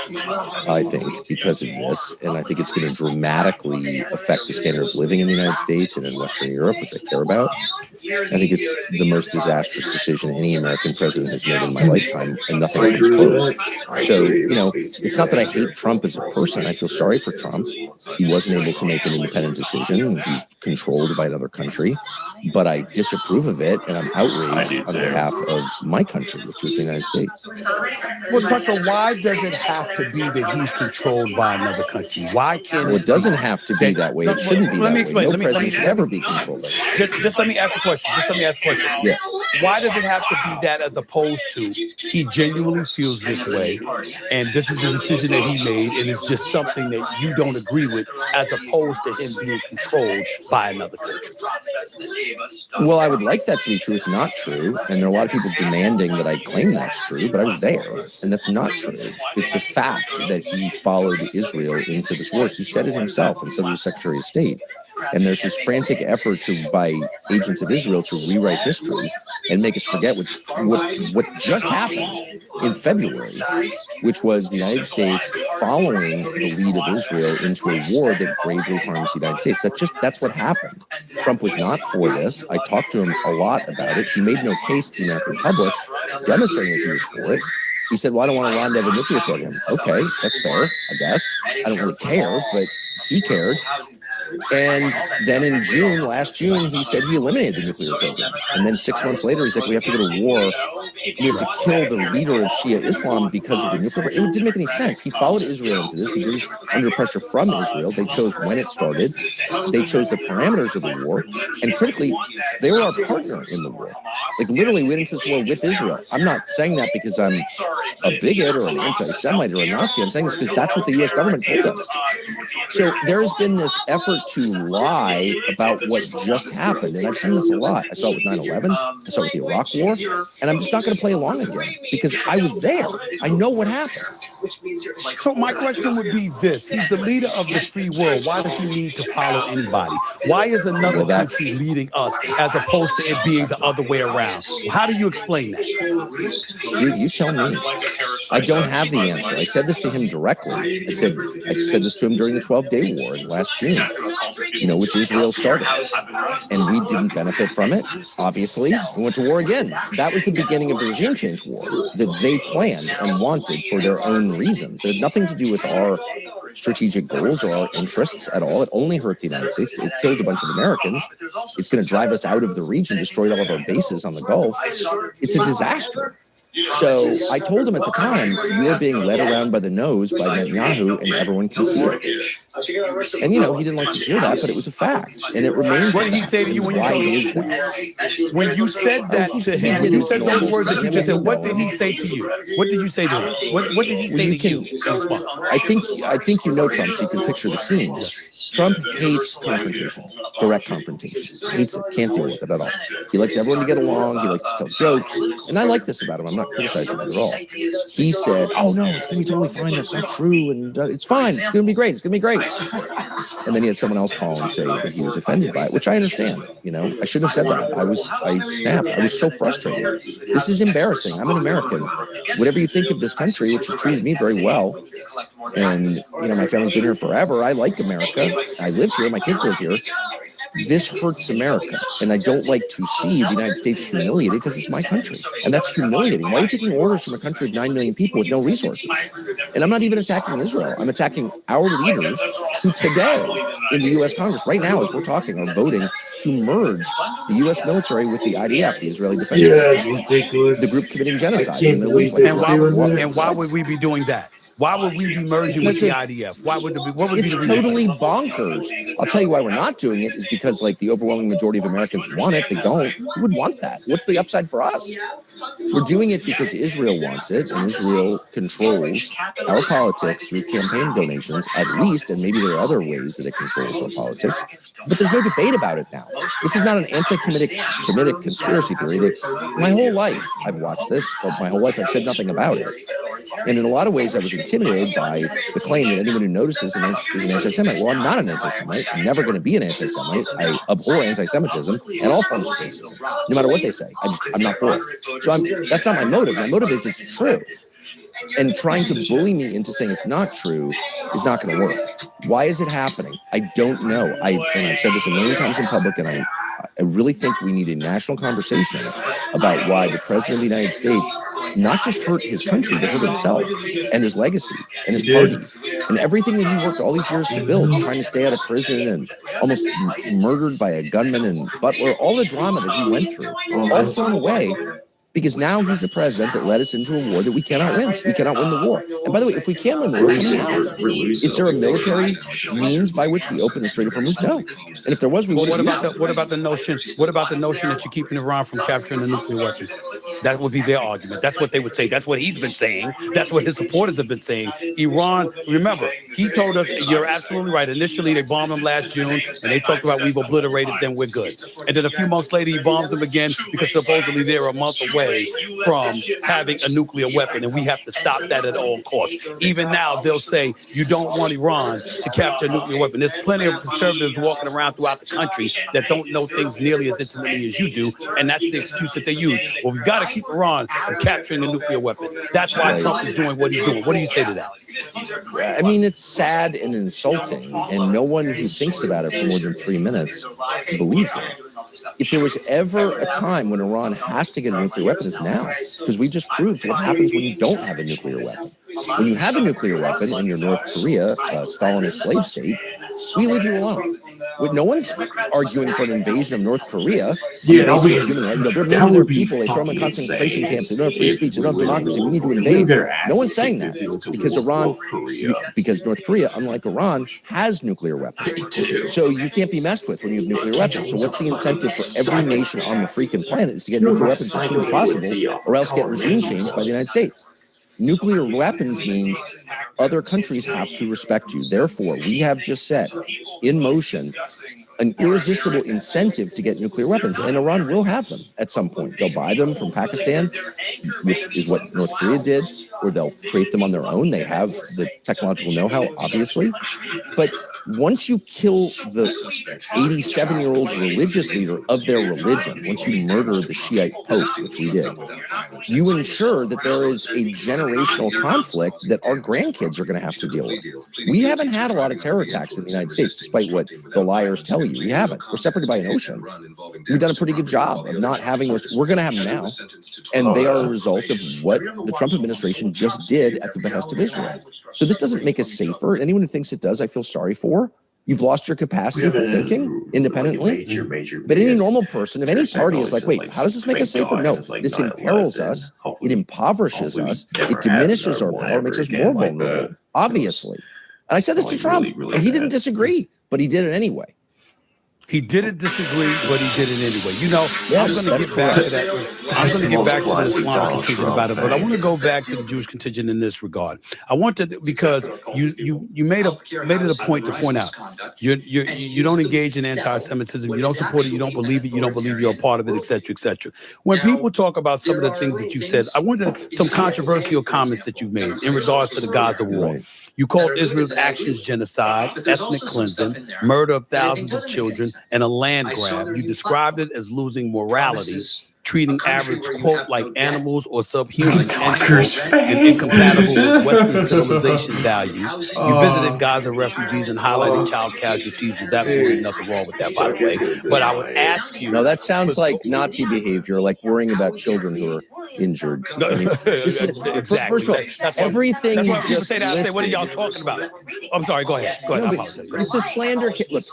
I think, because of this. And I think it's going to dramatically affect the standard of living in the United States and in Western Europe, which I care about. I think it's the most disastrous decision any American president has made in my lifetime, and nothing comes close. So, it's not that I hate Trump as a person. I feel sorry for Trump. He wasn't able to make an independent decision. He's controlled by another country. But I disapprove of it, and I'm outraged on behalf of my country, which is the United States. Well, Tucker, why does it have to be that he's controlled by another country? Why can't it doesn't have to be that way. It shouldn't be that way. No president should ever be controlled by that. Just let me ask a question. Yeah. Why does it have to be that as opposed to he genuinely feels this way, and this is the decision that he made, and it's just something that you don't agree with, as opposed to him being controlled by another country? Well, I would like that to be true. It's not true. And there are a lot of people demanding that I claim that's true, but I was there, and that's not true. It's a fact that he followed Israel into this war. He said it himself, and so did the Secretary of State. And there's this frantic effort by agents of Israel to rewrite history and make us forget what just happened in February, which was the United States following the lead of Israel into a war that gravely harms the United States. That's what happened. Trump was not for this. I talked to him a lot about it. He made no case to the American public demonstrating that he was for it. He said, well, I don't want Iran to have a nuclear program. Okay, that's fair, I guess. I don't really care, but he cared. And then in last June, he said he eliminated the nuclear program. And then 6 months later, he's like, we have to go to war. We have to kill the leader of Shia Islam because of the nuclear program. It didn't make any sense. He followed Israel into this. He was under pressure from Israel. They chose when it started. They chose the parameters of the war. And critically, they were our partner in the war. Like literally, we went into this war with Israel. I'm not saying that because I'm a bigot or an anti-Semite or a Nazi. I'm saying this because that's what the U.S. government told us. So there has been this effort to lie about what just happened. And I've seen this a lot. I saw it with 9/11. I saw it with the Iraq War. And I'm just not going to play along again because I was there. I know what happened. So my question would be this. He's the leader of the free world. Why does he need to follow anybody? Why is another country leading us as opposed to it being the other way around? How do you explain that? You tell me. I don't have the answer. I said this to him directly. I said this to him during the 12-day war last June, which Israel started. And we didn't benefit from it, obviously. We went to war again. That was the beginning of the regime change war that they planned and wanted for their own reasons. It had nothing to do with our strategic goals or our interests at all. It only hurt the United States. It killed a bunch of Americans. It's going to drive us out of the region, destroyed all of our bases on the Gulf. It's a disaster. So I told him at the time, you're being led around by the nose by Netanyahu and everyone can see it. And, he didn't like to hear that, but it was a fact. And it remains. What did he say to you when you told him? When you said that to him, when you said those words that you just said, what did he say to you? What did you say to him? What did he say to you? I think you know Trump, so you can picture the scene. Trump hates confrontation, direct confrontation. Hates it, can't deal with it at all. He likes everyone to get along. He likes to tell jokes. And I like this about him. I'm not criticizing it at all. He said, oh, no, it's going to be totally fine. That's not true. And it's fine. It's going to be great. It's going to be great. And then he had someone else call and say that he was offended by it, which I understand. I shouldn't have said that. I snapped. I was so frustrated. This is embarrassing. I'm an American. Whatever you think of this country, which has treated me very well, and my family's been here forever. I like America. I live here. My kids live here. This hurts America, and I don't like to see the United States humiliated because it's my country, and that's humiliating. Why are you taking orders from a country of 9 million people with no resources? And I'm not even attacking Israel. I'm attacking our leaders who today in the U.S. Congress, right now as we're talking, are voting to merge the U.S. military with the IDF, the Israeli Defense Forces. That's ridiculous. The group committing genocide. And why would we be doing that? Why would we be merging with the IDF? Why would what would it's be the totally bonkers. I'll tell you why we're not doing it is because the overwhelming majority of Americans want it. They don't. Who would want that? What's the upside for us? We're doing it because Israel wants it, and Israel controls our politics through campaign donations, at least, and maybe there are other ways that it controls our politics. But there's no debate about it now. This is not an anti-Semitic conspiracy theory. That my whole life I've watched this. My whole life I've said nothing about it. And in a lot of ways, I was intimidated by the claim that anyone who notices is an anti-Semite. Well, I'm not an anti-Semite. I'm never going to be an anti-Semite. I abhor anti-Semitism and all forms of racism, no matter what they say. I'm not for it. So that's not my motive. My motive is it's true. And trying to bully me into saying it's not true is not going to work. Why is it happening? I don't know. And I've said this a million times in public, and I really think we need a national conversation about why the president of the United States not just hurt his country, but hurt himself and his legacy and his party and everything that he worked all these years to build, trying to stay out of prison and almost murdered by a gunman and butler, all the drama that he went through, all thrown away. Because now he's the president that led us into a war that we cannot win. We cannot win the war. And by the way, if we can win the war, is there a military means by which we open the Strait of Hormuz? No. And if there was, we would. What about the notion? What about the notion that you're keeping Iran from capturing the nuclear weapons? That would be their argument. That's what they would say. That's what he's been saying. That's what his supporters have been saying. Iran, remember, he told us, you're absolutely right. Initially, they bombed them last June, and they talked about we've obliterated them, we're good. And then a few months later, he bombs them again because supposedly they're a month away from having a nuclear weapon, and we have to stop that at all costs. Even now, they'll say you don't want Iran to capture a nuclear weapon. There's plenty of conservatives walking around throughout the country that don't know things nearly as intimately as you do, and that's the excuse that they use. Well, we've got to keep Iran from capturing a nuclear weapon. That's why Trump is doing what he's doing. What do you say to that? I mean, it's sad and insulting, and no one who thinks about it for more than 3 minutes believes it. If there was ever a time when Iran has to get a nuclear weapon, it's now, because we just proved what happens when you don't have a nuclear weapon. When you have a nuclear weapon and you're North Korea, Stalinist slave state, we leave you alone. No one's arguing for an invasion of North Korea. Yeah, they're millions of people. They throw them in concentration camps. They don't have free speech. They don't have democracy. We need to invade. No one's saying that because North Korea, unlike Iran, has nuclear weapons. So you can't be messed with when you have nuclear weapons. So what's the incentive for every nation on the freaking planet is to get nuclear weapons as soon as possible, or else get regime changed by the United States. Nuclear weapons means other countries have to respect you. Therefore, we have just set in motion an irresistible incentive to get nuclear weapons, and Iran will have them at some point. They'll buy them from Pakistan, which is what North Korea did, or they'll create them on their own. They have the technological know-how, obviously. But once you kill the 87-year-old religious leader of their religion, once you murder the Shiite Pope, which we did, you ensure that there is a generational conflict that our grandkids are going to have to deal with. We haven't had a lot of terror attacks in the United States, despite what the liars tell you. We haven't. We're separated by an ocean. We've done a pretty good job of not having those. We're going to have them now. And they are a result of what the Trump administration just did at the behest of Israel. So this doesn't make us safer. Anyone who thinks it does, I feel sorry for. You've lost your capacity for thinking independently. But any normal person of any party is like, wait, how does this make us safer? No, this imperils us. It impoverishes us. It diminishes our power, makes us more vulnerable, obviously. And I said this to Trump, and he didn't disagree, but he did it anyway. He didn't disagree, but he did it anyway. You know, I'm going to get back to that. I'm going to get back to the Islamic contingent about it, but I want to go back to the Jewish contingent in this regard. I want to, because you made it a point to point out you don't engage in anti-Semitism, you don't support it, you don't believe it, you don't believe you're a part of it, etc., etc. When people talk about some of the things that you said, I wanted some controversial comments that you've made in regards to the Gaza war. You called Israel's actions genocide, ethnic cleansing, murder of thousands of children, and a land grab. You described it as losing morality, treating average, quote, like animals or subhuman, and incompatible with Western civilization values. You visited Gaza refugees and highlighted child casualties. There's absolutely nothing wrong with that, by the way. But I would ask you... No, that sounds like Nazi behavior, like worrying about children who are injured. I mean, exactly. First of all, everything you just listed... What are y'all talking about? I'm sorry, go ahead. Go ahead. It's a slander. Look,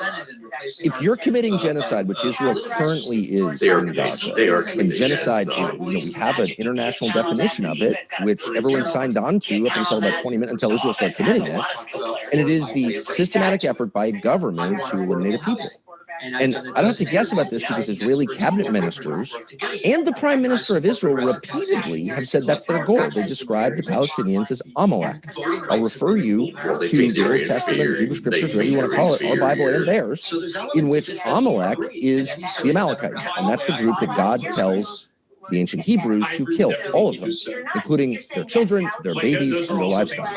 if you're committing genocide, which Israel currently is in Gaza, and genocide, we have an international definition of it, which everyone signed on to up until about 20 minutes, until Israel started committing it. And it is the systematic effort by a government to eliminate a people. And I don't have to guess about this because Israeli cabinet ministers and the prime minister of Israel repeatedly have said that's their goal. They describe the Palestinians as Amalek. I'll refer you to the Old Testament, Hebrew scriptures, whatever you want to call it, our Bible and theirs, in which Amalek is the Amalekites. And that's the group that God tells the ancient Hebrews to kill, all of them, including their children, their babies, and their livestock.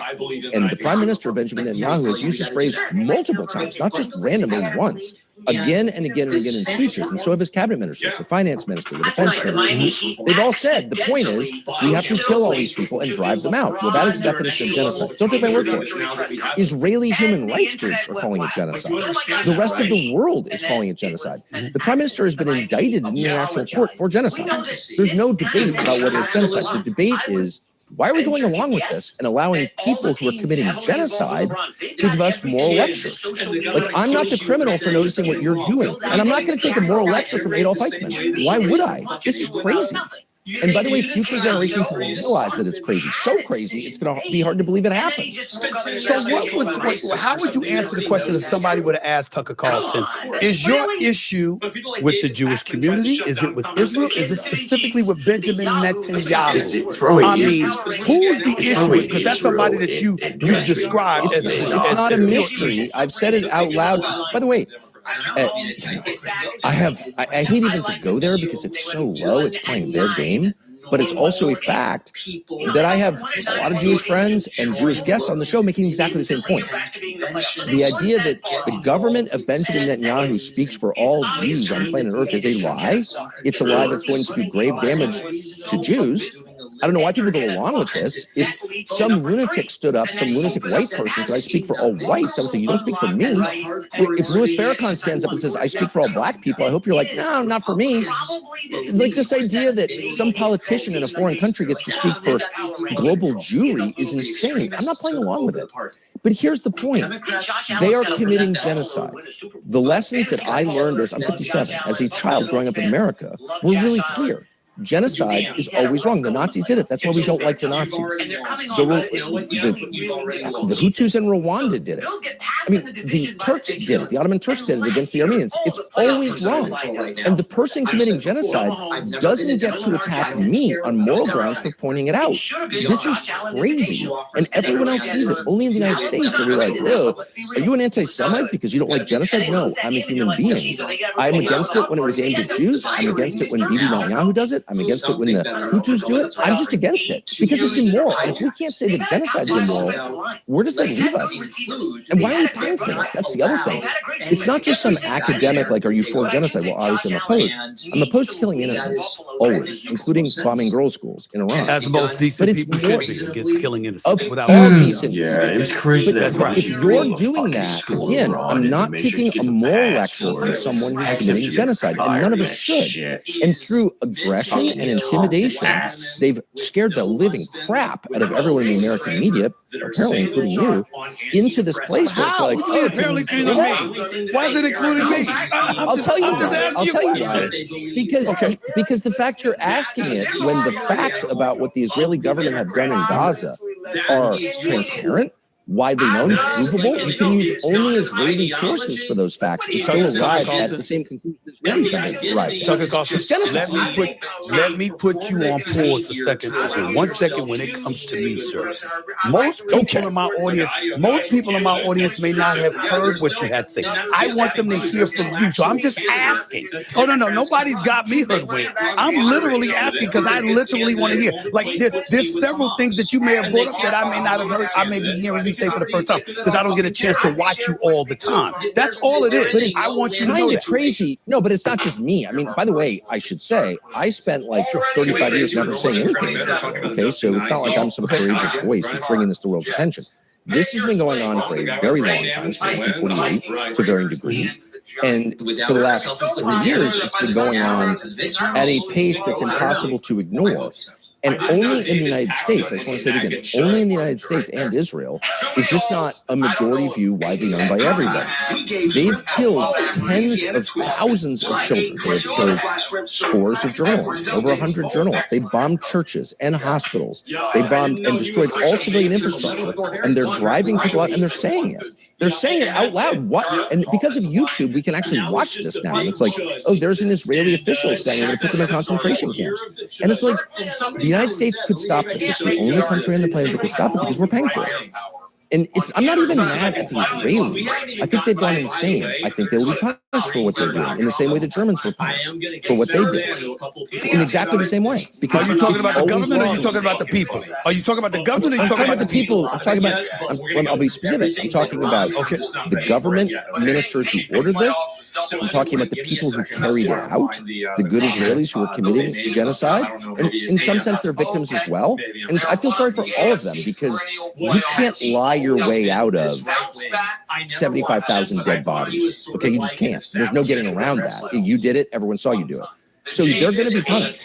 And the prime minister, Benjamin Netanyahu, has used this phrase multiple times, not just randomly once, again and again and again in speeches. And so have his cabinet ministers, the finance minister, the defense minister. They've all said the point is we have to kill all these people and drive them out. Well, that is the definition of genocide. Don't take my word for it. Israeli human rights groups are calling it genocide. The rest of the world is calling it genocide. The prime minister has been indicted in the international court for genocide. There's no debate about whether it's genocide. The debate is, why are we going along with this and allowing people who are committing genocide to give us moral lectures? Like, I'm not the criminal for noticing what you're doing. And I'm not going to take a moral lecture from Adolf Eichmann. Why would I? This is crazy. And by the way, future generations will realize that it's crazy. So crazy, it's going to be hard to believe it happened. So how would you answer the question if somebody would have asked Tucker Carlson, is your issue with the Jewish community? Is it with Israel? Is it specifically with Benjamin Netanyahu? I mean, who's the issue? Because that's somebody that you described as it's not a mystery. I've said it out loud. By the way, I hate even to go there because it's so low. It's playing their game. But it's also a fact that I have a lot of Jewish friends and Jewish guests on the show making exactly the same point. The idea that the government of Benjamin Netanyahu speaks for all Jews on planet Earth is a lie. It's a lie that's going to do grave damage to Jews. I don't know why people go along with this. If some lunatic stood up, some lunatic white person said, I speak for all whites, I would say, you don't speak for me. If Louis Farrakhan stands up and says, I speak for all black people, I hope you're like, no, not for me. Like this idea that some politician in a foreign country gets to speak for global Jewry is insane. I'm not playing along with it. But here's the point. They are committing genocide. The lessons that I learned as I'm 57, as a child growing up in America, were really clear. Genocide is always wrong. The Nazis did it. That's why we don't like the Nazis. The Hutus in Rwanda did it. I mean, the Turks did it. The Ottoman Turks did it against the Armenians. It's always wrong. And the person committing genocide doesn't get to attack me on moral grounds for pointing it out. This is crazy. And everyone else sees it. Only in the United States are we like, oh, are you an anti-Semite because you don't like genocide? No, I'm a human being. I'm against it when it was aimed at Jews. I'm against it when Bibi Netanyahu does it. I'm against it when the Hutus do it. I'm just against it because it's immoral. And if we can't say that genocide is immoral, where does that leave us? And why are we paying for this? That's the other thing. It's not just some academic, like, are you for genocide? Well, obviously I'm opposed. I'm opposed to killing innocents, always, including bombing girls' schools in Iran. As most decent people should be against killing innocents. Without all decent. Yeah, it's crazy. But if you're doing that, again, I'm not taking a moral lecture from someone who's committing genocide, and none of us should. And through aggression and intimidation, they've scared the living crap out of everyone in the American media, apparently including you, into this place where it's like, oh, apparently including me. Why is it including me? I'll tell you why. I'll tell you why. Because the fact you're asking it when the facts about what the Israeli government have done in Gaza are transparent, widely known, provable, you can use only Israeli sources for those facts and still arrive at the same conclusion as Israelis. Right. Tucker Carlson, let me put you on pause for a second. For 1 second when it comes to me, sir. Most people in my audience may not have heard what you had to say. I want them to hear from you. So I'm just asking. Oh, no, nobody's got me hoodwinked. I'm literally asking because I literally want to hear. Like there's several things that you may have brought up that I may not have heard. I may be hearing you say for the first time because I don't get a chance to watch you all the time. That's all it is. But I want you to know that. Crazy. No, but it's not just me. I mean, by the way, I should say I spent like 35 years never saying anything. Okay, so it's not like I'm some courageous voice who's bringing this to the world's attention. This has been going on for a very long time, since 1948, to varying degrees. And for the last 3 years, it's been going on at a pace that's impossible to ignore. And only in the United States, I just want to say it again, only in the United States and Israel is this not a majority view widely known by everybody. They've killed tens of thousands of children. They've killed scores of journalists, over 100 journalists. They bombed churches and hospitals. They bombed and destroyed all civilian infrastructure. And they're driving people out, and they're saying it. They're saying it out loud. What? And because of YouTube, we can actually watch this now. And it's like, oh, there's an Israeli official saying they're going to put them in concentration camps. And it's like, the United States could stop this. It's the only country on the planet that could stop it because we're paying for it. And I'm not even mad at the Israelis. I think they've gone insane. I think they will be punished for what they're doing in the same way the Germans were punished for what they did. In exactly the same way. Because are you talking about the government or are you talking about the people? Are you talking about the government or are you talking about the people? I'm talking about, I'll be specific. I'm talking about the government ministers who ordered this. I'm talking about the people who carried it out, the good Israelis who were committing genocide. And in some sense, they're victims as well. And I feel sorry for all of them because you can't lie your way out of 75,000 dead bodies. Okay, you just can't. There's no getting around that. You did it. Everyone saw you do it. So they're going to be punished.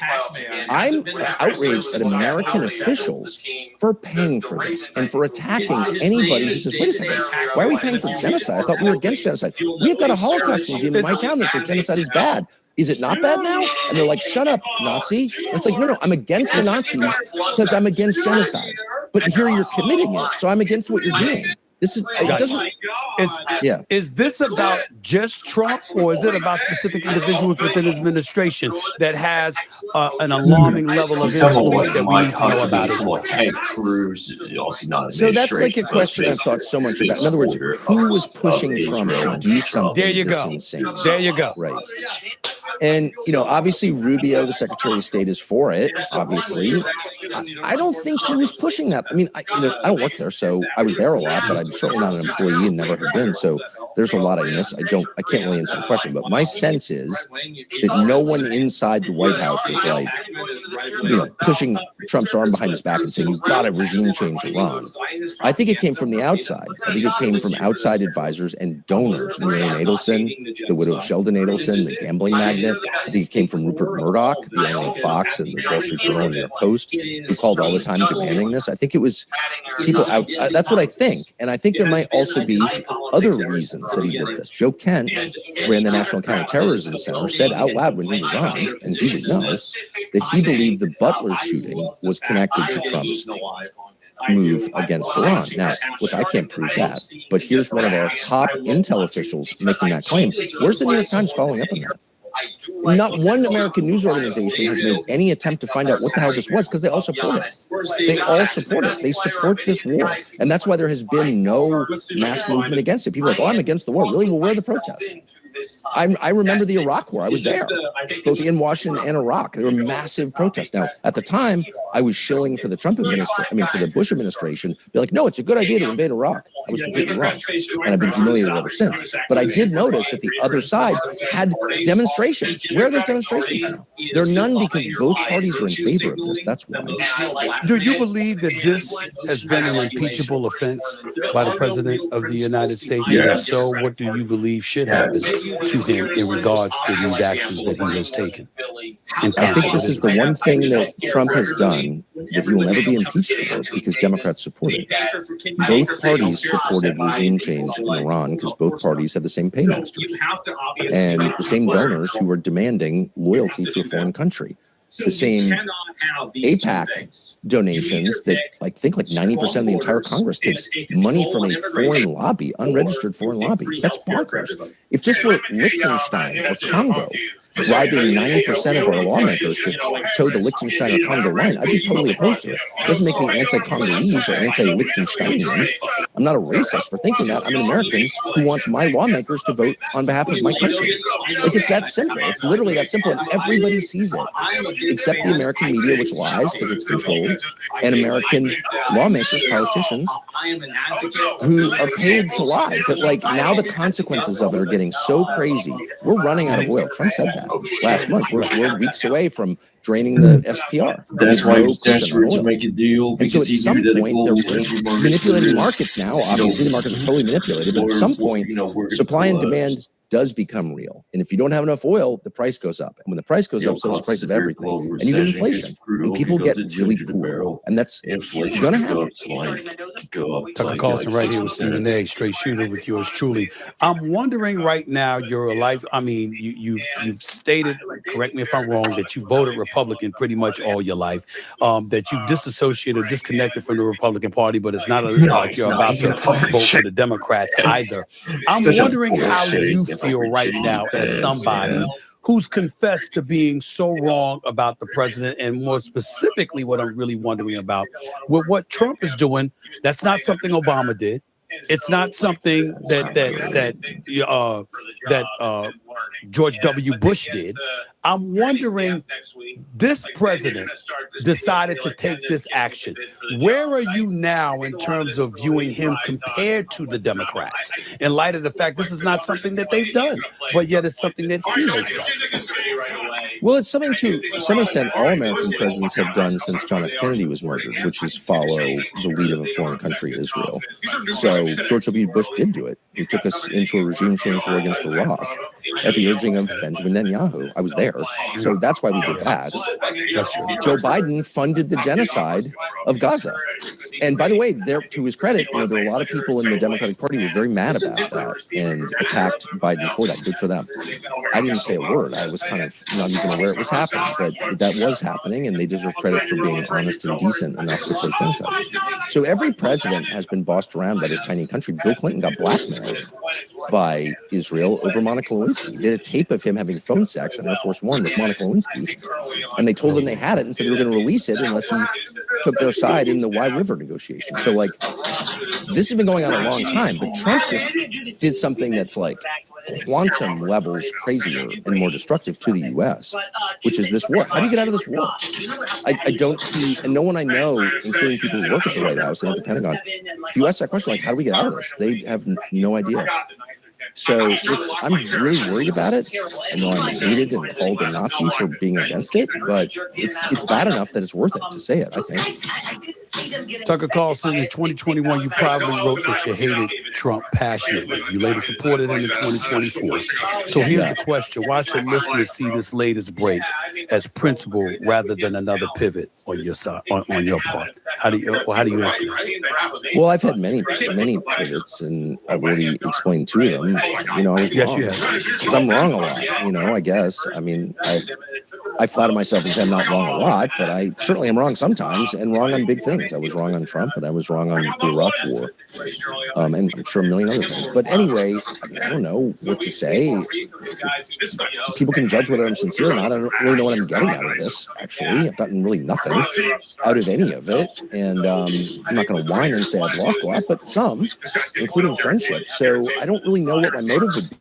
I'm outraged at American officials for paying for this and for attacking anybody who says, wait a second, why are we paying for genocide? I thought we were against genocide. We've got a Holocaust museum in my town that says genocide is bad. Is it not bad now? And they're like, shut up, Nazi. And it's like, no, I'm against the Nazis because I'm against genocide. But here you're committing it, so I'm against what you're doing. This is it doesn't. Is this about just Trump, or is it about specific individuals within his administration that has an alarming level of influence that we need to know about? Ted Cruz, So that's like a question I've thought so much about. In other words, who was pushing Trump to do something? There you go. Insane? There you go. Right. And, obviously Rubio, the Secretary of State, is for it, obviously. I don't think he was pushing that. I mean, I don't work there, so I was there a lot, but I'm certainly not an employee and never have been. So there's a lot I miss. I can't really answer the question, but my sense is that no one inside the White House was like, pushing Trump's arm behind his back and saying, you've got to regime change Iran. I think it came from the outside. I think it came from outside advisors and donors. Miriam Adelson, the widow of Sheldon Adelson, the gambling magnate. I think it came from Rupert Murdoch, the owner of Fox and the Wall Street Journal and New York Post, who called all the time demanding this. I think it was people out. That's what I think. And I think there might also be other reasons that he did this. Joe Kent ran the National Counterterrorism Center, said out loud when he resigned, and he would know, that he believed the Butler shooting was connected to Trump's move against Iran. Now, look, I can't prove that, but here's one of our top intel officials making that claim. Where's the New York Times following up on that? Not one American news organization has made any attempt to find out what the hell this was, because they all support it. They all support it. They support this war. And that's why there has been no mass movement against it. People are like, oh, I'm against the war. Really? Well, where are the protests? I remember the Iraq War. I was there, both in Washington and Iraq. There were massive protests. Now, at the time, I was shilling for the Trump administration, for the Bush administration. Be like, no, it's a good idea to invade Iraq. I was completely wrong, and I've been humiliated ever since. But I did notice that the other side had demonstrations. Where are those demonstrations now? There are none, because both parties are in favor of this. That's why. Do you believe that this has been an impeachable offense by the President of the United States? And if so, what do you believe should happen to him in regards to these actions that he has taken? I think this is the one thing that Trump has done that he will never be impeached for, because Democrats support it. Both parties supported regime change in Iran because both parties had the same paymasters and the same donors who were demanding loyalty to a foreign country. The same AIPAC donations that I think like 90% of the entire Congress takes money from a foreign lobby, unregistered foreign lobby. That's bonkers. If this were Liechtenstein or Congo, bribing 90% of our lawmakers to toe the Liechtenstein or Congo line, I'd be totally opposed to it. It doesn't make me anti-Congolese or anti-Liechtensteinian. I'm not a racist for thinking that. I'm an American who wants my lawmakers to vote on behalf of my country. Like, it's that simple. It's literally that simple, and everybody sees it, except the American media, which lies because it's controlled, and American lawmakers, politicians, who are paid to lie. But like, now the consequences of it are getting so crazy. We're running out of oil. Trump said that last month. We're weeks away from draining the SPR. That's why he was desperate to make a deal, and so because at some point they're manipulating markets now. Obviously, the markets are totally manipulated, but at some point, supply and demand does become real. And if you don't have enough oil, the price goes up. And when the price goes up, so does the price of everything. And you get inflation. And people get really poor. And that's going to happen. Tucker Carlson right here with Stephen A, straight shooter with yours truly. I'm wondering right now, you're a life, you've stated, correct me if I'm wrong, that you voted Republican pretty much all your life, that you've disassociated, disconnected from the Republican Party, but it's not like you're about to vote for the Democrats either. I'm wondering how you feel right now as somebody who's confessed to being so wrong about the president, and more specifically, what I'm really wondering about with what Trump is doing. That's not something Obama did. It's not something that George W. Bush did. I'm wondering, this president decided to take this action. Where are you now in terms of viewing him compared to the Democrats, in light of the fact this is not something that they've done, but yet it's something that he has done? Well, it's something to some extent all American presidents have done since John F. Kennedy was murdered, which is follow the lead of a foreign country, Israel. So George W. Bush did do it. He took us into a regime change war against Iraq. at the urging of Benjamin Netanyahu. I was there. So that's why we did that. That's true. Joe Biden funded the genocide of Gaza. And by the way, to his credit, there were a lot of people in the Democratic Party who were very mad about that and attacked Biden for that. Good for them. I didn't say a word. I was kind of not even aware it was happening, but that was happening, and they deserve credit for being honest and decent enough to say genocide. So every president has been bossed around by this tiny country. Bill Clinton got blackmailed by Israel over Monica Lewinsky. He did a tape of him having phone sex on Air Force One with Monica Lewinsky, and they told him they had it and said they were going to release it unless he took their side in the Wye River negotiation. So, this has been going on a long time, but Trump just did something that's quantum levels crazier and more destructive to the U.S., which is this war. How do you get out of this war? I don't see, and no one I know, including people who work at the White House and at the Pentagon, if you ask that question, how do we get out of this? They have no idea. So I'm really worried about it. I know I'm hated and called a Nazi for being against it, but it's bad enough that it's worth it to say it, I think. Tucker Carlson, in 2021, you probably wrote that you hated Trump passionately. You later supported him in 2024. So here's the question. Why should listeners see this latest break as principle rather than another pivot on your side, on your part? How do you answer that? Well, I've had many pivots, and I've already explained two of them. I was wrong. Because I'm wrong a lot, I guess. I mean, I flatter myself and say I'm not wrong a lot, but I certainly am wrong sometimes, and wrong on big things. I was wrong on Trump, and I was wrong on the Iraq War, and I'm sure a million other things. But anyway, I don't know what to say. People can judge whether I'm sincere or not. I don't really know what I'm getting out of this, actually. I've gotten really nothing out of any of it, and I'm not going to whine and say I've lost a lot, but some, including friendships. So I don't really know what my motive would be.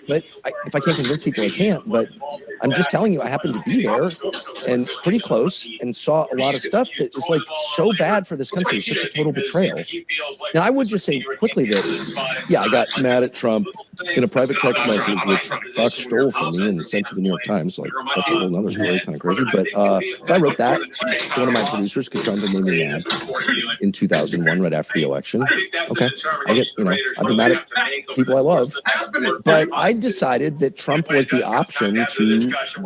But if I can't convince people, I can't. But I'm just telling you, I happened to be there and pretty close and saw a lot of stuff that is so bad for this country. It's such a total betrayal. Now, I would just say quickly that, I got mad at Trump in a private text message, which Fox stole from me and sent to the New York Times. That's a whole other story, kind of crazy. But I wrote that to one of my producers because Trump made me mad in 2001, right after the election. Okay, I've been mad at people I love. But I decided that Trump was the option to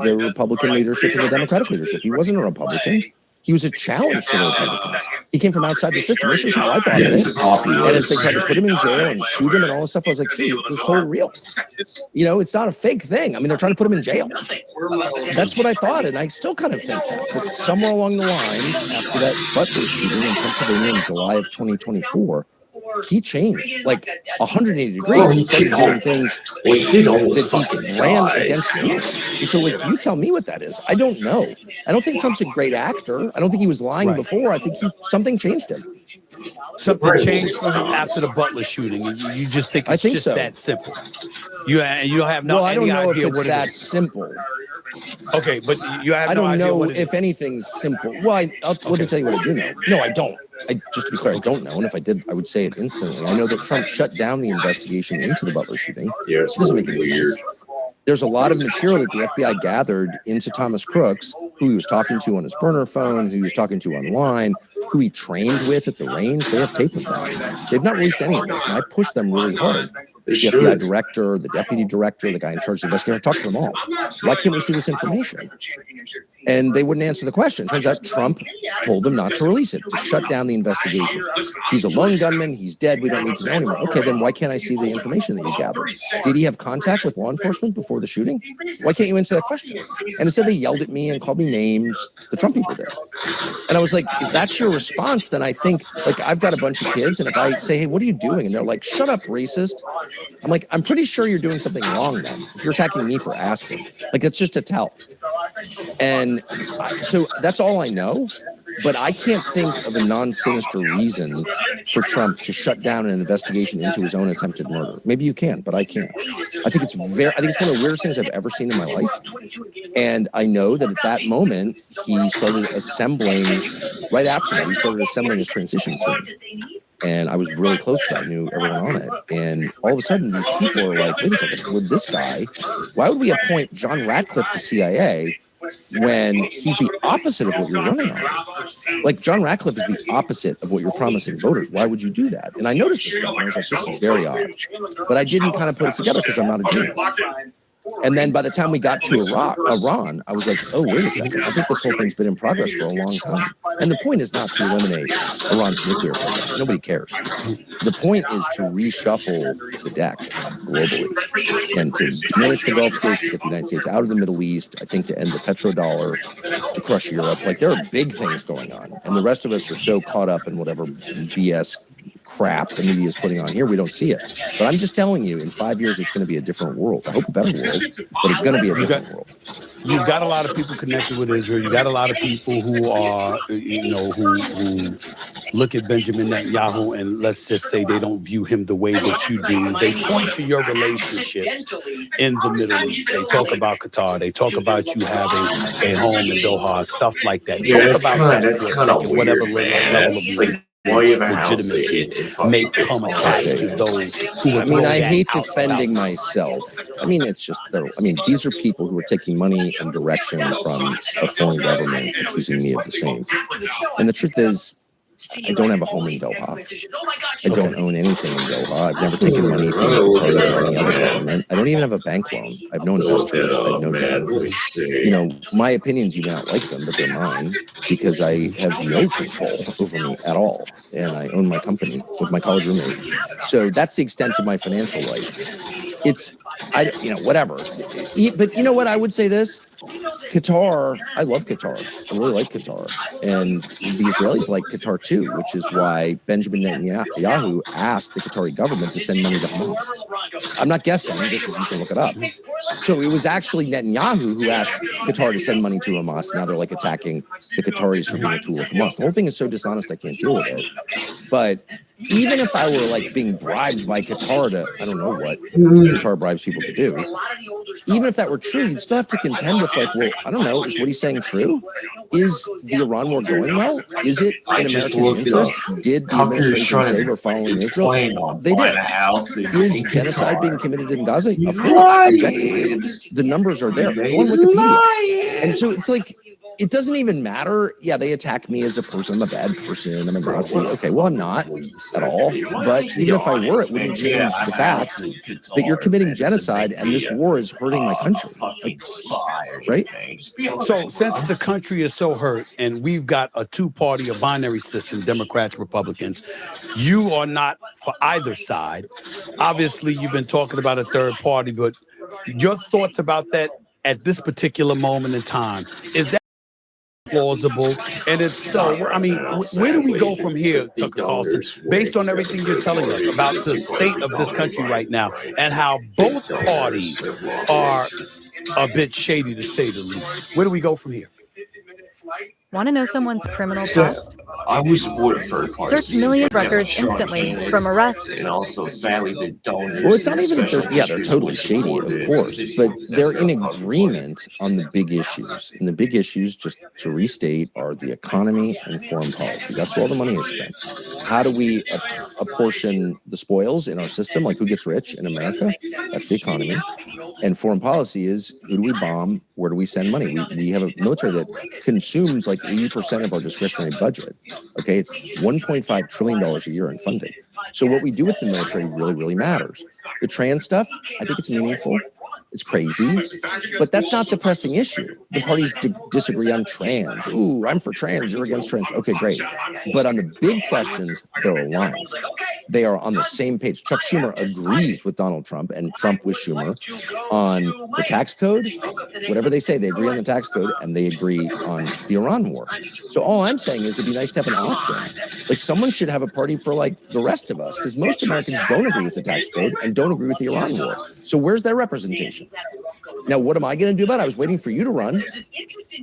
the Republican leadership and the Democratic leadership. He wasn't a Republican. He was a challenge to the Republicans. He came from outside the system. This is how I thought of it. And as they tried to put him in jail and shoot him and all this stuff, I was like, see, this is totally real. It's not a fake thing. I mean, they're trying to put him in jail. That's what I thought, and I still kind of think that. But somewhere along the line, after that Butler shooting in Pennsylvania in July of 2024, he changed 180 degrees. Well, he did things. Well, he did almost fucking ran against me. And so, you tell me what that is. I don't know. I don't think Trump's a great actor. I don't think he was lying before. I think something changed him. Something changed after the Butler shooting. You just think it's just that simple. You don't have no I don't know idea if it's that simple. Okay, but you have I no don't idea know what it if anything's simple. Well, let me tell you what I do know. No, I don't. Just to be clear, I don't know. And if I did, I would say it instantly. I know that Trump shut down the investigation into the Butler shooting. Yeah, it's doesn't make any sense. There's a lot of material that the FBI gathered into Thomas Crooks, who he was talking to on his burner phone, who he was talking to online, who he trained with at the range. They have tape of that. They've not released any of it, and I pushed them really hard. The FBI director, the deputy director, the guy in charge of the investigation, I talked to them all. Why can't we see this information? And they wouldn't answer the question. Turns out Trump told them not to release it, to shut down the investigation. He's a lone gunman. He's dead. We don't need to know anymore. Okay, then why can't I see the information that you gathered? Did he have contact with law enforcement before the shooting? Why can't you answer that question? And instead they yelled at me and called me names. The Trump people did. And I was like, if that's your response, then I think, I've got a bunch of kids, and if I say, hey, what are you doing? And they're like, shut up, racist. I'm like, I'm pretty sure you're doing something wrong then, if you're attacking me for asking. It's just a tell. And so that's all I know. But I can't think of a non-sinister reason for Trump to shut down an investigation into his own attempted murder. Maybe you can, but I can't. I think it's one of the weirdest things I've ever seen in my life. And I know that at that moment, he started assembling, right after that, he started assembling his transition team. And I was really close to that. I knew everyone on it. And all of a sudden, these people are like, wait a second, with this guy, why would we appoint John Ratcliffe to CIA when he's the opposite of what you're running on. Like John Ratcliffe is the opposite of what you're promising voters. Why would you do that? And I noticed this stuff and I was like, this is very odd. But I didn't kind of put it together because I'm not a genius. And then by the time we got to Iran, I was like, oh, wait a second. I think this whole thing's been in progress for a long time. And the point is not to eliminate Iran's nuclear program. Nobody cares. The point is to reshuffle the deck globally and to diminish the Gulf states, to get the United States out of the Middle East, I think to end the petrodollar, to crush Europe. Like, there are big things going on. And the rest of us are so caught up in whatever BS crap the media is putting on here, we don't see it. But I'm just telling you, in 5 years, it's going to be a different world. I hope a better world, but it's going to be a different world. You've got a lot of people connected with Israel. You got a lot of people who are, who look at Benjamin Netanyahu and let's just say they don't view him the way that you do. They point to your relationship in the Middle East. They talk about Qatar. They talk about you having a home in Doha, stuff like that. Yeah, talk about that's kind of weird, whatever man. level Like, why you have a house may come attached to those who I mean, I hate defending myself. I mean, it's just, these are people who are taking money and direction from a foreign government, accusing me of the same. And the truth is, I don't have a home in Doha. I don't own anything in Doha. I've never taken money from Qatar or any other government. I don't even have a bank loan. I have no investors. I have no debt. My opinions, you may not like them, but they're mine because I have no control over me at all. And I own my company with my college roommate. So that's the extent of my financial life. It's, whatever. But you know what? I would say this. Qatar, I love Qatar. I really like Qatar. And the Israelis like Qatar too, which is why Benjamin Netanyahu asked the Qatari government to send money to Hamas. I'm not guessing. You can look it up. So it was actually Netanyahu who asked Qatar to send money to Hamas. Now they're like attacking the Qataris for being a tool of Hamas. The whole thing is so dishonest, I can't deal with it. But even if I were like being bribed by Qatar to, I don't know what Qatar bribes people to do, even if that were true, you'd still have to contend with like, well, I don't know, is what he's saying true? Is the Iran war going well? Is it in American interest? Did the administration say we're following Israel? They did. Is genocide being committed in Gaza? Of course, objectively. The numbers are there on Wikipedia. And so it's like, it doesn't even matter. Yeah, they attack me as a person. I'm a bad person. I'm a Nazi. Okay, well, I'm not at all. But even if I were, it wouldn't change the fact that you're committing genocide and this war is hurting my country. Right? So since the country is so hurt and we've got a two-party, a binary system, Democrats, Republicans, you are not for either side. Obviously, you've been talking about a third party, but your thoughts about that at this particular moment in time, is that plausible? And if so, I mean, where do we go from here, Tucker Carlson, based on everything you're telling us about the state of this country right now and how both parties are a bit shady, to say the least? Where do we go from here? Want to know someone's criminal past? I was supporting third parties. Search million records instantly, from arrest. And also, sadly, the donors. Well, it's not even that they're totally shady, of course, but they're in agreement on the big issues. And the big issues, just to restate, are the economy and foreign policy. That's where all the money is spent. How do we apportion the spoils in our system? Like, who gets rich in America? That's the economy. And foreign policy is, who do we bomb? Where do we send money? We have a military that consumes like 80% of our discretionary budget. Okay, it's $1.5 trillion a year in funding. So what we do with the military really, really matters. The trans stuff, I think it's meaningful. It's crazy, but that's not the pressing issue. The parties disagree on trans. Ooh, I'm for trans, you're against trans. Okay, great. But on the big questions, they're aligned. They are on the same page. Chuck Schumer agrees with Donald Trump and Trump with Schumer on the tax code. Whatever they say, they agree on the tax code and they agree on the Iran war. So all I'm saying is it'd be nice to have an option. Like, someone should have a party for like the rest of us, because most Americans don't agree with the tax code and don't agree with the Iran war. So where's their representation? Now, what am I going to do about it? I was waiting for you to run.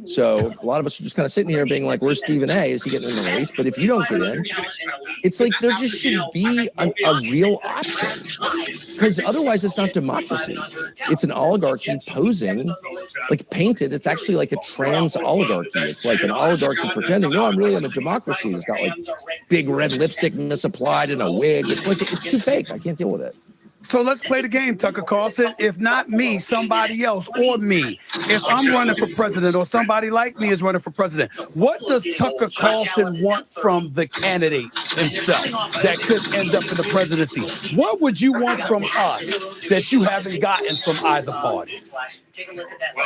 So a lot of us are just kind of sitting here being like, where's Stephen A? Is he getting in the race? But if you don't get in, it's like there just should be a real option, because otherwise it's not democracy. It's an oligarchy posing, like painted. It's actually like a trans oligarchy. It's like an oligarchy pretending, no, I'm really in a democracy. It's got like big red lipstick misapplied and a wig. It's like, it's too fake. I can't deal with it. So let's play the game, Tucker Carlson. If not me, somebody else, or me. If I'm running for president or somebody like me is running for president, what does Tucker Carlson want from the candidate himself that could end up in the presidency? What would you want from us that you haven't gotten from either party?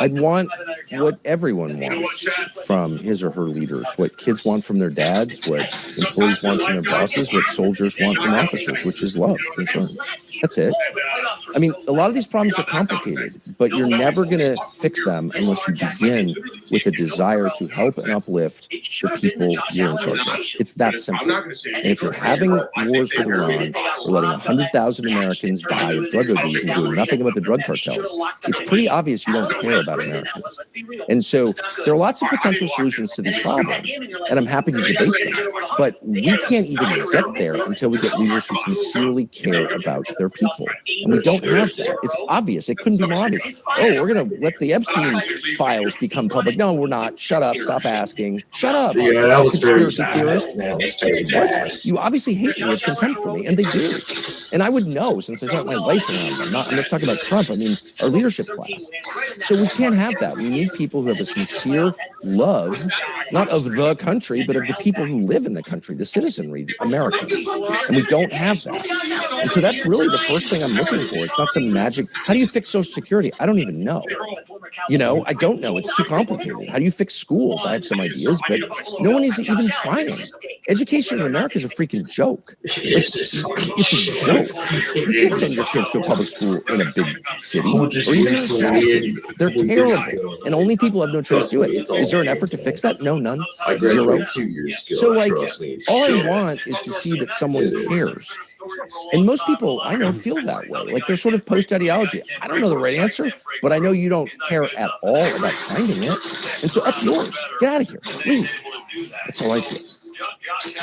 I'd want what everyone wants from his or her leaders, what kids want from their dads, what employees want from their bosses, what soldiers want from officers, which is love, concern. That's it. I mean, a lot of these problems are complicated, but you're never going to fix them unless you begin with a desire to help and uplift the people you're in charge of. It's that simple. And if you're having wars with Iran, or letting 100,000 Americans die of drug abuse and doing nothing about the drug cartels, it's pretty obvious you don't care about Americans. And so there are lots of potential solutions to these problems, and I'm happy to debate them. But we can't even get there until we get leaders who sincerely care about their people. And we don't have that. It's obvious. It couldn't be more obvious. Oh, we're going to let the Epstein files become public. No, we're not. Shut up. Stop asking. Shut up. Yeah, that was conspiracy very theorist. You obviously hate me with contempt for me, and they do. And I would know since I spent my life around them. I'm not talking about Trump. I mean, our leadership class. So we can't have that. We need people who have a sincere love, not of the country, but of the people who live in the country, the citizenry, Americans. And we don't have that. And so that's really the first thing I'm looking for. It's not some magic. How do you fix Social Security? I don't even know. You know, I don't know. It's too complicated. How do you fix schools? I have some ideas, but no one is even trying. Education in America is a freaking joke. It's a joke. You can't send your kids to a public school in a big city or even in a small city. They're terrible, and only people have no choice to do it. Is there an effort to fix that? No, none. Zero. So, like, all I want is to see that someone cares. And most people I know feel that way. Like, they're sort of post-ideology. I don't know the right answer, but I know you don't care at all about finding it. And so up yours. Get out of here. Leave. That's all I feel.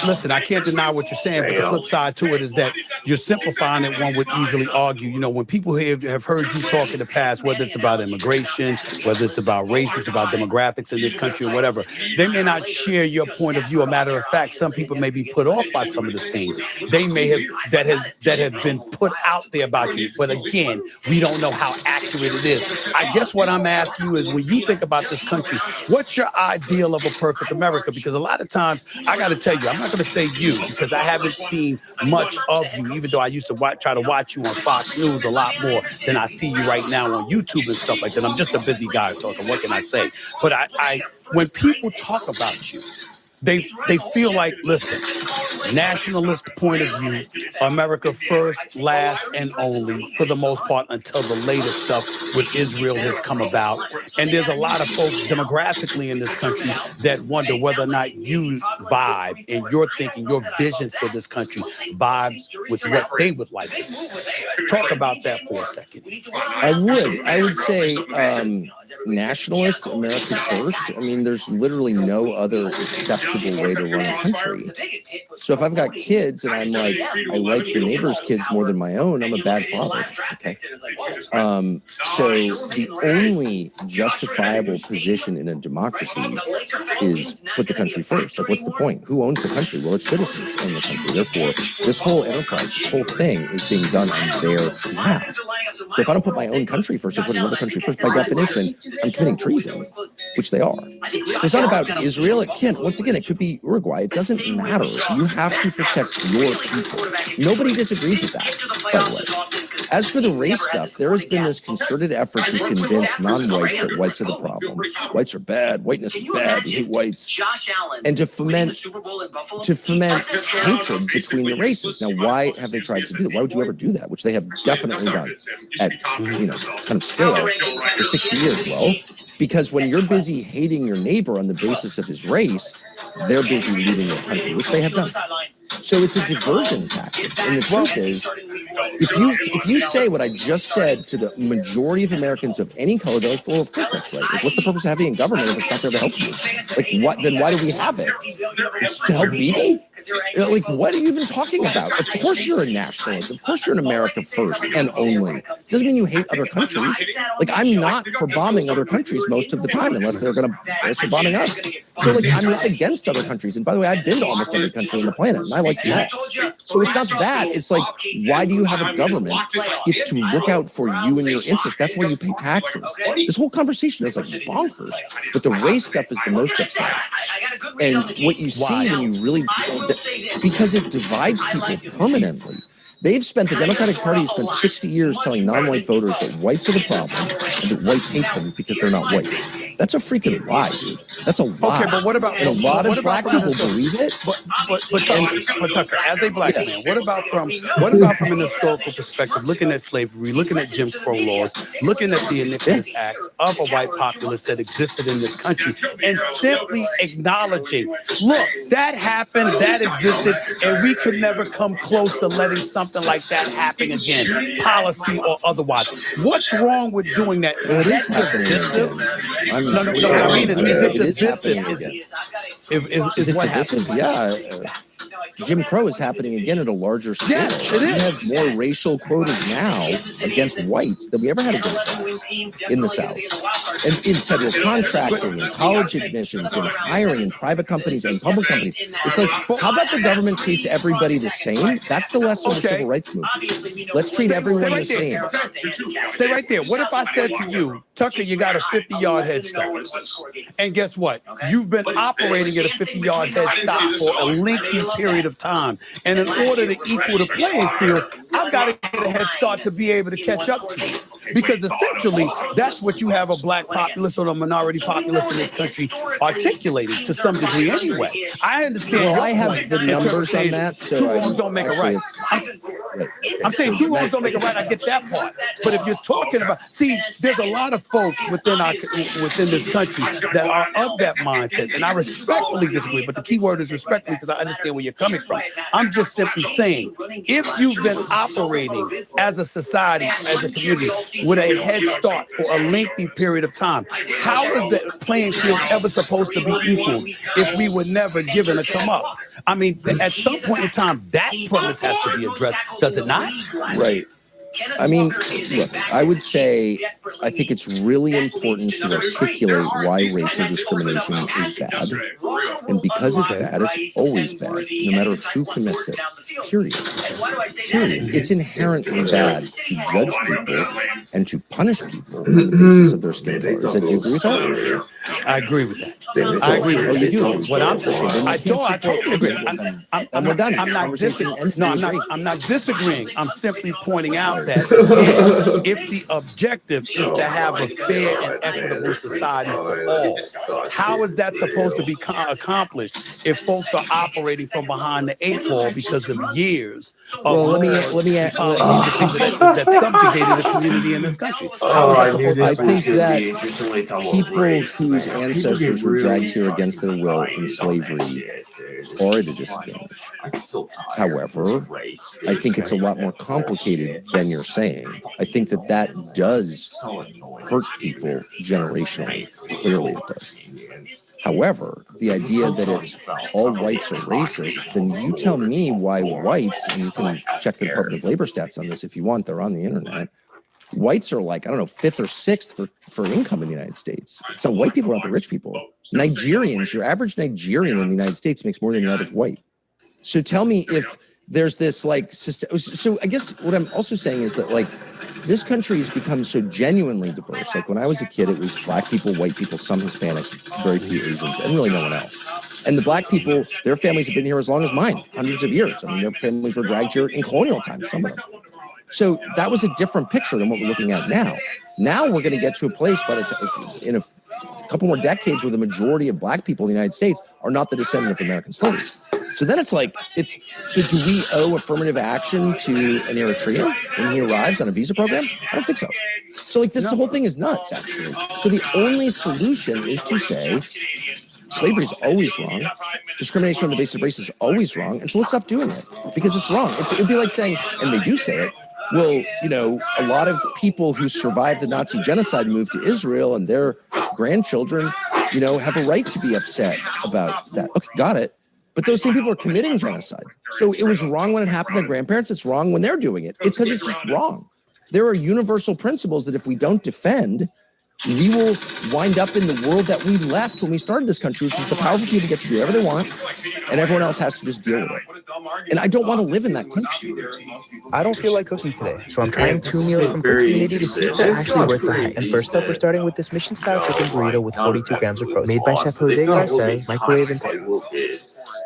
Listen, I can't deny what you're saying, but the flip side to it is that you're simplifying it. One would easily argue, you know, when people have heard you talk in the past, whether it's about immigration, whether it's about race, it's about demographics in this country or whatever, they may not share your point of view. A matter of fact, some people may be put off by some of the things they may have that have been put out there about you. But again, we don't know how accurate it is. I guess what I'm asking you is, when you think about this country, what's your ideal of a perfect America? Because a lot of times, I got to tell you, I'm not going to say you because I haven't seen much of you, even though I used to try to watch you on Fox News a lot more than I see you right now on YouTube and stuff like that. I'm just a busy guy talking. What can I say? But I when people talk about you, they feel like, listen, nationalist point of view, America first, last, and only, for the most part, until the latest stuff with Israel has come about. And there's a lot of folks demographically in this country that wonder whether or not you vibe and your thinking, your vision for this country vibes with what they would like to do. Talk about that for a second. I would say nationalist, America first. I mean, there's literally no other acceptable way to run a country. So if I've got kids and I'm like, I like the neighbor's kids more than my own, I'm a bad father. Okay. So the only justifiable position in a democracy is put the country first. Like, what's the point? Who owns the country? Well, it's citizens own the country. Therefore, this whole enterprise, this whole thing is being done on their behalf. So if I don't put my own country first, I put another country first, by definition, I'm committing treason, which they are. It's not about Israel. It can't. Once again, it could be Uruguay. It doesn't matter. You have to protect your people. Nobody disagrees with that, by the way. As for the race stuff, there has been this concerted effort to convince non-whites that whites are the problem. Whites are bad. Whiteness is bad. We hate whites. And to foment hatred between the races. Now, why have they tried to do that? Why would you ever do that? Which they have definitely done at, kind of scale for 60 years. Well, because when you're busy hating your neighbor on the basis of his race, they're busy leading your country, which they have done. So it's a diversion tactic. And the truth is, if you say what I just said to the majority of Americans of any color, they're like, well, of course that's right. Like, what's the purpose of having a government if it's not there to help you? Like, what? Then why do we have it? It's to help people? Like, what are you even talking about? Of course you're a nationalist. Of course you're an America first and only. Doesn't mean you hate other countries. Like, I'm not for bombing other countries most of the time unless they're bombing us. So, like, I'm not against other countries. And by the way, I've been to almost every country on the planet, and I like them all. So it's not that. It's like, why do you have a government? It's to look out for you and your interests. That's where you pay taxes. This whole conversation is like bonkers. But the race stuff is the most upsetting. And what you see when you really, because it divides people permanently. The Democratic Party has spent 60 years telling non-white voters that whites are the problem and that whites hate them because they're not white. That's a freaking lie, dude. That's a lie. Okay, but what about, and a lot of black people believe it? But Tucker, as a black man, what about from an historical perspective, looking at slavery, looking at Jim Crow laws, looking at the iniquitous acts of a white populace that existed in this country, and simply acknowledging, look, that happened, that existed, and we could never come close to letting something like that happen again, policy or otherwise. What's wrong with doing that? Well, it is happening again. I mean, is it divisive? Is what happened? Yeah. Jim Crow is happening again at a larger scale. Yes, it is. We have more racial quotas now against whites than we ever had against blacks in the South. And in federal contracting, in college admissions, in hiring, in private companies and public companies. It's like, how about the government treats everybody the same? That's the lesson of the civil rights movement. Let's treat everyone the same. Stay right there. What if I said to you, Tucker, you got a 50-yard head start. And guess what? You've been operating at a 50-yard head start for a lengthy period of time. And in order to equal the playing field, I've got to get a head start to be able to catch up to you. Because essentially, that's what you have a black populace or a minority populace in this country articulating to some degree anyway. I understand. Well, I have the numbers on that. Two wrongs don't make a right. I'm saying two wrongs don't make a right. I get that part. But if you're talking about, see, there's a lot of folks within this country that are of that mindset, and I respectfully disagree. But the key word is respectfully, because I understand where you're coming from. I'm just simply saying, if you've been operating as a society, as a community, with a head start for a lengthy period of time, how is the playing field ever supposed to be equal if we were never given a come up? I mean, at some point in time, that premise has to be addressed, does it not? Right. I mean, look, I would say I think it's really important to articulate why racial discrimination is bad. And because it's bad, it's always bad, no matter who commits it. Period. It's inherently bad to judge people and to punish people on the basis of their skin color. Do you agree with that? I agree with that. I agree with that. You do. What I'm saying, I totally agree. I'm not disagreeing. I'm simply pointing out that if the objective is to have a fair and equitable society for all, how is that supposed to be accomplished if folks are operating from behind the eight ball because of years of that subjugated the community in this country? I think that people whose ancestors were dragged here against their will in slavery are at a disadvantage. However, I think it's a lot more complicated than you're saying. I think that does hurt people generationally. Clearly it does. However, the idea that it's all whites are racist, then you tell me why whites, and you can check the Department of Labor stats on this if you want, they're on the internet. Whites are like, I don't know, 5th or 6th for income in the United States. So white people are not the rich people. Nigerians, your average Nigerian in the United States makes more than your average white. So tell me if there's this like system. So I guess what I'm also saying is that like this country has become so genuinely diverse. Like when I was a kid, it was black people, white people, some Hispanics, very few Asians, and really no one else. And the black people, their families have been here as long as mine, hundreds of years. I mean, their families were dragged here in colonial times, some of them. So that was a different picture than what we're looking at now. Now we're going to get to a place, but in a couple more decades, where the majority of black people in the United States are not the descendant of American slaves. So then it's like, so do we owe affirmative action to an Eritrean when he arrives on a visa program? I don't think so. So like this whole thing is nuts, actually. So the only solution is to say, slavery is always wrong. Discrimination on the basis of race is always wrong. And so let's stop doing it because it's wrong. It'd be like saying, and they do say it, well, you know, a lot of people who survived the Nazi genocide moved to Israel and their grandchildren, you know, have a right to be upset about that. Okay, got it. But those same people are committing genocide. So it was wrong when it happened to grandparents. It's wrong when they're doing it. It's because it's just wrong. There are universal principles that if we don't defend, we will wind up in the world that we left when we started this country, which is the powerful people get to do whatever they want, and everyone else has to just deal with it. And I don't want to live in that country. I don't feel like cooking today, so I'm trying 2 meals from Cook Community to see if they're actually worth the hype. And first up, we're starting with this mission-style chicken burrito with 42 grams of protein. Made by Chef Jose Garces, microwave and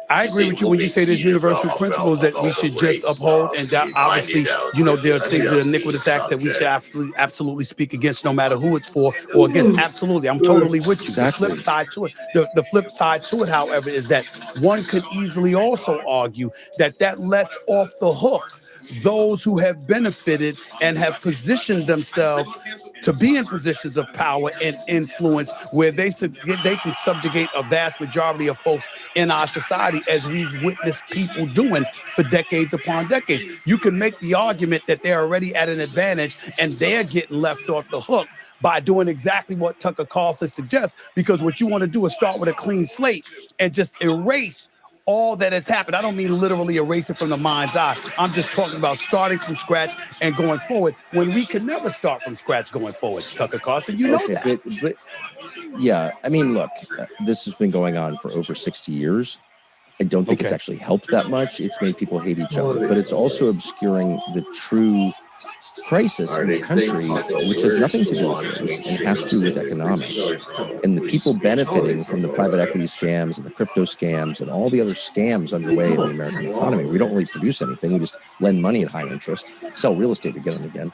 I agree with you when you say there's universal principles that we should just uphold, and that obviously, there are things that are iniquitous acts that we should absolutely speak against, no matter who it's for or against. Absolutely, I'm totally with you. Exactly. The flip side to it, the flip side to it, however, is that one could easily also argue that lets off the hook those who have benefited and have positioned themselves to be in positions of power and influence, where they can subjugate a vast majority of folks in our society, as we've witnessed people doing for decades upon decades. You can make the argument that they're already at an advantage and they're getting left off the hook by doing exactly what Tucker Carlson suggests, because what you want to do is start with a clean slate and just erase all that has happened. I don't mean literally erase it from the mind's eye. I'm just talking about starting from scratch and going forward, when we can never start from scratch going forward. Tucker Carlson, you know that. But yeah, I mean, look, this has been going on for over 60 years. I don't think it's actually helped that much. It's made people hate each other, but it's also obscuring the true crisis in the country, which has nothing to do with race and has to do with economics. And the people benefiting from the private equity scams and the crypto scams and all the other scams underway in the American economy. We don't really produce anything. We just lend money at high interest, sell real estate again and again.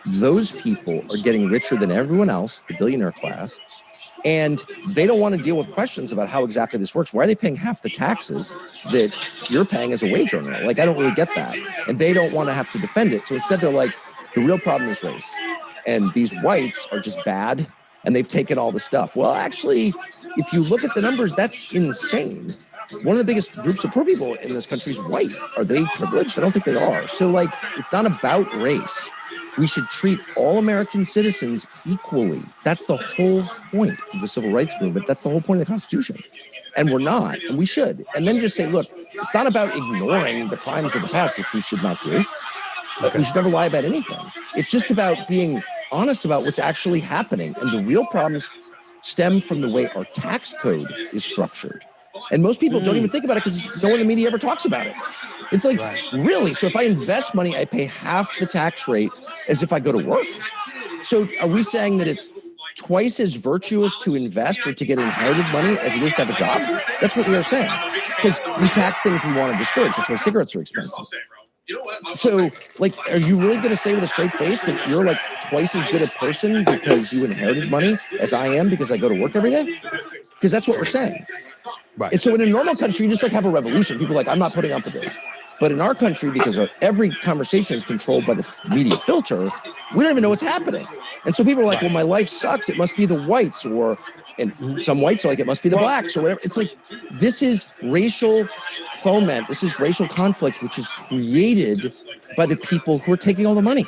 Those people are getting richer than everyone else, the billionaire class, and they don't want to deal with questions about how exactly this works. Why are they paying half the taxes that you're paying as a wage earner? Like, I don't really get that. And they don't want to have to defend it. So instead they're like, the real problem is race. And these whites are just bad, and they've taken all the stuff. Well, actually, if you look at the numbers, that's insane. One of the biggest groups of poor people in this country is white. Are they privileged? I don't think they are. So, like, it's not about race. We should treat all American citizens equally. That's the whole point of the civil rights movement. That's the whole point of the Constitution. And we're not, and we should. And then just say, look, it's not about ignoring the crimes of the past, which we should not do. We should never lie about anything. It's just about being honest about what's actually happening. And the real problems stem from the way our tax code is structured. And most people don't even think about it because no one in the media ever talks about it. It's like, really? So if I invest money, I pay half the tax rate as if I go to work. So are we saying that it's twice as virtuous to invest or to get inherited money as it is to have a job? That's what we are saying. Because we tax things we want to discourage. That's why cigarettes are expensive. So, like, are you really going to say with a straight face that you're like twice as good a person because you inherited money as I am because I go to work every day? Because that's what we're saying. Right. And so in a normal country, you just like have a revolution. People are like, I'm not putting up with this. But in our country, because every conversation is controlled by the media filter, we don't even know what's happening. And so people are like, well, my life sucks. It must be the whites, and some whites are like, it must be the blacks or whatever. It's like, this is racial foment. This is racial conflict, which is created by the people who are taking all the money.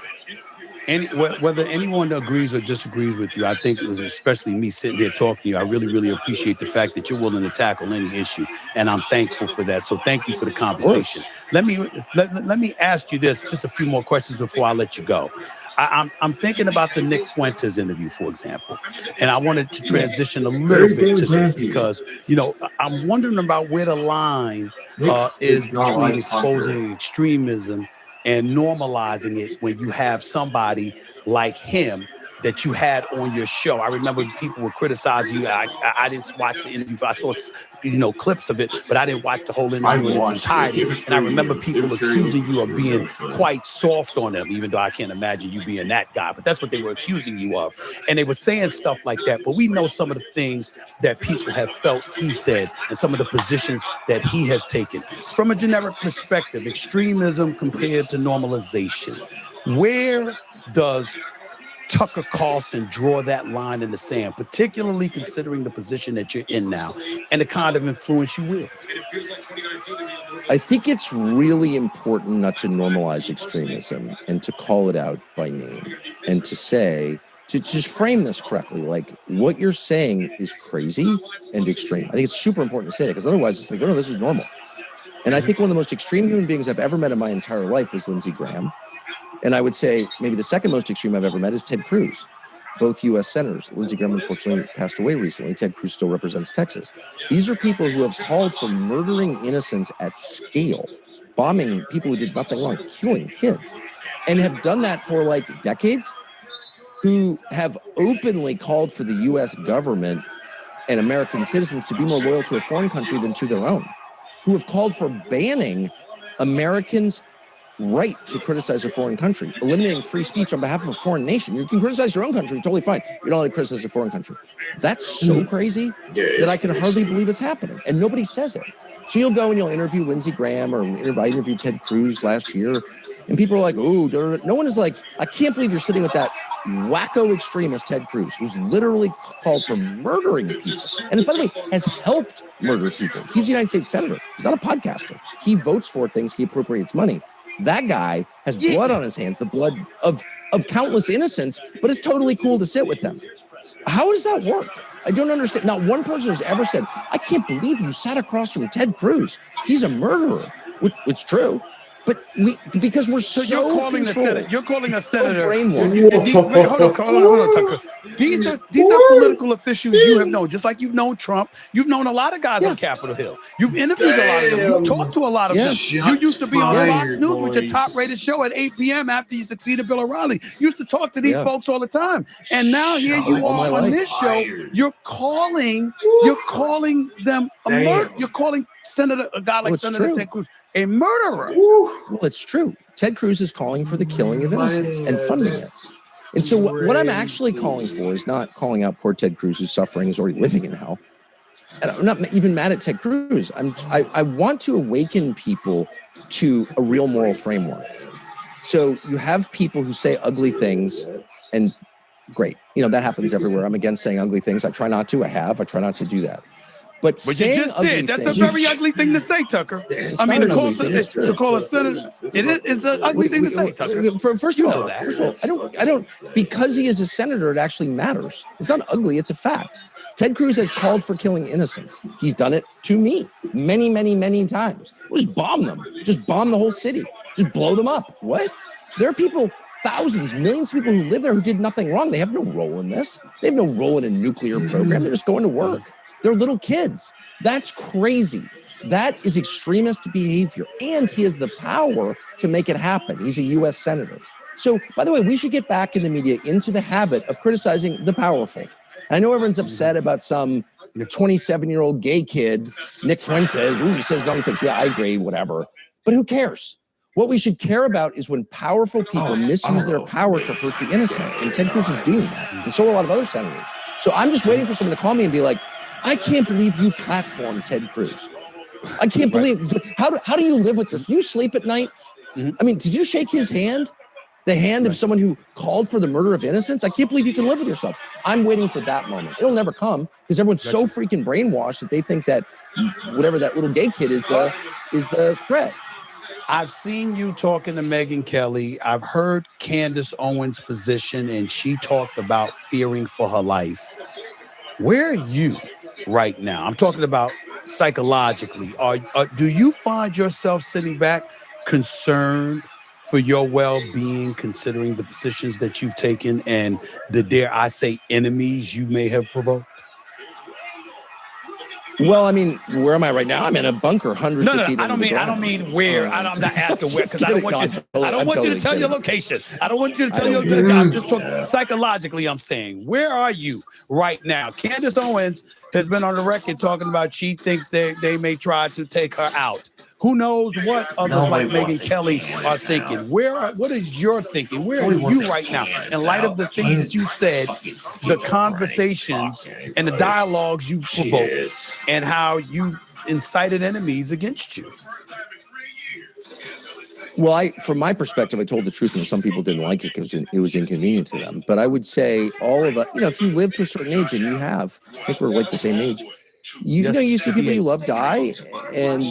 And whether anyone agrees or disagrees with you, I think it was especially me sitting here talking to you. I really, really appreciate the fact that you're willing to tackle any issue, and I'm thankful for that. So thank you for the conversation. Let me ask you this, just a few more questions before I let you go. I'm thinking about the Nick Fuentes interview, for example, and I wanted to transition a little bit to this because, I'm wondering about where the line is between exposing extremism and normalizing it when you have somebody like him that you had on your show. I remember people were criticizing you. I didn't watch the interview. I saw clips of it, but I didn't watch the whole interview in its entirety. And I remember people accusing you of being quite soft on them, even though I can't imagine you being that guy. But that's what they were accusing you of. And they were saying stuff like that. But we know some of the things that people have felt he said and some of the positions that he has taken. From a generic perspective, extremism compared to normalization. Where does Tucker Carlson draw that line in the sand, particularly considering the position that you're in now and the kind of influence you wield? I think it's really important not to normalize extremism and to call it out by name and to say, to just frame this correctly, like what you're saying is crazy and extreme. I think it's super important to say that because otherwise it's like, oh no, this is normal. And I think one of the most extreme human beings I've ever met in my entire life was Lindsey Graham. And I would say maybe the second most extreme I've ever met is Ted Cruz, both U.S. senators. Lindsey Graham unfortunately passed away recently. Ted Cruz still represents Texas. These are people who have called for murdering innocents at scale, bombing people who did nothing wrong, killing kids, and have done that for like decades, who have openly called for the U.S. government and American citizens to be more loyal to a foreign country than to their own, who have called for banning Americans' right to criticize a foreign country, eliminating free speech on behalf of a foreign nation. You can criticize your own country, totally fine. You're not allowed to criticize a foreign country. That's so crazy that I can hardly believe it's happening, and nobody says it. So you'll go and you'll interview Lindsey Graham, or I interviewed Ted Cruz last year, and people are like, "Oh, no one is like, I can't believe you're sitting with that wacko extremist Ted Cruz, who's literally called for murdering people, and by the way, has helped murder people. He's a United States senator. He's not a podcaster. He votes for things. He appropriates money. That guy has blood on his hands, the blood of countless innocents, but it's totally cool to sit with them. How does that work? I don't understand. Not one person has ever said, I can't believe you sat across from Ted Cruz. He's a murderer, which it's true. But because we're so you're calling controlled. you're calling a senator. Brainwashed. Hold on, Tucker. These are political officials you have known, just like you've known Trump. You've known a lot of guys on Capitol Hill. You've interviewed a lot of them. You've talked to a lot of them. You used to be on Fox News with your top-rated show at 8 p.m. after you succeeded Bill O'Reilly. You used to talk to these folks all the time, and now here you are on this show. You're calling them a murder. You're calling a guy like Senator Ted Cruz a murderer. Well, it's true. Ted Cruz is calling for the killing of innocents and funding it. And so what I'm actually calling for is not calling out poor Ted Cruz, who's suffering, is already living in hell. And I'm not even mad at Ted Cruz. I want to awaken people to a real moral framework. So you have people who say ugly things, and great. That happens everywhere. I'm against saying ugly things. I try not to. I try not to do that. But you just did. That's a very ugly thing to say, Tucker. I mean, to call a senator, it's an ugly thing to say, Tucker. First of all, I don't. Because he is a senator, it actually matters. It's not ugly. It's a fact. Ted Cruz has called for killing innocents. He's done it to me many, many, many times. We'll just bomb them. Just bomb the whole city. Just blow them up. What? There are people. Thousands, millions of people who live there who did nothing wrong. They have no role in this. They have no role in a nuclear program. They're just going to work. They're little kids. That's crazy. That is extremist behavior. And he has the power to make it happen. He's a U.S. senator. So, by the way, we should get back in the media into the habit of criticizing the powerful. I know everyone's upset about some 27-year-old gay kid, Nick Fuentes, who says dumb things. Yeah, I agree, whatever. But who cares? What we should care about is when powerful people misuse their power to hurt the innocent. And Ted Cruz is doing that. And so are a lot of other senators. So I'm just waiting for someone to call me and be like, I can't believe you platformed Ted Cruz. I can't believe. How do you live with this? Do you sleep at night? I mean, did you shake his hand? The hand of someone who called for the murder of innocents? I can't believe you can live with yourself. I'm waiting for that moment. It'll never come because everyone's so freaking brainwashed that they think that whatever that little gay kid is the threat. I've seen you talking to Megyn Kelly. I've heard Candace Owens' position, and she talked about fearing for her life. Where are you right now? I'm talking about psychologically. Do you find yourself sitting back concerned for your well-being, considering the positions that you've taken and the, dare I say, enemies you may have provoked? Well, I mean, where am I right now? I'm in a bunker, hundreds of feet. I don't mean where. I'm not asking where because I don't want you to tell your location. I don't want you to tell your location. I'm just talking psychologically. I'm saying, where are you right now? Candace Owens has been on the record talking about she thinks they may try to take her out. Who knows what others like Megyn Kelly are thinking? What is your thinking? Where are you right now? In light of the things that you said, the conversations and the dialogues you provoked, and how you incited enemies against you. Well, from my perspective, I told the truth, and some people didn't like it because it was inconvenient to them. But I would say all of us, if you live to a certain age, and you have, I think we're like the same age, you see people you love die, and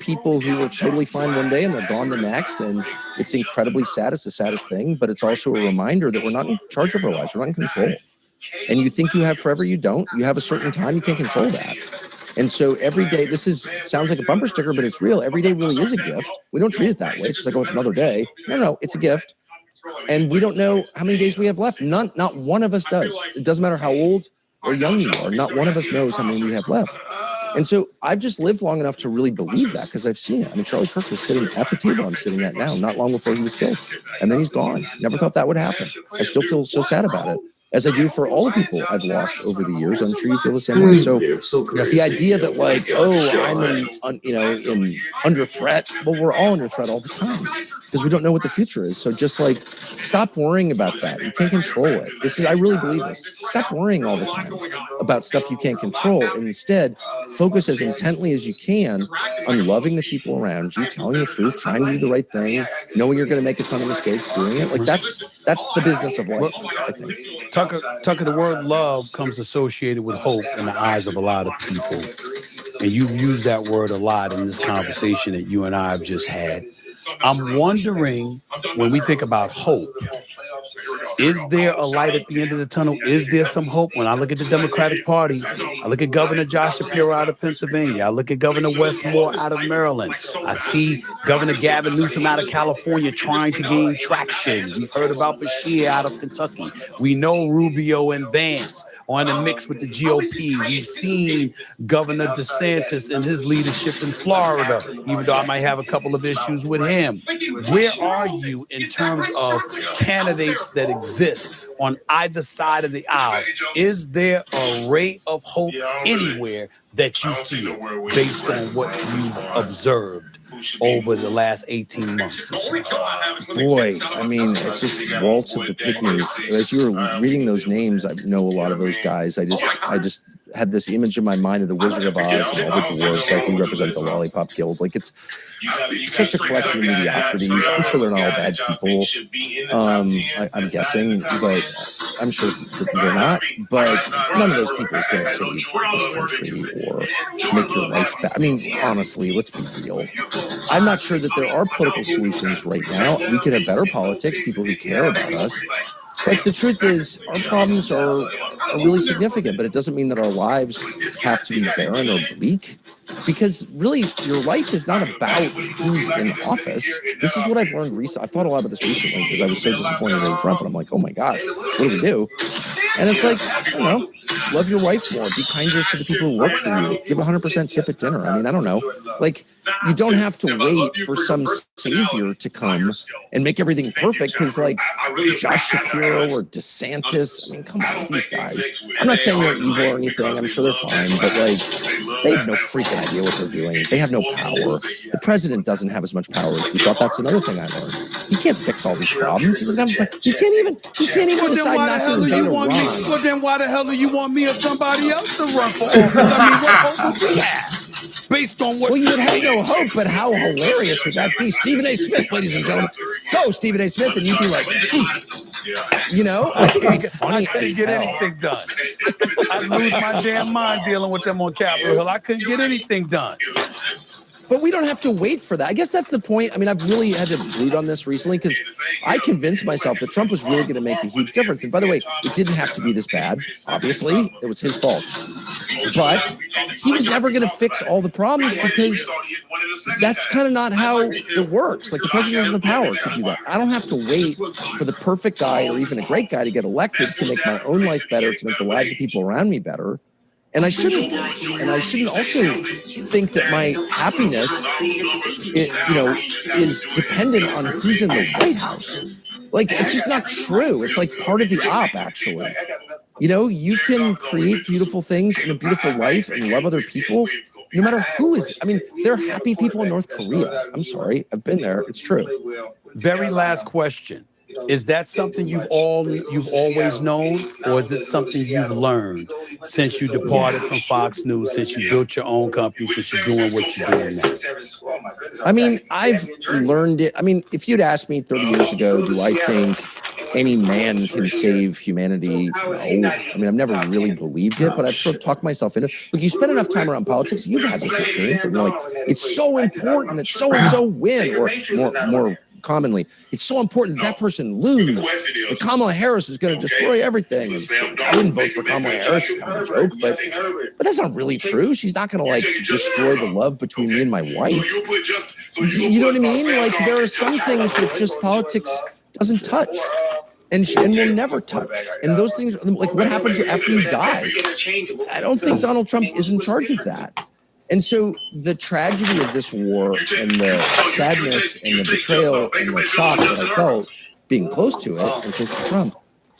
people who were totally fine one day and they're gone the next, and it's incredibly sad. It's the saddest thing, but it's also a reminder that we're not in charge of our lives. We're not in control. And you think you have forever, you don't. You have a certain time, you can't control that. And so every day, sounds like a bumper sticker, but it's real. Every day really is a gift. We don't treat it that way. It's just like, oh, it's another day. No, it's a gift. And we don't know how many days we have left. Not one of us does. It doesn't matter how old or young you are. Not one of us knows how many we have left. And so I've just lived long enough to really believe that because I've seen it. I mean, Charlie Kirk was sitting at the table I'm sitting at now, not long before he was killed. And then he's gone. Never thought that would happen. I still feel so sad about it, as I do for all the people I've lost over the years. I'm sure you feel the same way. So the idea that like, oh, I'm in under threat. Well, we're all under threat all the time because we don't know what the future is. So just like, stop worrying about that. You can't control it. I really believe this. Stop worrying all the time about stuff you can't control, and instead focus as intently as you can on loving the people around you, telling the truth, trying to do the right thing, knowing you're going to make a ton of mistakes doing it. Like that's the business of life, I think. Tucker, the word love comes associated with hope in the eyes of a lot of people. And you've used that word a lot in this conversation that you and I have just had. I'm wondering, when we think about hope, is there a light at the end of the tunnel? Is there some hope? When I look at the Democratic Party, I look at Governor Josh Shapiro out of Pennsylvania. I look at Governor Wes Moore out of Maryland. I see Governor Gavin Newsom out of California trying to gain traction. We've heard about Beshear out of Kentucky. We know Rubio and Vance on the mix with the GOP. We've seen Governor DeSantis and his leadership in Florida, even though I might have a couple of issues with him. Where are you in terms of candidates that exist on either side of the aisle? Is there a ray of hope anywhere that you feel based on what you've observed over the last 18 months or so? Boy, I mean, it's just waltz of the pygmies. As you were reading those names, I know a lot of those guys. I just had this image in my mind of the Wizard of Oz and all the dwarves, like we represent the Lollipop Guild. Like it's such a collection of mediocrities. I'm sure they're not all bad people. I'm guessing, but I'm sure that they're not. But none of those people is going to save this country or make your life better. I mean, honestly, let's be real. I'm not sure that there are political solutions right now. We could have better politics, people who care about us. But the truth is, our problems are really significant, but it doesn't mean that our lives have to be barren or bleak. Because really, your life is not about who's in office. This is what I've learned recently. I've thought a lot about this recently because I was so disappointed in Trump, and I'm like, oh my God, what do we do? And it's like, I don't know, love your wife more, be kinder to the people who work for you, give 100% tip at dinner. I mean, I don't know. Like, you don't have to wait for some savior to come and make everything perfect because, like, Josh Shapiro or DeSantis, I mean, come on, these guys. I'm not saying they're evil or anything. I'm sure they're fine, but, like, they have no freaking idea what they're doing. They have no power. The president doesn't have as much power as we thought. That's another thing I learned. He can't fix all these problems. He can't even decide not to invade Iran. Well, then why the hell do you want me or somebody else to run for office? I mean, what hope would we have? Based on what you would have no hope, but how hilarious would that be? Stephen A. Smith, ladies and gentlemen. Go, Stephen A. Smith, and you'd be like, you know, I think it'd be funny. I couldn't get anything done. I'd lose my damn mind dealing with them on Capitol Hill. I couldn't get anything done. But we don't have to wait for that. I guess that's the point. I mean, I've really had to brood on this recently because I convinced myself that Trump was really going to make a huge difference. And by the way, it didn't have to be this bad. Obviously, it was his fault. But he was never going to fix all the problems because that's kind of not how it works. Like, the president has the power to do that. I don't have to wait for the perfect guy or even a great guy to get elected to make my own life better, to make the lives of people around me better. And I shouldn't. And I shouldn't also think that my happiness, is dependent on who's in the White House. Like, it's just not true. It's like part of the op, actually. You know, you can create beautiful things in a beautiful life and love other people, no matter who is. I mean, there are happy people in North Korea. I'm sorry. I've been there. It's true. Very last question. Is that something you've always known, or is it something you've learned since you departed from Fox News, since you built your own company, since you're doing what you're doing now? I mean, I've learned it. I mean, if you'd asked me 30 years ago, do I think any man can save humanity? No. I mean, I've never really believed it, but I've sort of talked myself into it. Look, you spend enough time around politics, you've had this experience, and you're like, it's so important that so-and-so win, or commonly, it's so important that person lose. But Kamala Harris is going to destroy everything. I wouldn't vote for Kamala Harris, kind of a joke, but that's not really true. She's not going to like destroy the love between me and my wife. You know what I mean? Like there are some things that just politics doesn't touch. And will never touch. And those things, like what happens after you die? I don't think Donald Trump is in charge of that. And so the tragedy of this war and the sadness and the betrayal and the shock that I felt being close to it and close to Trump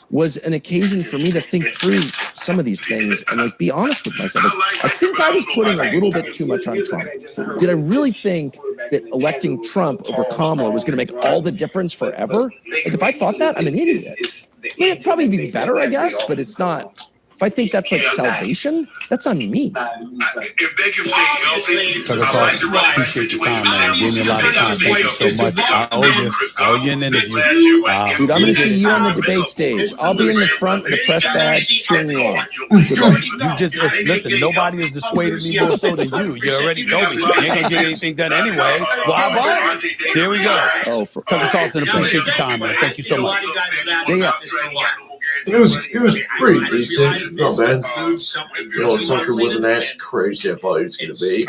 was an occasion for me to think through some of these things and like be honest with myself. Like, I think I was putting a little bit too much on Trump. Did I really think that electing Trump over Kamala was going to make all the difference forever? Like if I thought that, I'm an idiot. It'd probably be better, I guess, but it's not. If I think that's like salvation, that's on me. Tucker Carlson, appreciate your time, man. You gave me a lot of time. Thank you so much. I owe you an interview. Dude, I'm going to see you on the debate stage. I'll be in the front with a press badge cheering you on. You just listen. Nobody has dissuaded me more so than you. You already know me. You ain't gonna get anything done anyway. Well, how about it? Here we go. Tucker Carlson, appreciate your time, man. Thank you so much. Yeah. It was pretty decent. Not bad. Tucker wasn't as crazy as I thought he was going to be.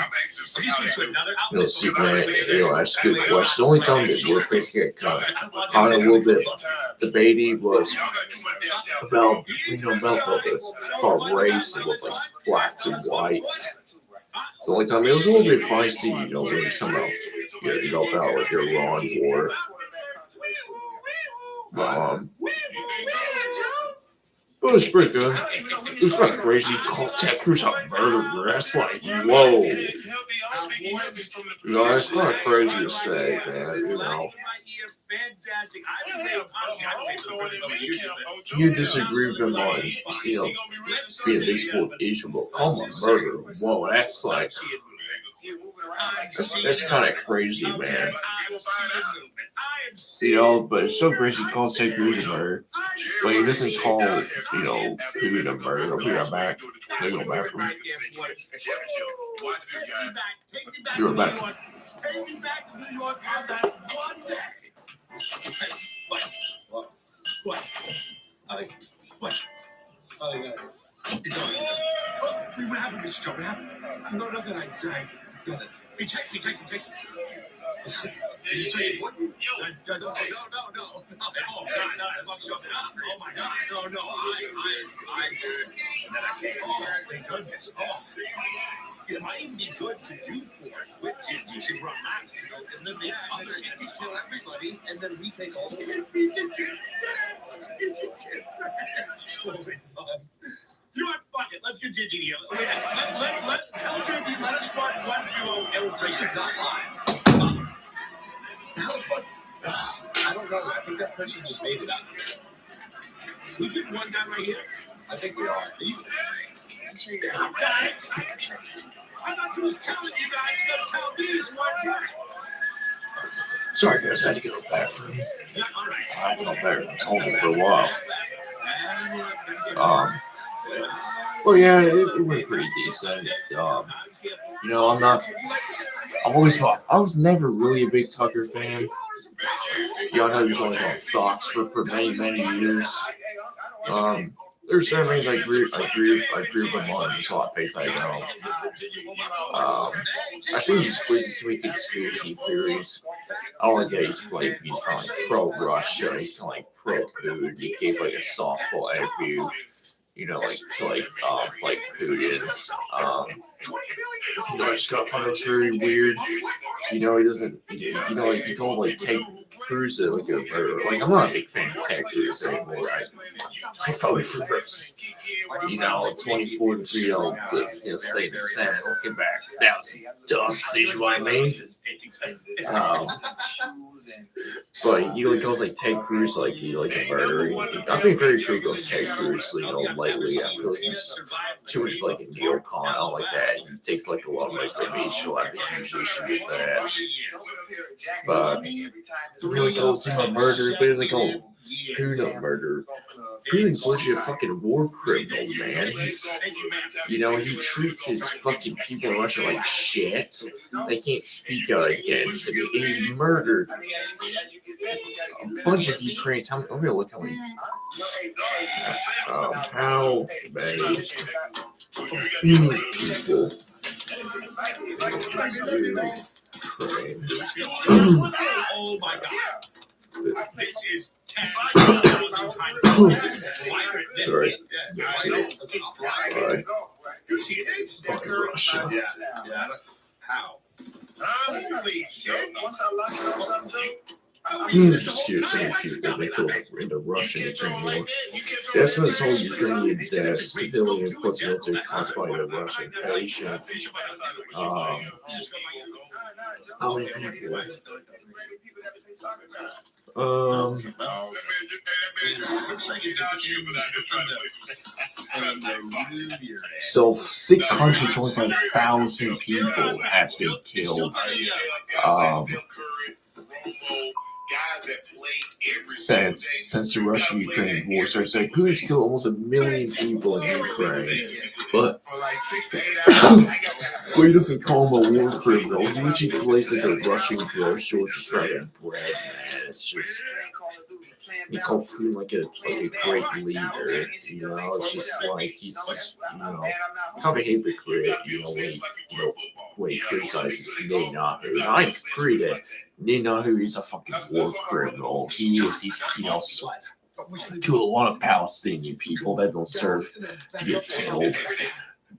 Superman, asked good questions. The only time that we're basically kind of a little bit debating was about race and what like blacks and whites. It's the only time it was a little bit feisty, when it's talking about, about like Iran war. It was pretty good. It was kind of crazy. Called Ted Cruz a murderer. That's like, whoa. That's kind of crazy to say, man, You disagree with him on, being this issue, but call him a murderer. Whoa, that's like, that's kind of crazy, man. But it's so crazy. He calls Ted Cruz a murderer, but he doesn't call, Putin a murderer. I'll be right back. They go back from You're back. What happened, Mr. Trump? What happened? No, nothing. He text me. Did you say important? No. Oh, God, I love something else. Oh, my God. No. Thank goodness. It might even be good to do for it, which is you should run back, and then the other cities kill everybody, and then we take all the You know what? Fuck it. Let's continue here. Let us start one duo illustration. It's not live. I don't know. I think that person just made it up. We get one guy right here. I think we are. I'm not going to tell you guys. Don't tell me it's one guy. Sorry, guys. I had to go to the bathroom. I felt better. I was holding for a while. Well, yeah, it went pretty decent. I was never really a big Tucker fan. I know he was only on Fox for many years. There's certain things I agree with him on. There's a lot of things I don't. I think he's pleasing to me conspiracy theories. I don't like that he's kind of like pro-Russia. He's kind of like pro-Putin. He gave like a softball interview. Like Putin. I just got found it's very weird. He doesn't. He told like Ted Cruz like a murderer. Like I'm not a big fan of Ted Cruz anymore. I voted for Rips. 24 to 3, say the Senate. Looking back, that was a dumb decision I made. But he calls like Ted Cruz like a murderer. I've been very critical of Ted Cruz, lately. I feel like he's too much like a neocon. I don't like that. He takes like a lot of like racial. I have a huge issue with that. But he really calls him a murderer, but he doesn't call Putin a murderer. Putin's literally a fucking war criminal, man. He treats his fucking people in Russia like shit. They can't speak out against him. He's murdered a bunch of Ukrainians. I'm gonna look how many. How many people? Oh my god. This is sorry. Just here, so many people they go into Russian war. That's what told Ukrainian that civilian plus military caused by the Russian invasion. How many people? So 625,000 people have been killed. Since the Russian-Ukraine war started, so Putin's killed almost 1 million people in Ukraine, but he doesn't call him a war criminal. He usually plays like a Russian grocery store to try to bread, man. It's just he called Putin like a great leader. It's just like he's just kind of a hypocrite. When he criticizes Netanyahu. I agree that Netanyahu is a fucking war criminal. He is. He also killed a lot of Palestinian people that don't deserve to get killed.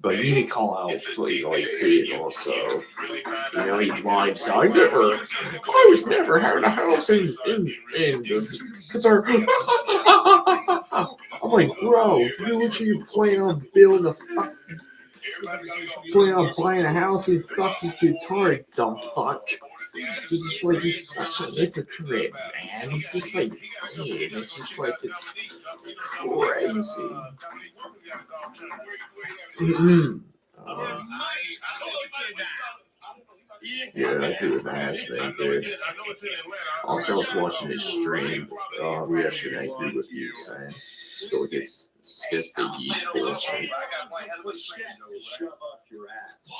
But you need to call out Putin also. He lied. So I was never having a house in Qatar. I'm like, bro, you literally plan on building a fucking. Planning on buying a house in fucking Qatar, dumb fuck. He's just like, he's such a hypocrite, man. He's just like, damn, it's just like, it's crazy. Yeah, I agree with my husband, dude. Also, I was watching his stream yesterday. I agree with you, saying still gets the yeet portion.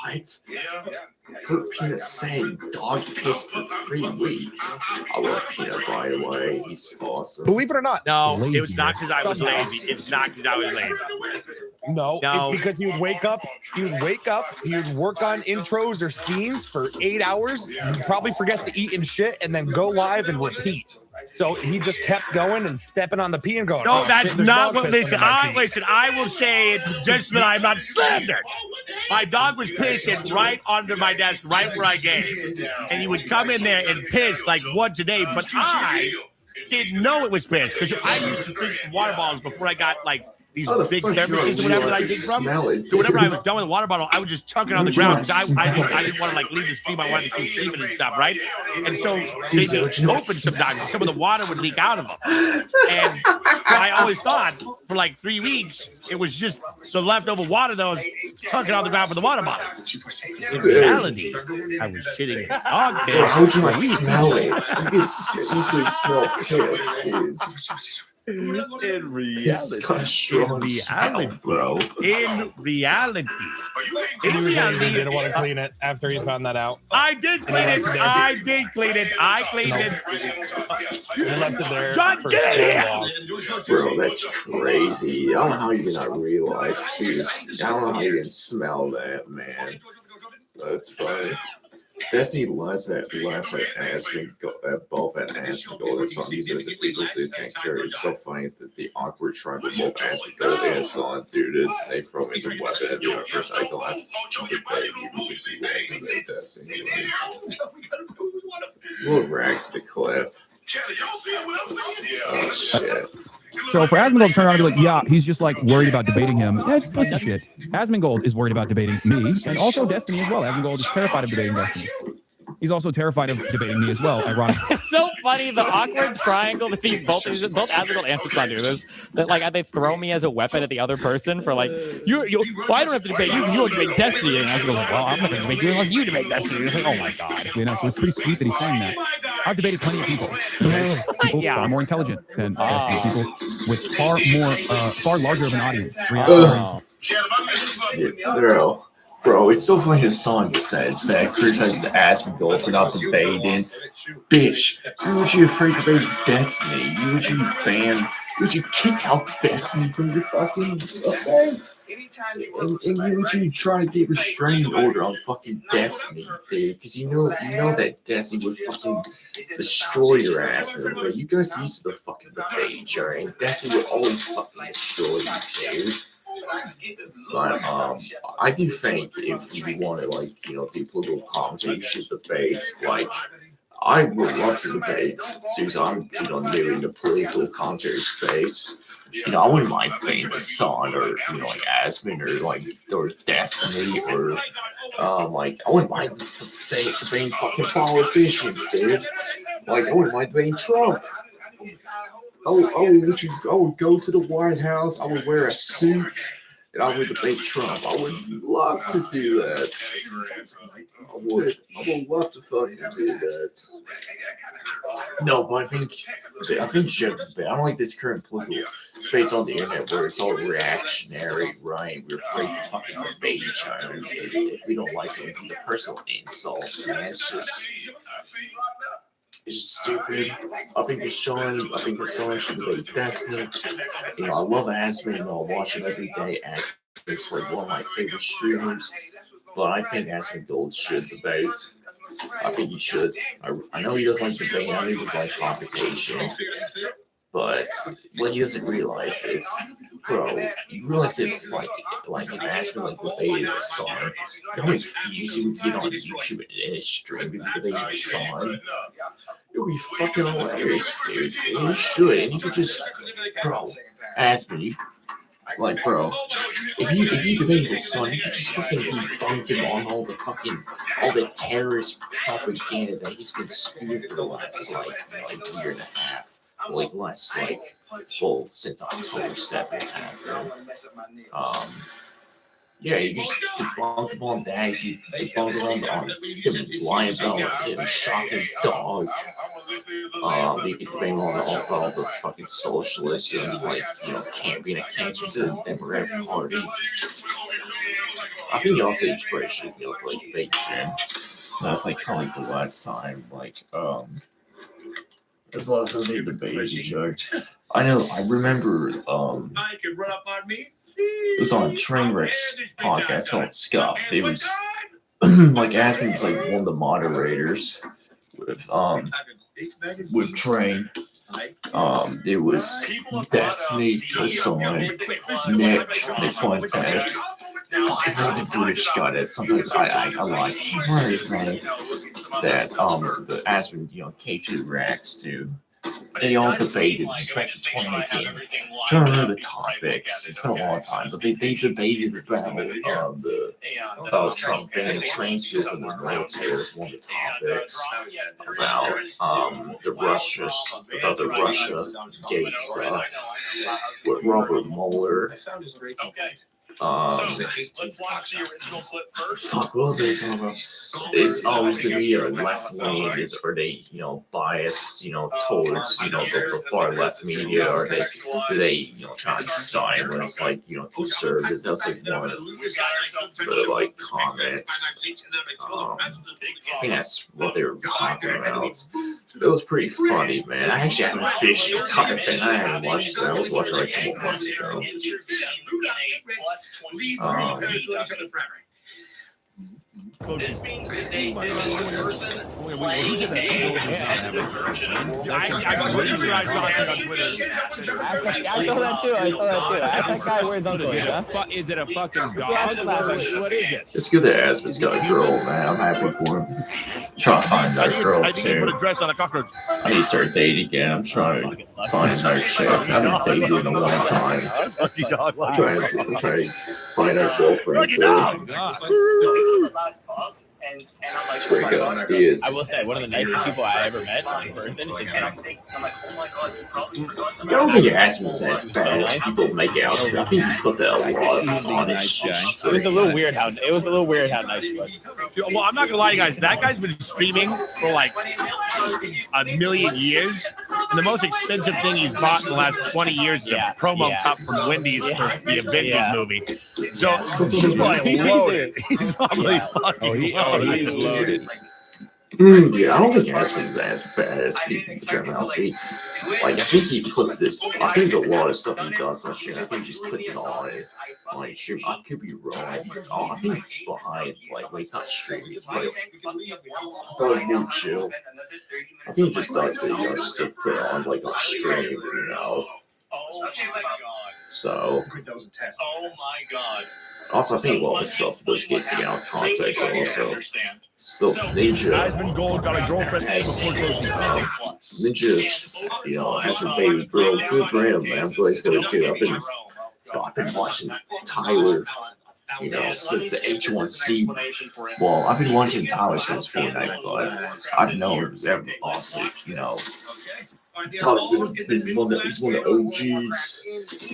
What? Her peanut saying dog piss for 3 weeks. I love Peanut, by the way. He's awesome. Believe it or not. No, it was not because I was lazy. It's not because I was lazy. No, it's because he would wake up, he would work on intros or scenes for 8 hours, probably forget to eat and shit, and then go live and repeat. So he just kept going and stepping on the pee and going. No, that's not what. Listen, I will say it just that I'm not slandered. My dog was pissing right under my desk, right where I gave, and he would come in there and piss like once a day. But I didn't know it was piss because I used to drink water bottles before I got like these big thermoses or whatever that I did from. So whenever I was done with the water bottle, I would just chuck it on the ground because I didn't want to like leave the stream. I wanted to keep steaming and stuff, right? And so they would open sometimes. Some of the water would leak out of them. And so I always thought for like 3 weeks it was just the leftover water that was chucking on the ground for the water bottle. In reality, I was shitting dog piss. How'd you not smell it? You usually smell piss, dude. In reality, bro. In reality, He didn't want to clean it after he found that out. I did clean it. I cleaned it. He left it there. John, for get so it long. Bro, that's crazy. I don't know how you did not realize this. I don't know how you didn't smell that, man. That's funny. Destiny left at Aspen, both at Aspen Gold. That's on using as a people to attack Jerry. It's so funny that the awkward tribe of both Aspen Gold and Son do this. They throw as a weapon at the first cycle. We'll rack to the clip. Oh shit. So for Asmongold to turn around and be like, yeah, he's just like worried about debating him. That's pussy shit. Asmongold is worried about debating me and also Destiny as well. Asmongold is terrified of debating Destiny. He's also terrified of debating me as well, ironically. It's so funny, the awkward triangle that these both Asmongold and Fasad do this. That like they throw me as a weapon at the other person for like, well, I don't have to debate you. You want to debate Destiny. And Asmongold's like, well, I'm not going to debate you unless you debate Destiny. It's like, oh my god. You know, so it's pretty sweet that he's saying that. I've debated plenty of people. people Yeah. far more intelligent than Destiny. People with far larger of an audience. Bro, it's so funny. His son says that criticizes Asmongold for not debating. Bitch, who was you afraid to debate Destiny? You would you ban? Would you kick out Destiny from your fucking event? And you would you try to get restraining order on fucking Destiny, dude? Because you know that Destiny would fucking destroy your ass in the debate. You guys used to the fucking debate, right? And Destiny would always fucking destroy you, dude. But I do think if you want to do political commentary, you should debate. I would love to debate since I'm new in the political commentary space. I wouldn't mind debating the Sun or Asmon or Destiny or I wouldn't mind debating fucking politicians, dude. I wouldn't mind debating Trump. I would go to the White House. I would wear a suit. And I would debate Trump. I would love to do that. I would love to fucking do that. No, but I think I don't like this current political space on the internet where it's all reactionary, right? We're afraid to fucking debate each other. If we don't like something, the personal insults, man. It's just stupid. I think the Sean should debate Destiny. I love Asmon. I watch him every day. Asmon's one of my favorite streamers. But I think Asmongold should debate. I think he should. I know he doesn't like debate. I know he doesn't like competition. But what he doesn't realize is, bro, you realize if Asmon debated the Sun, you know how many views he would get on YouTube and his stream if he debated the Sun? It would be fucking hilarious, dude. And you should. And you could just, bro, Asmon, bro, if you debated the Sun, you could just fucking debunk him on all the terrorist propaganda that he's been spewing for the last year and a half. Since October 7th happened. Yeah, you just debunk him on that. You debunk him on him lying about him shot his dog. You could debate him on all the fucking socialists and being a cancer to the Democratic Party. I think also you probably should debate him. That's kind of the last time. There's a lot of something debated each other. I remember it was on Trainwreck's podcast called Scuff. It was Asmon was one of the moderators with Train. It was Destiny, the Sun, Nick Fuentes. The British guy that sometimes I like. What is his name? That the Asmon K2 reacts to. They all debated. It's back in 2018. I'm trying to remember the topics. It's been a long time, but they debated about Trump banning trans people in the military. That's one of the topics. About the Russia Gate stuff with Robert Mueller. Let's watch the original clip first. Fuck, what was they talking about? It's always the media left wing, or they biased, towards the far left media, or do they try to silence conservatives? That was one of the comments. I think that's what they were talking about. It was pretty funny, man. I actually haven't finished the entire thing. I haven't watched it. I was watching a couple months ago. This means that this is a person playing a game. I saw that too. Ask that guy where his uncle is. Is it a fucking dog? What is it? It's good that Asmon's got a girl, man. I'm happy for him. Trying to find that girl, I think you put a dress on a cockroach. I need to start dating again. I'm trying to find another chick. I haven't dated in a long time. I'm trying to find a girlfriend, too. That's where he is. I will say, one of the nicest people I ever met in person is him. I don't think Asmon's as bad as people make out. I think he puts out a lot of honest shit. It was a little weird how nice he was. Well, I'm not gonna lie to you guys. That guy's been streaming for a million years, the most expensive thing he's bought in the last 20 years is a promo cup from Wendy's for the Avengers movie. So he's probably loaded. He's probably fucking loaded. He's loaded. Yeah, I don't think Aspen's as bad as people turn out to be. Like, I think he puts this. I think a lot of stuff he does on shit, I think he just puts it on it. Like, shoot, I could be wrong. Oh, I think behind, like, when he's not streaming, he's probably more chill. I think he just does it, just to put it on, like, on stream, So. Oh my god. Also, I think a lot of stuff does get taken out of context, also. So Ninja Ninja, has a baby girl. Good for him, man. I'm glad he's gonna get up and I've been watching Tyler, since the H1C. Well, I've been watching Tyler since Fortnite, but I've known him obviously, Tyler's been he's one of the OGs.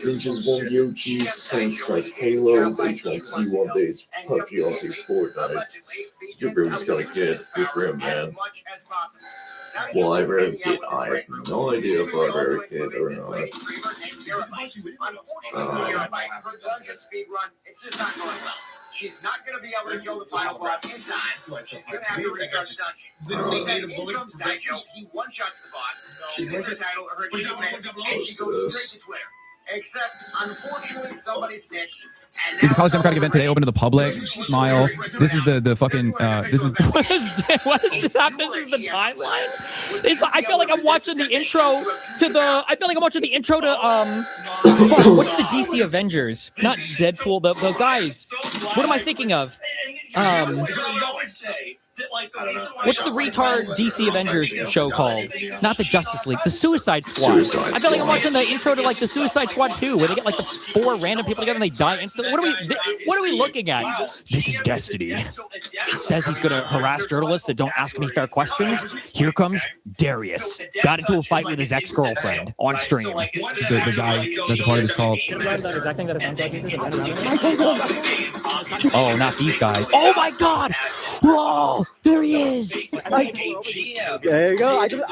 Ninja's one of the OGs since like Halo, H1C, one days, PUBG, also Fortnite. It's good for him, he's got a kid. Good for him, man. Will I ever have a kid? I have no idea if I'll ever have a kid or not. She's not going to be able to kill the final boss in time. She's going to have to restart the dungeon. Then in comes Daijo. He one-shots the boss. She gets her title, her achievement, and she goes straight to Twitter. Except, unfortunately, somebody snitched. It's a college Democratic event today, open to the public. Smile. This is the fucking. This is. What is this happening? This is the timeline. I feel like I'm watching the intro to the. I feel like I'm watching the intro to Fuck, what's the DC Avengers? Not Deadpool. The guys. What am I thinking of? What's the retard DC Avengers show called? Not the Justice League, the Suicide Squad. I feel like I'm watching the intro to like the Suicide Squad 2, where they get like the 4 random people together and they die instantly. What are we looking at? This is Destiny. Says he's gonna harass journalists that don't ask any fair questions. Here comes Darius. Got into a fight with his ex-girlfriend on stream. The guy that's a part of this call. Oh, not these guys. Oh my god! Whoa! There he is! There you go. Oh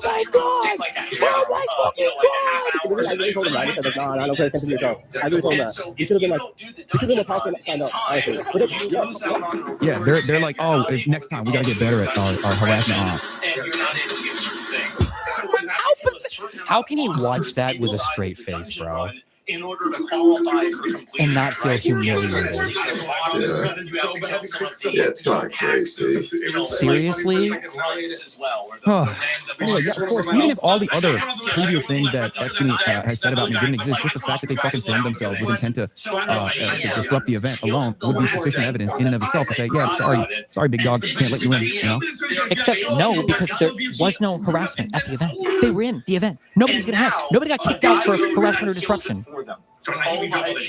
my god! Oh my fucking god! I really told him that. He said, like, nah, don't pay attention to yourself. I really told him that. You should have been like, a talk and find out, honestly. Yeah, they're like, oh, next time we gotta get better at our harassment ops. How can he watch that with a straight face, bro? In order to qualify for and not feel humiliated. Yeah, it's kind of crazy. Seriously? Oh. Anyway, yeah, of course, even if all the other previous things that Epstein has said about me didn't exist, just the fact that they fucking filmed themselves with intent to disrupt the event alone would be sufficient evidence in and of itself to say, yeah, sorry, big dog, can't let you in, Except no, because there was no harassment at the event. They were in the event. Nobody's gonna have. Nobody got kicked out for harassment or disruption.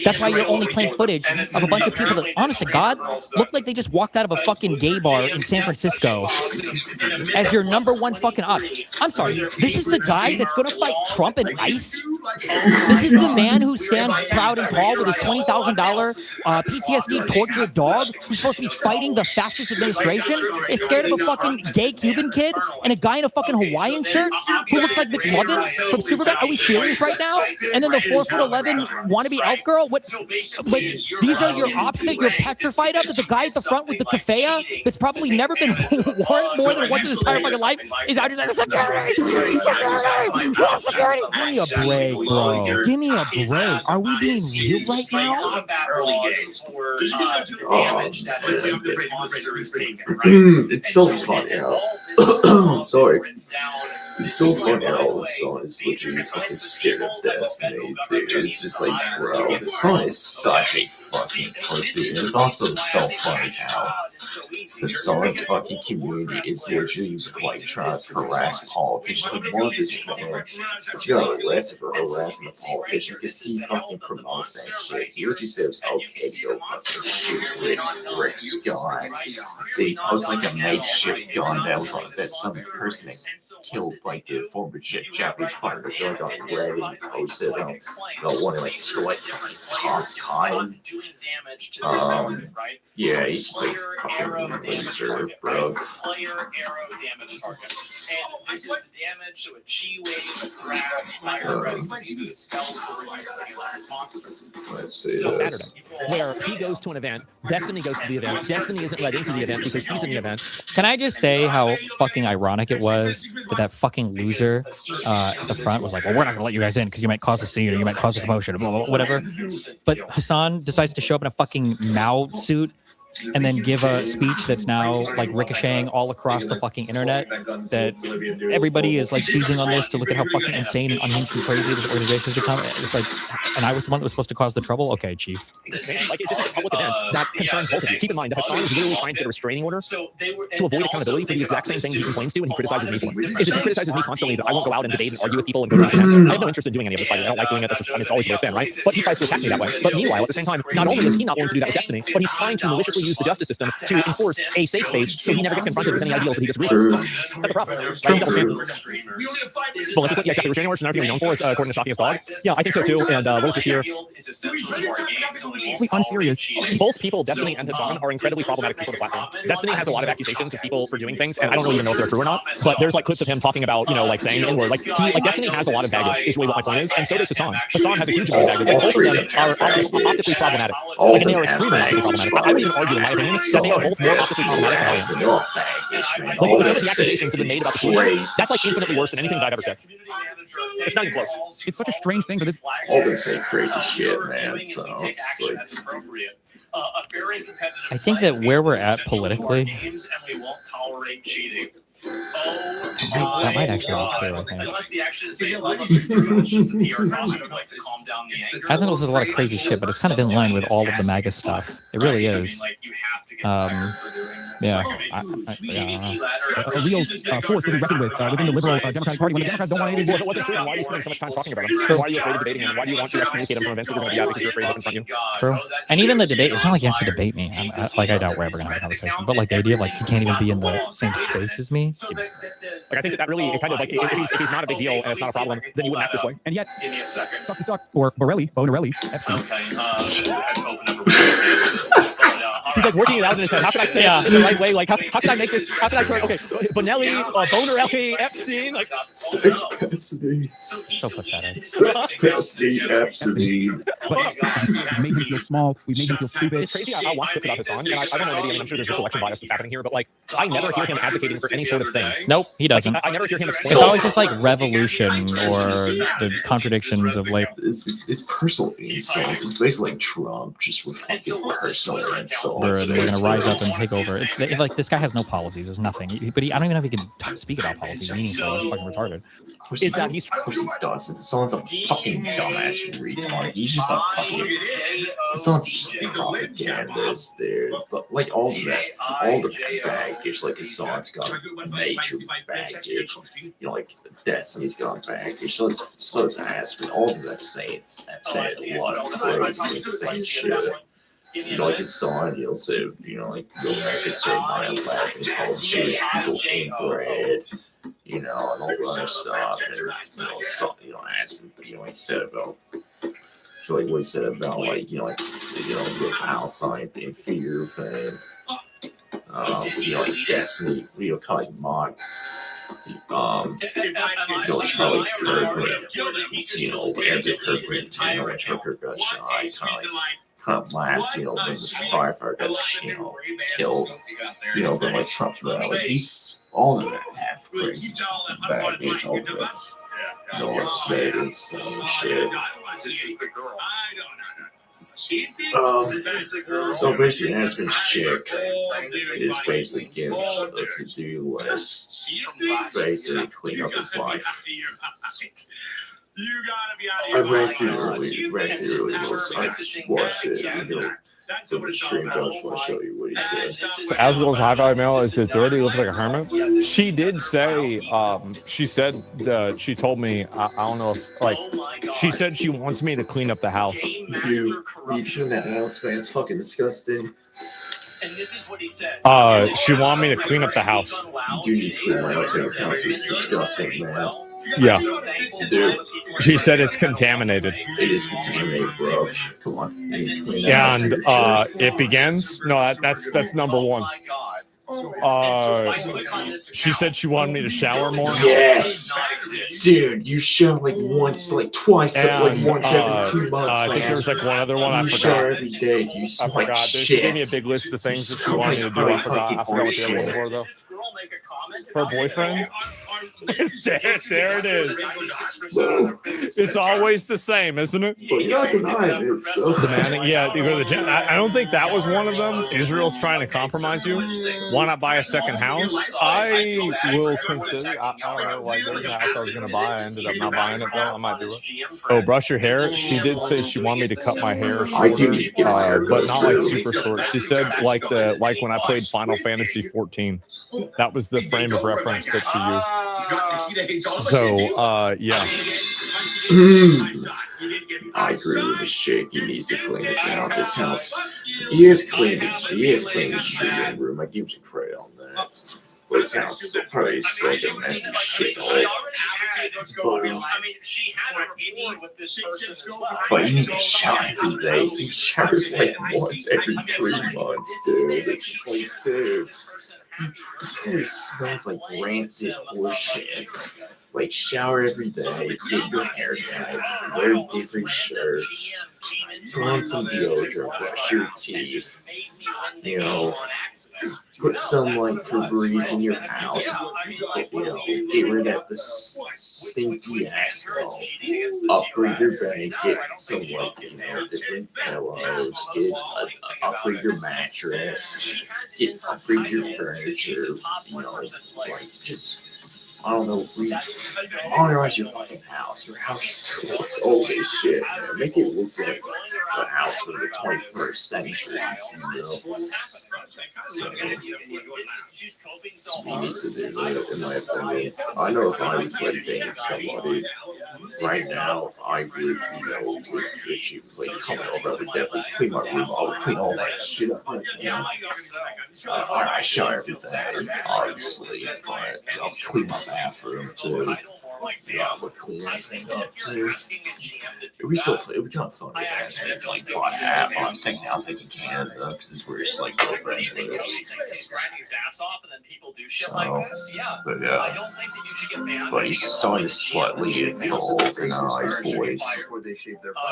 That's why you're only playing footage of a bunch of people that, honest to God, look like they just walked out of a fucking gay bar in San Francisco as your #1 fucking up. I'm sorry, this is the guy that's going to fight Trump in ICE? This is the man who stands proud and tall with his $20,000 PTSD tortured dog who's supposed to be fighting the fascist administration? Is scared of a fucking gay Cuban kid and a guy in a fucking Hawaiian shirt who looks like McLovin from Superbad? Are we serious right now? And then the 4'11" wannabe elf girl? What? Wait, these are your ops that you're petrified of? That the guy at the front with the kafaya that's probably never been worn more than once in his entire fucking life is out here like, security! Security! Give me a break, bro. Give me a break. Are we being real right now? It's so funny how. Sorry. It's so funny how the song is literally fucking scared of Destiny, dude. It's just like, bro, the song is such a fucking pussy. And it's also so funny how the song's fucking community is literally like trying to harass politicians. Like one of his fans, but you got arrested for harassing a politician because he fucking promotes that shit. He literally said it was okay to go fucking shoot Rick Scott. They post like a makeshift gun that was like that some person that killed like the former Japanese fighter. They're like on Reddit and posted one like to like fucking top time. Yeah, he's just like fucking loser, bro. Player arrow damage target. And this is damage to a G-Wave, Thrash, Fire Recipe, the spells that were used against this monster. Let's see Saturday, where he goes to an event, Destiny goes to the event, Destiny isn't let into the event because he's in the event. Can I just say how fucking ironic it was that fucking loser at the front was like, well, we're not going to let you guys in because you might cause a scene or you might cause a commotion or blah, blah, blah, whatever. But Hassan decides to show up in a fucking Mao suit and then give a speech that's now like ricocheting all across the fucking internet, that everybody is like seizing on this to look at how fucking insane and unhinged and crazy this organization has become. It's like, and I was the one that was supposed to cause the trouble. Okay, chief. Like, this is a public event that concerns both of you. Keep in mind that Hassan is literally trying to get a restraining order to avoid accountability for the exact same thing he complains to and he criticizes me for. Is if he criticizes me constantly that I won't go out and debate and argue with people and go to events. I have no interest in doing any of this. I don't like doing it. That's just, I mean, it's always the way it's been, right? But he tries to attack me that way. But meanwhile, at the same time, not only is he not willing to do that with Destiny, but he's trying to maliciously use the justice system to enforce a safe space so he never gets confronted with any ideals that he disagrees with. That's a problem. Right? Well, yeah, exactly. Restraining orders is another thing we're known for, is according to Stopping His Dog. Yeah, I think so too. And what is this here? I'm serious. Both people, Destiny and Hassan, are incredibly problematic people on the platform. Destiny has a lot of accusations of people for doing things, and I don't really even know if they're true or not. But there's like clips of him talking about, you know, like saying N-word. Like Destiny has a lot of baggage, is really what my point is, and so does Hassan. Hassan has a huge amount of baggage, and both of them are optically problematic. Like, and they are extremely optically problematic. I would even argue, in my opinion, that they are both more optically problematic. Like, some of the accusations that have been made about the team, that's like infinitely worse than anything that I've ever said. It's not even close. It's such a strange thing for this. All this say crazy shit, man. So it's like, I think that where we're at politically, that might actually be true, I think. Asmongold says a lot of crazy shit, but it's kind of in line with all of the MAGA stuff. It really is. Yeah. A real force to be reckoned with within the liberal Democratic Party. When the Democrats don't want anything, it wasn't true. Why are you spending so much time talking about him? Why are you afraid of debating him? Why do you want to excommunicate him from events that you're going to be at because you're afraid of confront you? True. And even the debate, it's not like he has to debate me. I doubt we're ever going to have a conversation. But like the idea of like he can't even be in the same space as me. Like, I think that really, it kind of like, if he's not a big deal and it's not a problem, then you wouldn't act this way. And yet, sucks to suck for Bonarelli, Epstein. He's like working it out in his head. How can I say it in the right way? Like, how can I make this? How can I turn? Okay, Bonelli, Bonarelli, Epstein. Like, sex custody. So pathetic. Sex custody, Epstein. We made him feel small. We made him feel stupid. It's crazy. I watch clips about his song, and I don't know. Maybe I'm sure there's a selection bias that's happening here, but like, I never hear him advocating for any sort of thing. Nope, he doesn't. Like, I never hear him explain. It's always just like revolution or the contradictions of like. It's personal insults. It's basically like Trump, just with fucking personal insults. They're gonna rise up and take over. It's like this guy has no policies. There's nothing. But I don't even know if he can speak about policies meaningfully. He's fucking retarded. Is that he's? Of course he doesn't. Someone's a fucking dumbass retard. He's just a fucking. Someone's just a propagandist, dude. But like all the baggage, like Hassan's got major baggage. You know, like Destiny's got baggage. So does Aspen. All of them have said a lot of crazy, insane shit. You know, like his son, he'll say, you know, like go back and serve 9/11 and call Jewish people inbred, you know, and all the other stuff. And Aspen, you know, he said about, like what he said about, like, the Palestine thing, fear thing. You know, like Destiny, you know, kind of like mock. Charlie Kirkland, you know, Andrew Kirkland, you know, when Tucker got shot, kind of laughed, you know, when this firefighter got, you know, killed, you know, but like Trump's rally, he's all of that half crazy baggage, all of that, you know, like said, insane shit. So basically, Aspen's chick is basically getting a to-do list, basically clean up his life. I ranked it early. I watched it. The stream goes. Want to show you what he said. Asgold's high value male is his dirty. Looks like a hermit. She did say. She said. She told me. I don't know if like. She said she wants me to clean up the house. You clean that house, man. It's fucking disgusting. And this is what he said. She wanted me to clean up the house. You do need to clean my house. Your house is disgusting, man. Yeah. Dude, She said it's contaminated. it is contaminated, bro. Come on. You need to clean that And it begins. No, that's number one. She said she wanted me to shower more. Yes, dude, you shower like once, like twice, like once every 2 months. I think there was like one other one. I You forgot. shower every day. You smell like She shit. gave me a big list of things that she wanted me to do. I forgot what the other ones were though. Her boyfriend. There it is. It's always the same, isn't it? Demanding, yeah. You go to the gym. I don't think that was one of them. Israel's trying to compromise you. Why not buy a second house? I will consider. I don't know. Like there's a house I was gonna buy. I ended up not buying it though. I might do it. Oh, brush your hair. She did say she wanted me to cut my hair shorter, but not like super short. She said like when I played Final Fantasy 14. That was the frame of reference that she used. So, yeah. I agree with the shit. He needs to clean his house. His house. He has cleaned his streaming room. I give him credit on that. But his house is probably like a messy shit hole. But he needs to shower every day. He showers like once every 3 months, dude. It's just like, dude. It smells like rancid horseshit. Like, shower every day, get your hair cut, wear different shirts, put on some deodorant, brush your teeth, you know, put some, like, Febreze in your house, you know, get rid of the stinky ass smell, upgrade your bed, get some, like, you know, different pillows, upgrade your mattress, upgrade your furniture, you know, like, just... I don't know, modernize your fucking house. Your house looks old as shit, man. Make it look like a house from the 21st century, you know? So, he needs to do that, in my opinion. I know if I was like dating somebody right now, I would, you know, if she was like coming over, I would definitely clean my room. I would clean all that shit up, you know? I shower every day, obviously, but I'll clean my bathroom too. Yeah, I would clean everything up too. It would be kind of fun to ask me like buy a second house like in Canada because it's where it's like girlfriend lives. So, but yeah, but he's starting to slightly organize boys.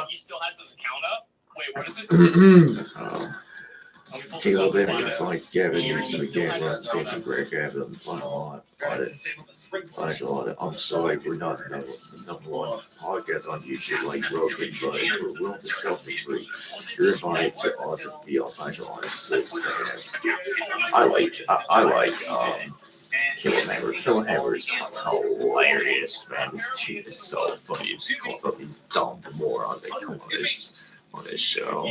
He still has his account up. Wait, what is it? Caleb and I can fight together again. We're saying some great guys on the final lot. I'm sorry, we're not the number one podcast on YouTube like Broken, but we're willing to sell for free. You're invited to us to be on financial honest stands. I like Killhammer is hilarious, man. This dude is so funny. He just calls up these dumb morons that come on this show.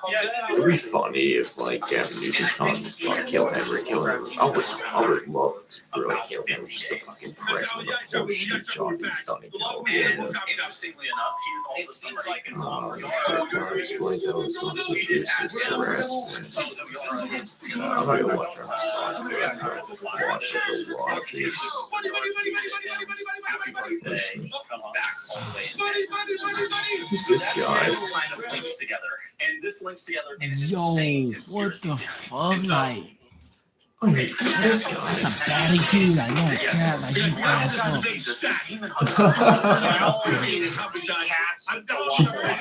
It would be funny if like Gavin Newsom on Killhammer. I would love to really Killhammer just to fucking press with a horseshoe job he's done in California. Interestingly enough, he also seems like it's explains how his son's abusive harassment. I'm not gonna watch it on the side, but I kind of watch a lot of these. Who's this guy? Links together, and this links together. Yo, what the fuck, like? Who's this guy? That's a baddie dude. I know, cat, like you ass up. She's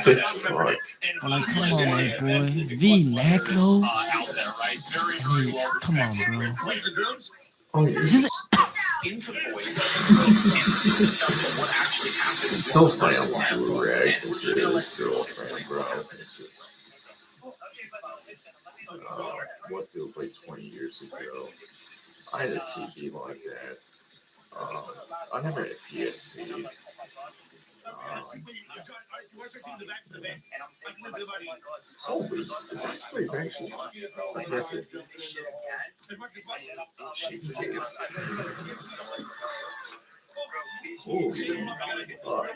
pissed fuck. Like, come on, my boy. V-neck, though. I mean, come on, bro. This is It's so funny how people reacting to this girlfriend, bro. It's just, what feels like 20 years ago. I had a TV like that. I never had a PSP. Holy, this place actually impressive. Jesus. Holy fuck.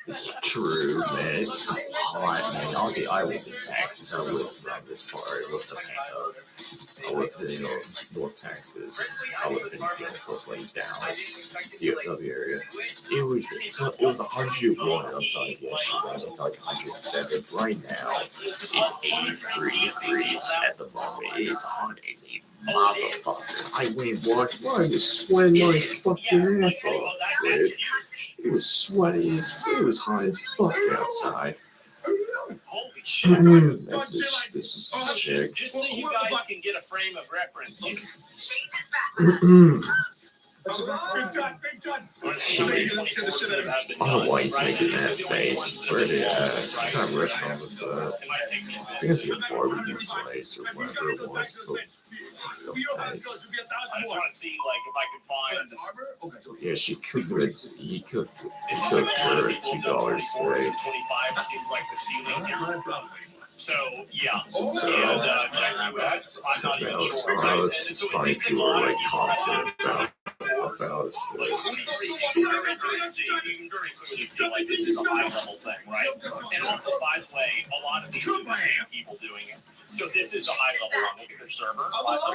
It's true, man. It's so hot, man. Honestly, I live in Texas. I live around this part. I live the I lived in North Texas. I lived in close like Dallas, DFW area. It was 101 outside yesterday. I think like 107. Right now, it's 83 degrees at the moment. It is hot as a motherfucker. I went and watched. Why are you sweating my fucking ass off, dude? It was sweaty as it was hot as fuck outside. This is chick. Just so you guys can get a frame of reference. I don't know why he's making that face. Where did what kind of restaurant was that? I think it's a barbecue place or whatever it was. I just want to see, like, if I could find. Yeah, she cooked it. He cooked her at $2 today. 25 seems like the ceiling here. So yeah, and check you guys. I'm not even sure. It's funny to like comment about. You can very clearly see like this is a high level thing, right? And also, by the way, a lot of these are the same people doing it. So this is a high level one. Look at their server.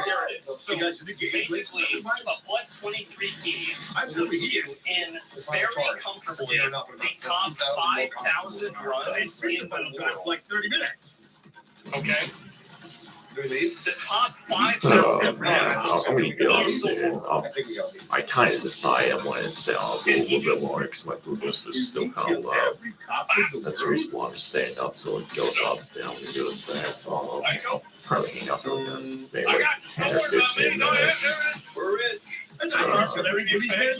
There it is. So basically, a plus 23 key puts you in very comfortably the top 5,000 runs in the world. Like 30 minutes. Okay. The top 5,000 runs. I'm gonna be honest, dude. I kind of decided I wanted to stay up a little bit longer because my glucose was still kind of low. That's the reason why I'm staying up till it goes up, down, and goes back. I'll probably hang up for maybe like 10 or 15 minutes.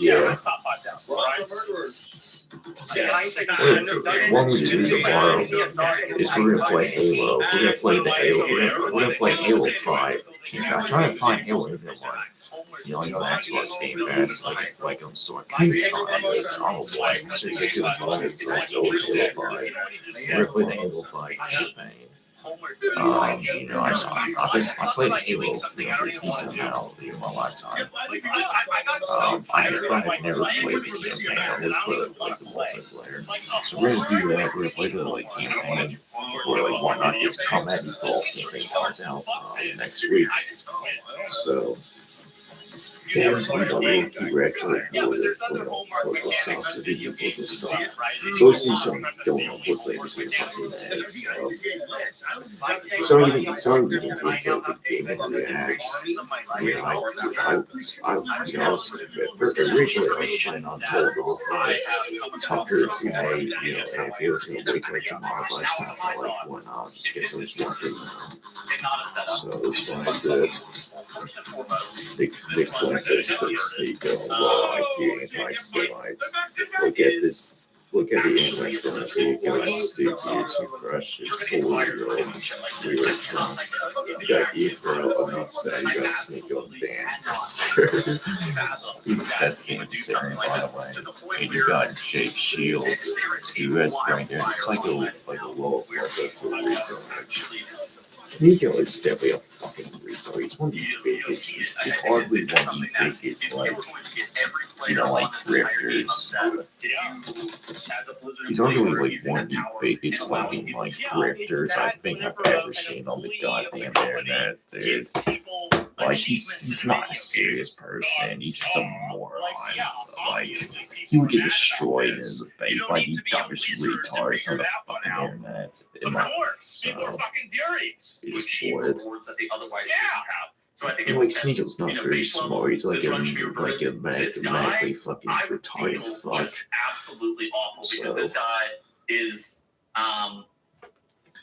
Yeah. Top 5,000. Right? What we do tomorrow is we're gonna play Halo. We're gonna play the Halo. We're gonna play Halo 5. I'm trying to find Halo Infinite One. You know, Xbox Game Pass, like on store. Can't find it. I don't know why. Since I couldn't find it, so I sold Halo 5. We're gonna play the Halo 5 campaign. You know, I played Halo for a decent amount in my lifetime. I have never played the campaign. I always played like the multiplayer. So we're gonna do that. We're gonna play the like campaign for like why not this Combat Evolved campaign comes out next week. So. Yeah, we'll actually local stuff to do local stuff. Go see some going on with ladies in fucking ads. So getting into the gaming reacts. You know, originally I was planning on pulling off Tucker today, you know, and it was going to wait till tomorrow, but I just kind of felt like, why not just get those working now. So it's like the big flankers for sneak low IQ anti-Semites. Look at the anti-Semites who go and stick to crush his 4-year-old weird drunk. You got April enough that you got sneak on band. That's the insane, by the way. And you got Jake Shields, who has brain damage. It's like a low level for research. Sneaker is definitely a fucking retard. He's one of the biggest. He's hardly one of the biggest, like, you know, like grifters. He's arguably like one of the biggest fucking like grifters I think I've ever seen on the goddamn internet, dude. Like he's not a serious person. He's just a moron. Like he would get destroyed as a bait by the dumbest retards on the fucking internet. Of course, people are fucking furious. He destroyed. That they otherwise shouldn't have. So I think like Sneaker's not very smart. He's like a mathematically fucking retarded fuck. Absolutely awful because this guy is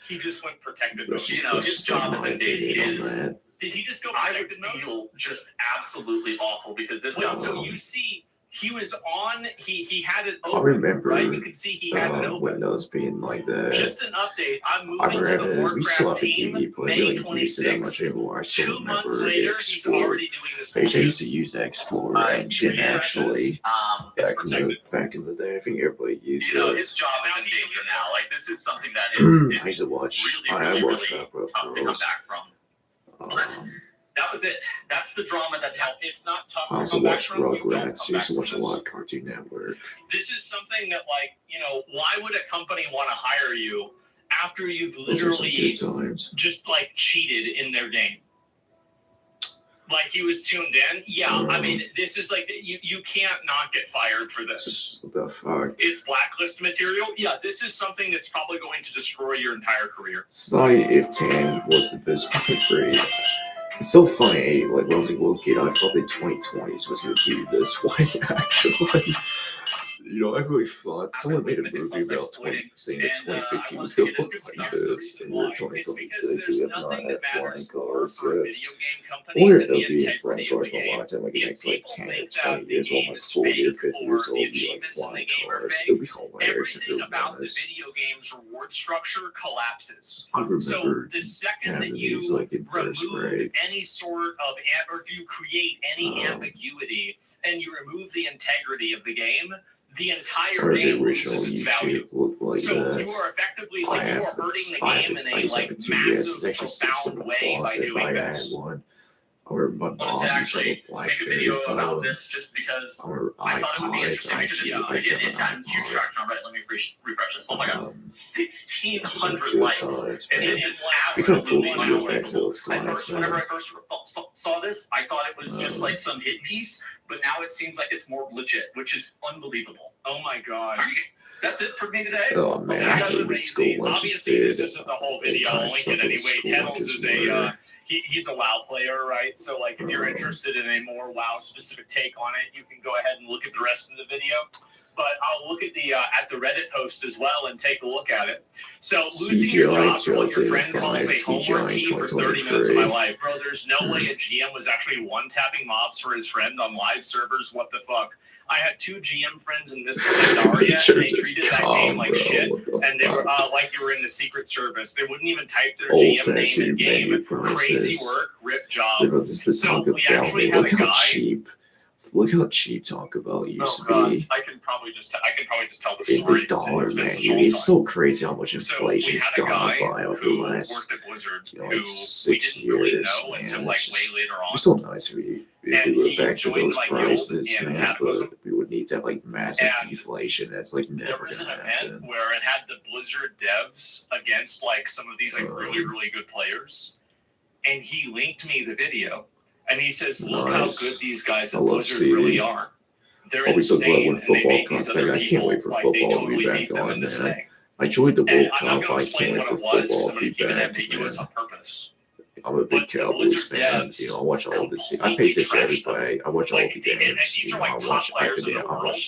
he just went protected mode. You know, his job as a date is. Did he just go protected mode? Just absolutely awful because this guy. So you see. He was on. He had it open. I remember, right? You could see he had it open. Windows being like that. Just an update. I'm moving to the Warcraft team. May 26th. 2 months later, he's already doing this. I used to use the Explorer engine actually. Back in the day, I think everybody used it. You know, his job is in danger now. Like this is something that is. I used to watch. I watched that tough to come back from. That was it. That's the drama that's happening. It's not tough. I also watched Rugrats. I used to watch a lot of Cartoon Network. This is something that, like, you know, why would a company want to hire you after you've literally just like cheated in their game? Like he was tuned in. Yeah, I mean, this is like you can't not get fired for this. What the fuck? It's blacklist material. Yeah, this is something that's probably going to destroy your entire career. Sorry if Tan was the best grade. It's so funny, like when I was like, well, kid, I thought the 2020s was gonna be this way, actually. You know, I really thought someone made a movie about saying that 2015 was gonna look like this, and we're 2026, we have not had flying cars yet. I wonder if they'll be in flying cars for a long time, like the next like 10 or 20 years, or like 40 or 50 years old, be like flying cars. It'll be hilarious if they're honest. Video game's reward structure collapses. I remember so the second that you like in first grade. any sort of or you create any ambiguity and you remove the integrity of the game, the entire game loses its value. Like so that. you are effectively like you are hurting the game in a like massive, profound way by doing this. Or my mom used like a BlackBerry phone. This just because or I thought it would be interesting because it's got iPod. huge traction. All right, let me refresh this. Oh my god, 1,600 likes, and this is absolutely unbelievable. Whenever I first saw this, I thought it was just like some hit piece, but now it seems like it's more legit, which is unbelievable. Oh my god. That's it for me today. Oh man, I hate school lunch. Obviously, this isn't the whole video. I'll link it anyway. Tennels is he's a WoW player, right? So like, if you're interested in a more WoW specific take on it, you can go ahead and look at the rest of the video. But I'll look at the Reddit post as well and take a look at it. So losing your job for what your friend calls a homework key for 30 minutes of my life, bro. There's no way a GM was actually one-tapping mobs for his friend on live servers. What the fuck? I had 2 GM friends in Miss Pandaria, and they treated that game like shit. And they were like you were in the Secret Service. They wouldn't even type their GM name in game. Crazy work, rip job. So we actually had a guy. Look how cheap Taco Bell used to be. I can probably just tell the story. $1, man. It's so crazy how much inflation's gone up by over the last, like 6 years. Until like way later on. It's so nice if we went back to those prices, man. But we would need to have like massive deflation. That's like never gonna happen. There was an event where it had the Blizzard devs against like some of these like really good players, and he linked me the video. And he says, look how good these guys at Blizzard really are. They're insane, and they make these other people, like, they totally make them in this thing. I enjoyed the World Cup. I'm not going to explain what it was, because I'm going to keep it back, ambiguous on purpose. I'm a big Cowboys fan. You know, I watch all this. I pay attention to everybody. I watch all the games. You know, I watch.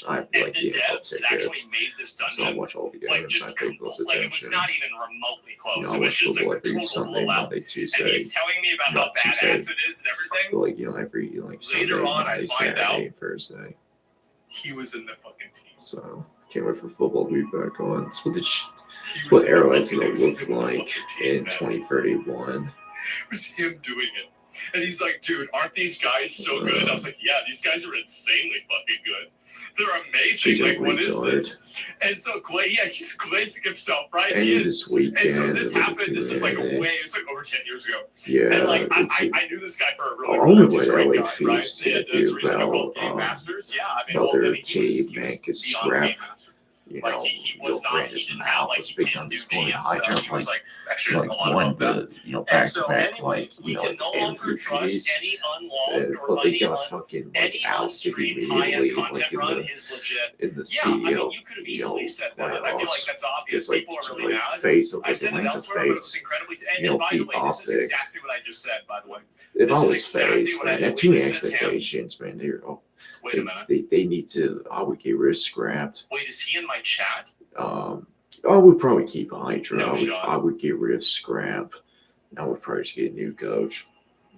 I have like the NFL tickets. So I watch all the games. I pay close attention. It was not even remotely close. You know, It was just a total Sunday, blowout. Monday, Tuesday. And he's telling me about how badass it is and everything. Like, you know, every like Sunday, Later on, Monday, I find Saturday, out Thursday. he was in the fucking team. So can't wait for football to be back on. It's what Arrowhead's gonna look like in 2031. It was him doing it. And he's like, dude, aren't these guys so good? I was like, yeah, these guys are insanely fucking good. They're amazing. Like, what is this? And so, he's glazing himself, right? And this weekend, and so this happened. This is like it was like over 10 years ago. Yeah. And like, I knew this guy for a really great guy, right? So he had this recently called Game Masters. Yeah, I mean, their he was scrap. You know, he was not, he didn't have, like, he didn't do GM stuff. He was, like, actually like a lot won of them. the, you know, back to back, Anyway, like, we you know, can no longer trust MVPs. any unlogged or But they any got fucking like ousted unstreamed high-end immediately, content like run is legit. in the Yeah, I mean, CEO. you could have easily said that. I feel like that's obvious. Like, People are really mad. face of I like said the it length of elsewhere, but it's face. incredibly. You know, And by the be way, this is optic. exactly what I just said. By the way, If I this is was exactly faced, what I man, I have did. too many Is this him? expectations, man. Wait a minute. They need to. I would get rid of scrapped. Wait, is he in my chat? I would probably keep Hydra. No I shot. would get rid of Scrap. I would probably just get a new coach.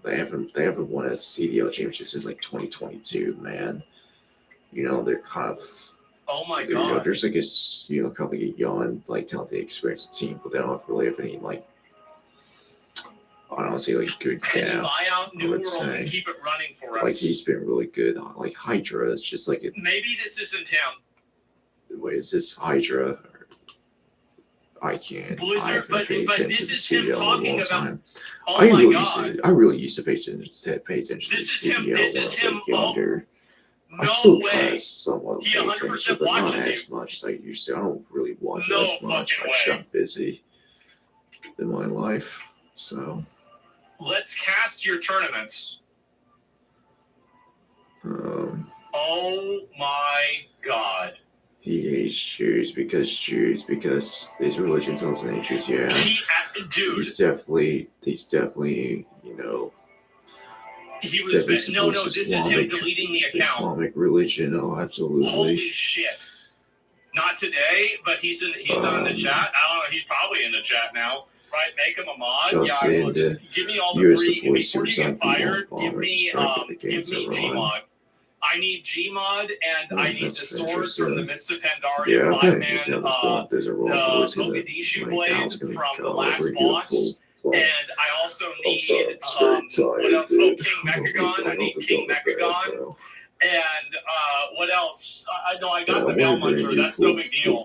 They haven't won a CDL championship since like 2022, man. You know, they're kind of Oh my you know, god. there's like kind of like a young, like talented, experienced team, but they don't really have any like I don't say like good depth. Buy out I New would World and say. keep it running for Like us. he's been really good. Like Hydra is just like Maybe this isn't him. wait, is this Hydra? I can't. Blizzard, I haven't but paid this attention to is him CDL in a talking long about. time. Oh I my really god. I really used to pay attention This to is him. CDL This when I is was him. like younger. I No still kind way. of somewhat He pay 100% attention, but not watches as much as I used to. I don't really watch No as much. fucking I just way. got busy in my life, so Let's cast your tournaments. Jews, because these religions have natures, yeah. He's definitely, you know, He was this is him deleting the account. Islamic religion, oh, absolutely. Holy shit. Not today, but he's in the chat. I don't know, he's probably in the chat now. Right, make him a mod. Just yeah, well, just give me all the free before you get fired. Give me Gmod. I need Gmod, and I need the sword from the Mists of Pandaria 5-man, the Mogadishu blade from the last boss. And I also need what else? Oh, King Mechagon. I need King Mechagon. And what else? I know I got the Belmuncher. That's no big deal.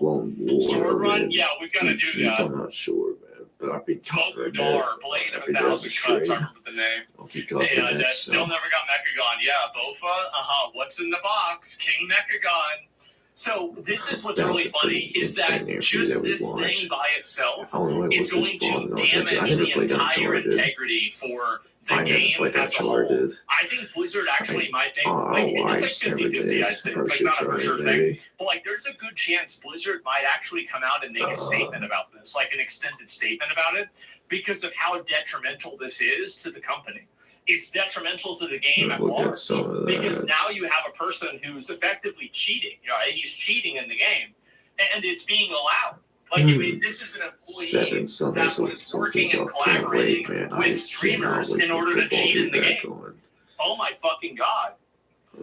Sword run? Yeah, we've got to do that. I'm not sure, man. Tomogudar, Blade of 1,000 Cuts. I remember the name. And still never got Mechagon. Yeah, Bofa. What's in the box? King Mechagon. So this is what's really funny is that just this thing by itself is going to damage the entire integrity for the game as a whole. I think Blizzard actually might make, it's like 50-50, I'd say. It's like not a for sure thing. But like there's a good chance Blizzard might actually come out and make a statement about this, like an extended statement about it, because of how detrimental this is to the company. It's detrimental to the game at large because now you have a person who's effectively cheating. You know, he's cheating in the game, and it's being allowed. Like this is an employee that was working and collaborating with streamers in order to cheat in the game. Oh my fucking god!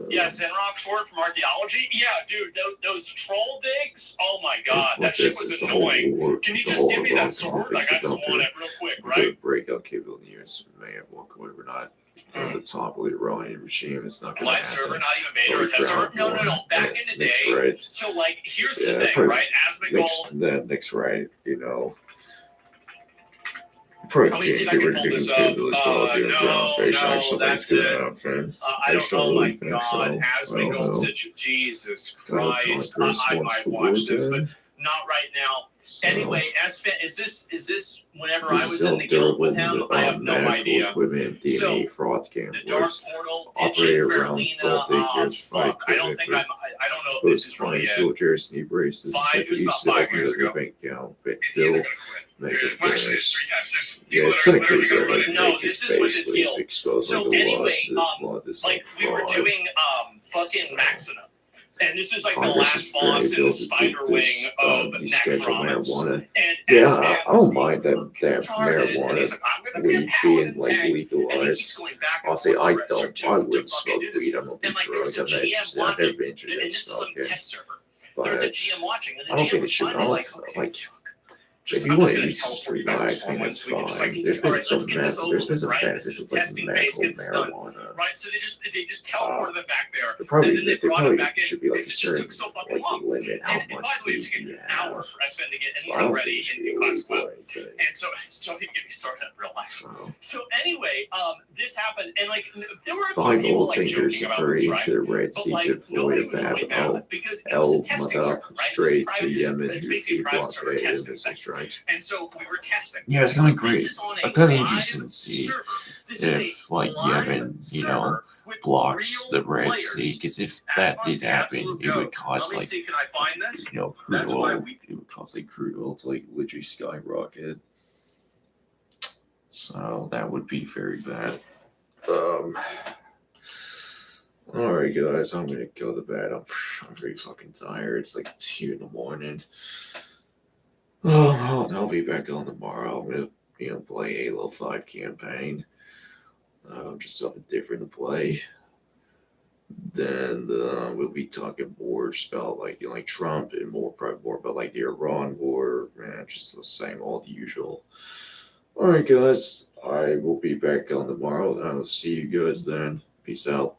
Yeah, Zenrock short from archaeology. Yeah, dude, those troll digs. Oh my god, that shit was annoying. Can you just give me that sword? Like I just want it real quick, right? Breakout capability units may have walked away. We're not on the top of the Iranian regime. It's not going to happen. Server, not even beta or test server. No. Back in the day. Right. So like, here's the thing, right? Asmongold. Next right, you know. Let me see if I can pull this up. No, that's it. I don't know. Oh my god, Asmongold. Jesus Christ. I might watch this, but not right now. Anyway, is this whenever I was in the guild with him? I have no idea. So, the Dark Portal, Itching Ferlina, fuck, I don't know if this is really it. 5 years ago. It's either no, this is with this guild. So anyway, like we were doing fucking Maxina. And this is like the last boss in the spider wing of Necrons. Yeah, I don't mind that marijuana weed being like legalized. I'll say I wouldn't smoke weed. I'm not being drugs. I've never been interested in smoking. There's a GM watching, and I don't think it should. Like, if you want to use some free life, I think it's fine. There's been some benefits of like medical marijuana. Right, so they just teleported them back there. They probably should be like a certain limit how much weed you have. An hour for SFN to get anything ready in Classic WoW. And so don't even get me started in real life. So anyway, this happened, and like there were a few people like joking about this, right? But like nobody was really mad because it was a testing server, right? It's basically a private server testing thing. And so we were testing. Yeah, it's kind of great. I'm kind of interested to see if, like, Yemen, you know, blocks the Red Sea. Because if that did happen, it would cause, like, you know, crude oil. It would cause, like, crude oil to, like, literally skyrocket. So that would be very bad. Alright, guys, I'm gonna go to bed. I'm very fucking tired. It's like 2 in the morning. Oh, I'll be back on tomorrow. I'm gonna, you know, play Halo 5 campaign. Just something different to play. Then we'll be talking more just about like Trump and probably more about like the Iran war. Man, just the same old usual. All right, guys, I will be back on tomorrow, and I will see you guys then. Peace out.